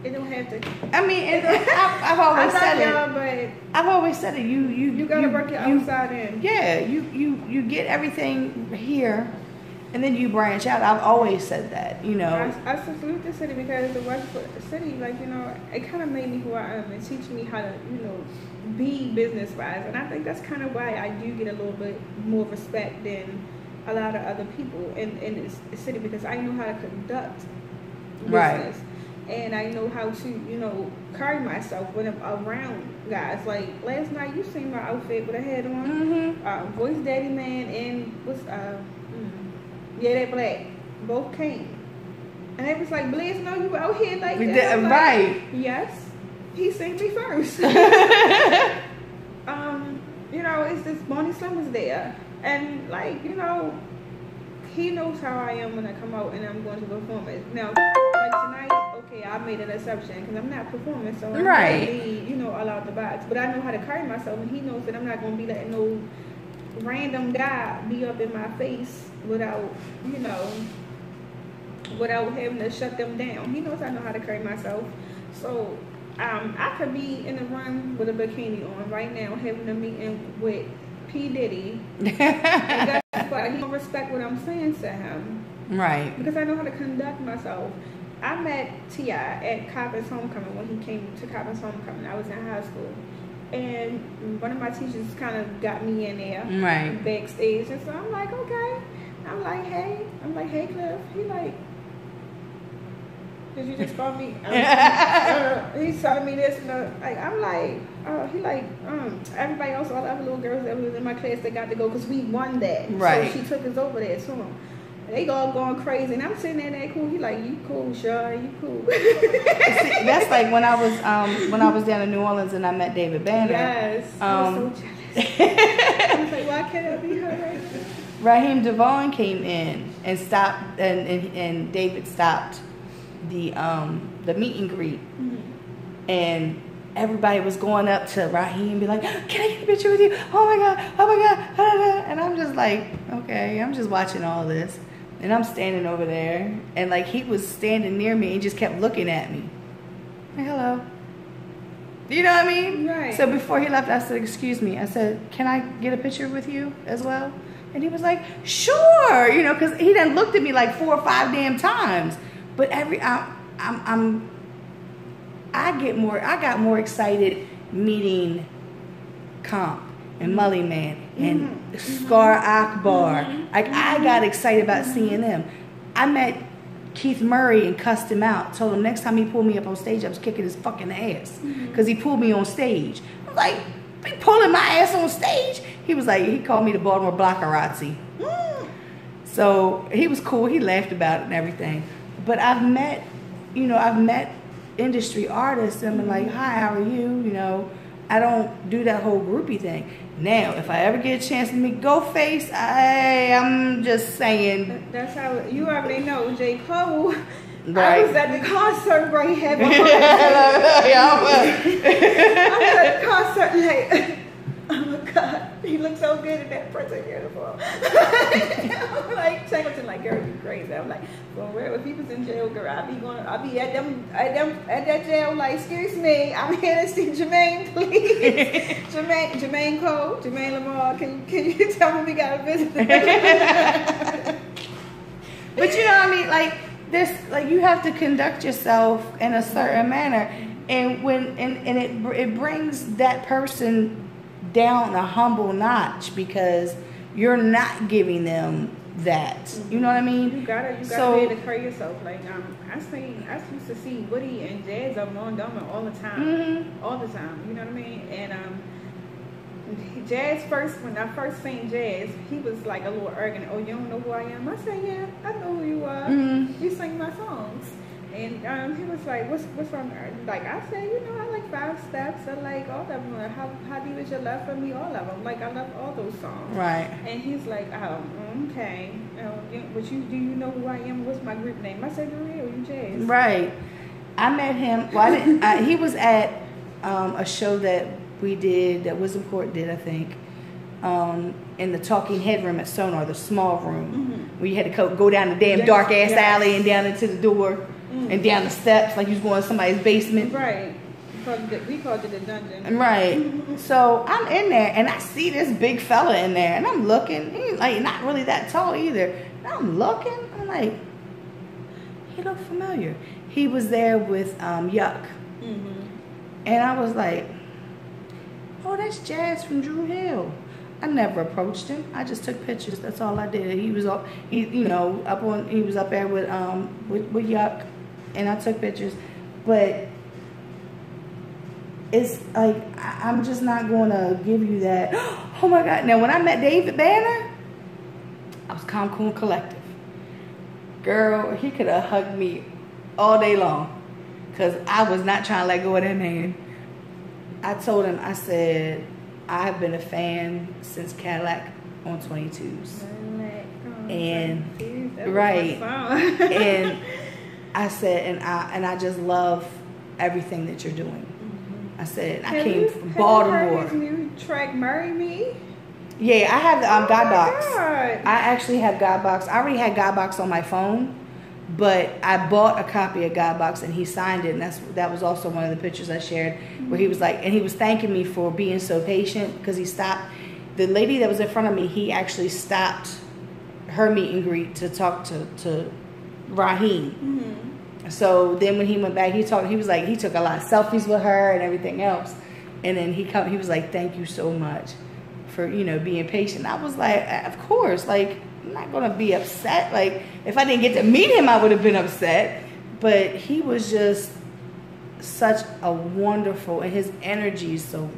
It don't have to. I mean, I've always said it. But I've always said it. You gotta work your outside in. Yeah, you get everything here, and then you branch out. I've always said that. You know, I salute the city because the work for the city, like, you know, it kind of made me who I am and teach me how to, you know, be business wise, and I think that's kind of why I do get a little bit more respect than a lot of other people in this city, because I know how to conduct business. Right. And I know how to, you know, carry myself when I'm around guys. Like last night, you seen my outfit with a hat on. Mm-hmm. Voice Daddy Man and that black both came, and it was like, Blaze, no, you out here like that. Like, right? Yes, he seen me first. You know, it's this Bonnie Slim was there, and like, you know, he knows how I am when I come out and I'm going to perform it. Now, like tonight, okay, I made an exception because I'm not performing, so I'm not really, you know, all out the box. But I know how to carry myself, and he knows that I'm not going to be letting no random guy be up in my face without, you know, without having to shut them down. He knows I know how to carry myself. So I could be in the room with a bikini on right now, having a meeting with P. Diddy. And guess what? He don't respect what I'm saying to him. Right. Because I know how to conduct myself. I met T.I. at Coppin's Homecoming when he came to Coppin's Homecoming. I was in high school. And one of my teachers kind of got me in there. Right. Backstage. And so I'm like, okay. I'm like, hey, Cliff. He like, did you just call me? He's telling me this, and like, I'm like, he like, everybody else, all the other little girls that was in my class, they got to go because we won that. Right. So she took us over there to him. They all going crazy, and I'm sitting there that cool. He like, you cool, sure, you cool. See, that's like when I was down in New Orleans and I met David Banner. Yes. I was so jealous. I was like, why can't I be her right now? Raheem Devon came in and stopped, and David stopped the meet and greet, and everybody was going up to Raheem and be like, can I get a picture with you? Oh my god, and I'm just like, okay, I'm just watching all this, and I'm standing over there, and like he was standing near me and just kept looking at me like, hello, you know what I mean? Right. So before he left, I said, excuse me, I said, can I get a picture with you as well? And he was like, sure, you know, because he done looked at me like 4 or 5 damn times. But I got more excited meeting Comp and Mully Man and Scar Akbar. Like, I got excited about seeing them. I met Keith Murray and cussed him out. Told him next time he pulled me up on stage, I was kicking his fucking ass because he pulled me on stage. I was like, be pulling my ass on stage? He was like, he called me the Baltimore Paparazzi. So he was cool. He laughed about it and everything. But I've met industry artists and been like, hi, how are you? You know, I don't do that whole groupie thing. Now, if I ever get a chance to meet Ghostface, I'm just saying. That's how, you already know, J. Cole. Right. I was at the concert where he had my I was at the concert like, oh my God, he looks so good in that prison uniform. I'm like, Shackleton, like, girl, you crazy. I'm like, well, if he was in jail, girl, I'll be at that jail, like, excuse me, I'm here to see Jermaine, please. Jermaine Cole, Jermaine Lamar, can you tell me we got to visit? But you know what I mean, like, this, like, you have to conduct yourself in a certain manner, and it brings that person down a humble notch because you're not giving them that. You know what I mean? You gotta be able to carry yourself. Like I used to see Woody and Jazz up on Dumber all the time, all the time. You know what I mean? And Jazz when I first seen Jazz, he was like a little arrogant. Oh, you don't know who I am? I said, yeah, I know who you are. You sing my songs. And he was like, what's on there? Like, I said, you know, I like 5 Steps. I like all of them. How deep is your love for me? All of them. Like, I love all those songs. Right. And he's like, oh, okay. But do you know who I am? What's my group name? I said, you're real. You Jazz. Right. I met him. Well, he was at a show that we did, that Wisdom Court did, I think, in the Talking Head room at Sonar, the small room, where you had to go down the damn dark-ass alley and down into the door. And down the steps like you was going to somebody's basement. Right. We called it a dungeon. Right. So I'm in there and I see this big fella in there and I'm looking. He's like not really that tall either. And I'm looking. I'm like, he looked familiar. He was there with Yuck. And I was like, oh, that's Jazz from Drew Hill. I never approached him. I just took pictures. That's all I did. He was up. He was up there with Yuck. And I took pictures, but it's like, I'm just not going to give you that. Oh my God. Now, when I met David Banner, I was calm, cool, and collective. Girl, he could have hugged me all day long because I was not trying to let go of that man. I told him, I said, I have been a fan since Cadillac on 22s. And, right. And I said, and I just love everything that you're doing. I said, I came from Baltimore. Have you heard his new track, Marry Me? Yeah, I have God Box. God. I actually have God Box. I already had God Box on my phone, but I bought a copy of God Box and he signed it, and that was also one of the pictures I shared where he was like, and he was thanking me for being so patient because he stopped. The lady that was in front of me, he actually stopped her meet and greet to talk to Raheem. So then when he went back, he was like, he took a lot of selfies with her and everything else. And then he was like, thank you so much for, being patient. I was like, of course, like, I'm not going to be upset. Like, if I didn't get to meet him, I would have been upset. But he was just such a wonderful, and his energy is so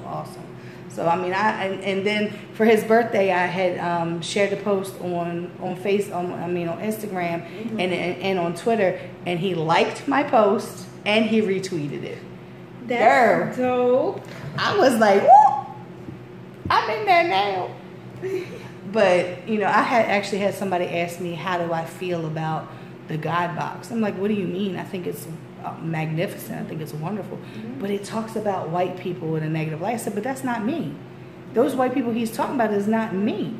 awesome. So, I mean, and then for his birthday, I had shared the post on Instagram and on Twitter, and he liked my post and he retweeted it. That's dope. I was like, woo, I'm in there now. But, I actually had somebody ask me, how do I feel about the God Box? I'm like, what do you mean? I think it's magnificent. I think it's wonderful. But it talks about white people in a negative light. I said, but that's not me. Those white people he's talking about is not me.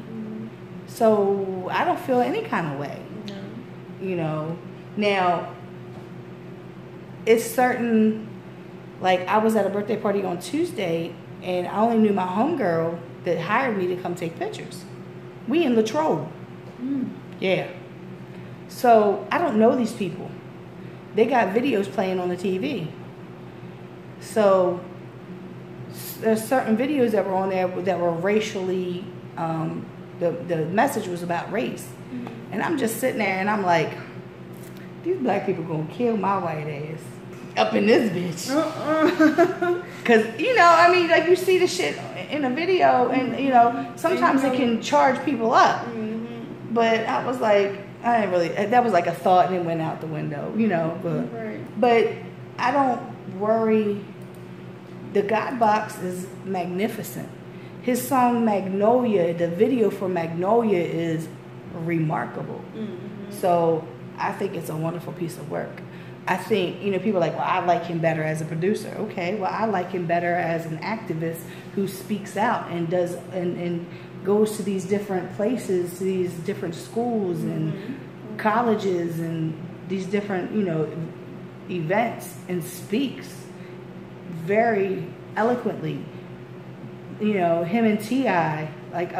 So I don't feel any kind of way. Now, it's certain, like I was at a birthday party on Tuesday and I only knew my homegirl that hired me to come take pictures. We in Latrobe. Yeah. So I don't know these people. They got videos playing on the TV. So there's certain videos that were on there that were racially, the message was about race. And I'm just sitting there and I'm like, these black people gonna kill my white ass up in this bitch. Cause I mean, like you see the shit in a video and sometimes it can charge people up. But I was like, I didn't really, that was like a thought and it went out the window, but I don't worry. The God Box is magnificent. His song Magnolia, the video for Magnolia is remarkable. So I think it's a wonderful piece of work. I think, people are like, well, I like him better as a producer. Okay, well, I like him better as an activist who speaks out and does, and goes to these different places, to these different schools and colleges and these different, events and speaks very eloquently. Him and T.I., like,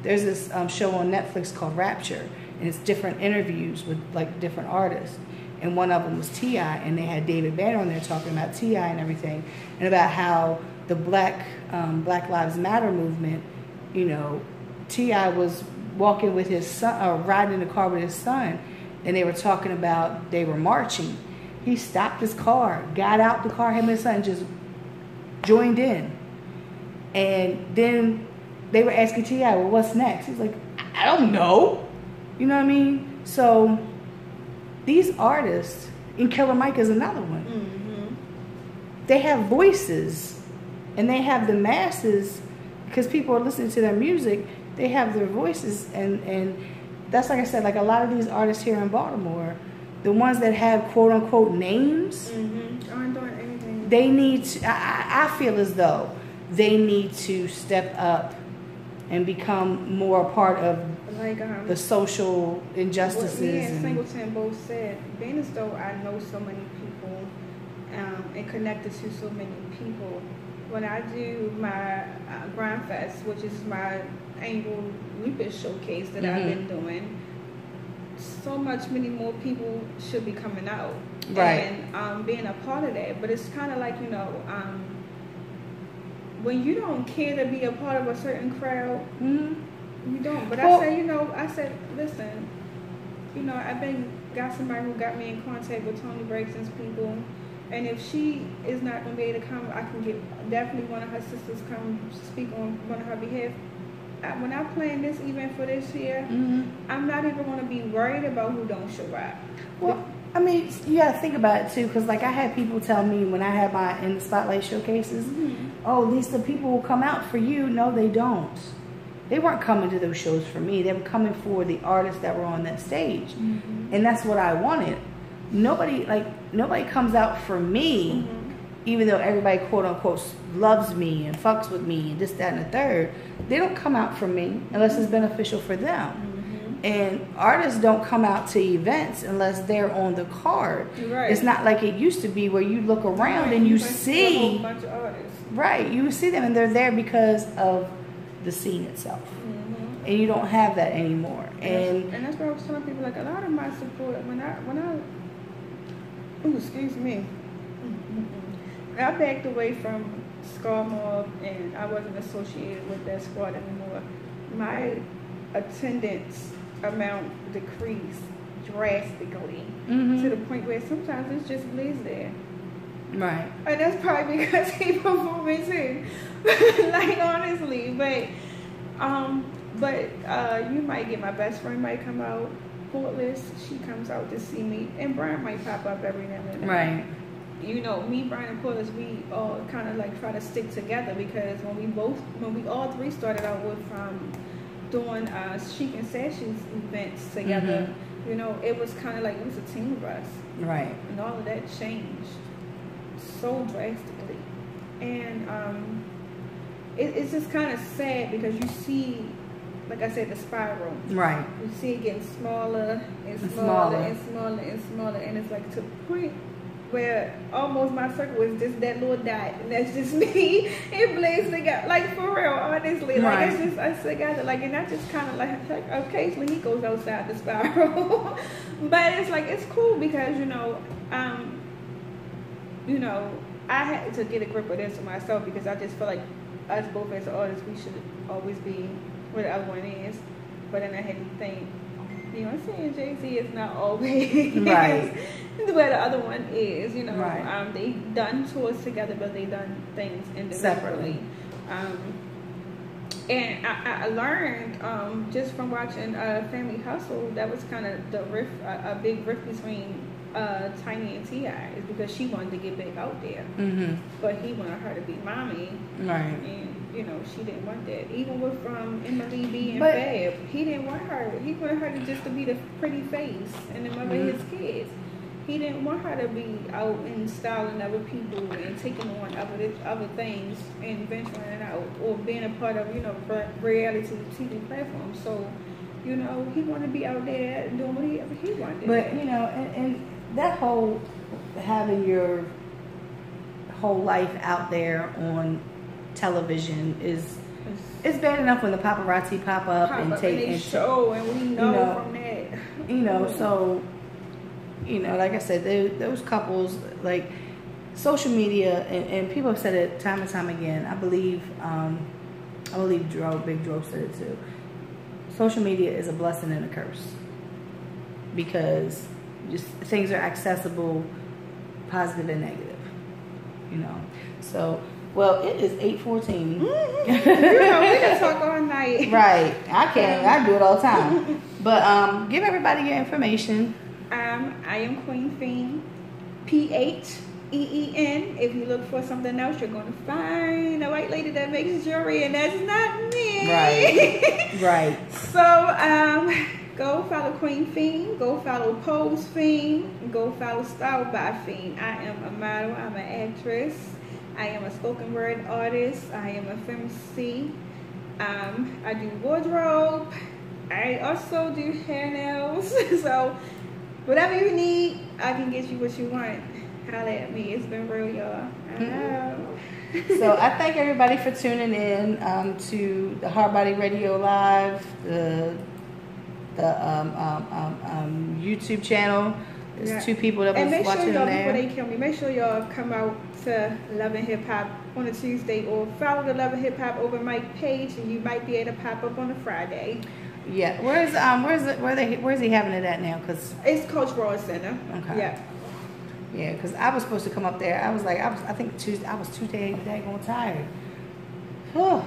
there's this show on Netflix called Rapture, and it's different interviews with like different artists. And one of them was T.I., and they had David Banner on there talking about T.I. and everything, and about how the Black Lives Matter movement, T.I. was walking with his son, or riding in the car with his son, and they were talking about, they were marching. He stopped his car, got out the car, him and his son just joined in. And then they were asking T.I., well, what's next? He's like, I don't know. You know what I mean? So these artists, and Killer Mike is another one. Mm-hmm. They have voices, and they have the masses, because people are listening to their music. They have their voices, and that's, like I said, like a lot of these artists here in Baltimore, the ones that have quote unquote names, aren't doing anything. They need to, I feel as though they need to step up and become more a part of like the social injustices. What me and Singleton both said, being as though I know so many people and connected to so many people, when I do my Grind Fest, which is my annual lupus showcase that I've been doing, so many more people should be coming out, and being a part of that. But it's kind of like, you know, when you don't care to be a part of a certain crowd, you don't. But I said, listen, you know, got somebody who got me in contact with Tony Braxton's people, and if she is not going to be able to come, I can get definitely one of her sisters come speak on one of her behalf. When I plan this event for this year, I'm not even going to be worried about who don't show up. Well, I mean, you got to think about it too, because like I had people tell me when I had my in the spotlight showcases, oh, these the people will come out for you. No, they don't. They weren't coming to those shows for me. They were coming for the artists that were on that stage, and that's what I wanted. Nobody comes out for me, even though everybody quote unquote loves me and fucks with me and this, that, and the third. They don't come out for me unless it's beneficial for them. And artists don't come out to events unless they're on the card. Right. It's not like it used to be where you look around and you see a whole bunch of artists. Right, you see them and they're there because of the scene itself. And you don't have that anymore. And that's what I was telling people, like a lot of my support when I excuse me. I backed away from Scar Mob and I wasn't associated with that squad anymore. My attendance amount decreased drastically to the point where sometimes it's just Liz there. Right. And that's probably because he performing too. Like honestly. But you might get my best friend might come out. Portless, she comes out to see me. And Brian might pop up every now and then. Right. You know, me, Brian, and Portless, we all kind of like try to stick together because when we all three started out with doing Chic and Sashy's events together, you know, it was kind of like it was a team of us. Right. And all of that changed so drastically. And it's just kind of sad because you see, like I said, the spiral. Right. You see it getting smaller and smaller and smaller and smaller. And it's like to the point where almost my circle is just that little dot, and that's just me. It blends together, like for real, honestly. Like it's just us together. Like, and I just kind of like occasionally he goes outside the spiral, but it's like it's cool because you know, I had to get a grip of this for myself because I just feel like us both as artists, we should always be where the other one is. But then I had to think, you know, I'm saying Jay-Z is not always where the other one is, you know. Right. They done tours together, but they done things individually. And I learned just from watching Family Hustle, that was kind of the riff, a big riff between Tiny and T.I. is because she wanted to get back out there, but he wanted her to be mommy, and you know she didn't want that. Even with Emily B and Fab, he didn't want her. He wanted her to just to be the pretty face and the mother of his kids. He didn't want her to be out and styling other people and taking on other things and venturing out or being a part of reality TV platforms. So you know he wanted to be out there doing whatever he wanted. But you know and that whole having your whole life out there on television is bad enough when the paparazzi pop up and take and show, and we know from that. You know, so you know, like I said, those couples, like social media, and people have said it time and time again. I believe Big Dro said it too. Social media is a blessing and a curse because just things are accessible, positive and negative, you know. So Well, it is 8:14. We can talk all night. Right. I can't. I do it all the time. But give everybody your information. I am Queen Pheen, Pheen. If you look for something else, you're going to find a white lady that makes jewelry, and that's not me. Right. Right. So, go follow Queen Pheen. Go follow Pose Pheen. Go follow Style by Pheen. I am a model. I'm an actress. I am a spoken word artist. I am a femc. I do wardrobe. I also do hair nails. So, whatever you need, I can get you what you want. Holla at me. It's been real, y'all. I know. So I thank everybody for tuning in to the Hard Body Radio Live, the YouTube channel. There's 2 people that was watching there. And make sure y'all, before they kill me, make sure y'all come out to Love and Hip Hop on a Tuesday, or follow the Love and Hip Hop open mic page, and you might be able to pop up on a Friday. Yeah, where's he having it at now? Cause it's Coach Roy Center. Okay. Yeah. Yeah, because I was supposed to come up there. I was like, I think Tuesday. I was too daggone tired. But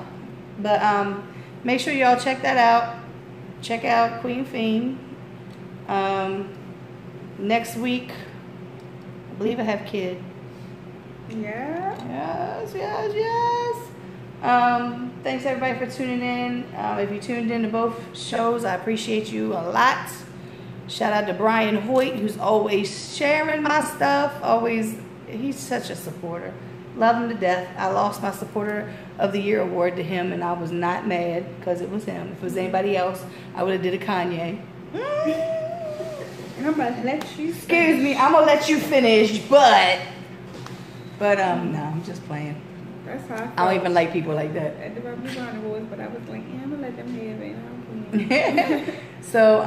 make sure y'all check that out. Check out Queen Pheen. Next week, I believe I have Kid. Yeah. Yes. Thanks everybody for tuning in. If you tuned in to both shows, I appreciate you a lot. Shout out to Brian Hoyt, who's always sharing my stuff. He's such a supporter. Love him to death. I lost my Supporter of the Year award to him, and I was not mad because it was him. If it was anybody else, I would have did a Kanye. I'm gonna let you finish. Excuse me, I'm gonna let you finish, but no, I'm just playing. That's how I don't even like people like that. At the Rubber Awards, but I was like, yeah, I'm gonna let them have it. So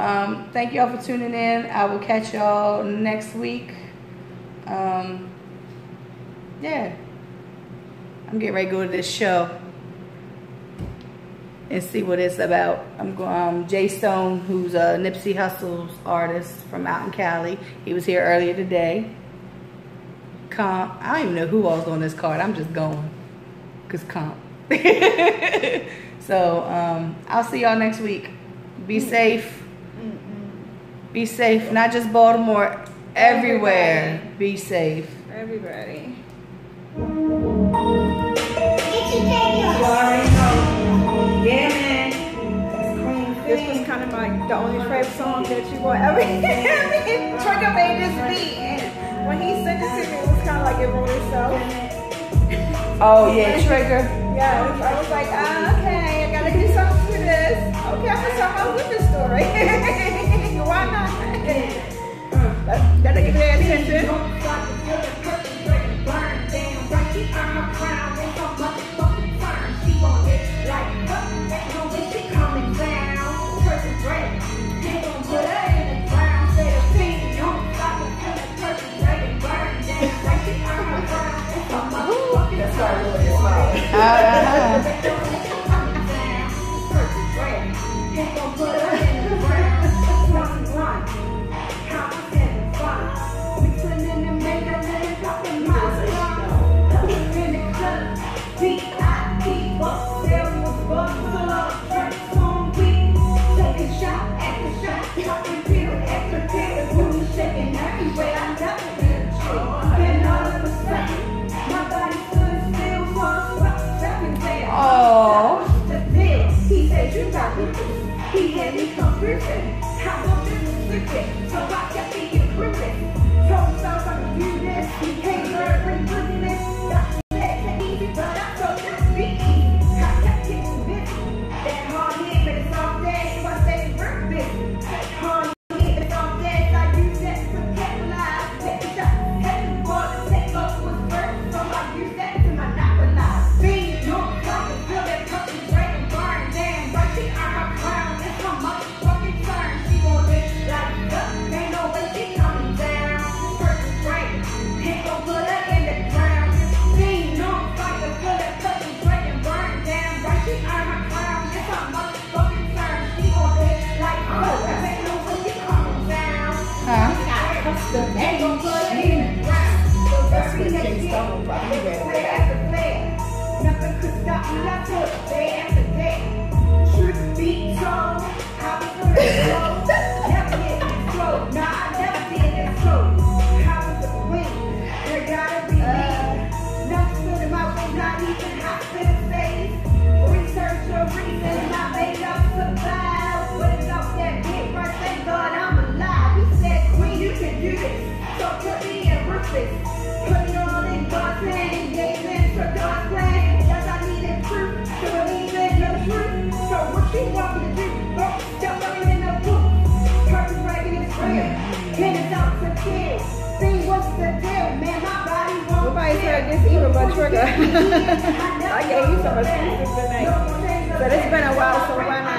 thank y'all for tuning in. I will catch y'all next week. Yeah, I'm getting ready to go to this show and see what it's about. I'm going. Jay Stone, who's a Nipsey Hussle's artist from out in Cali. He was here earlier today. Comp. I don't even know who else on this card. I'm just going. Cause Comp. So I'll see y'all next week. Be safe. Be safe. Not just Baltimore. Everywhere. Be safe. Everybody. You already know. Yeah, man. This was kind of like the only rap song that you will ever hear. Trigger made this beat, and when he sent it to me, it was kind of like it wrote itself. Oh yeah, Trigger. Yeah, I was like, okay, I gotta do something for this. Okay, I'm gonna tell my witness story. Why not? Gotta give their attention. Nobody's heard this even but Trigger. I gave you some excuses tonight. But it's been a while, so why not?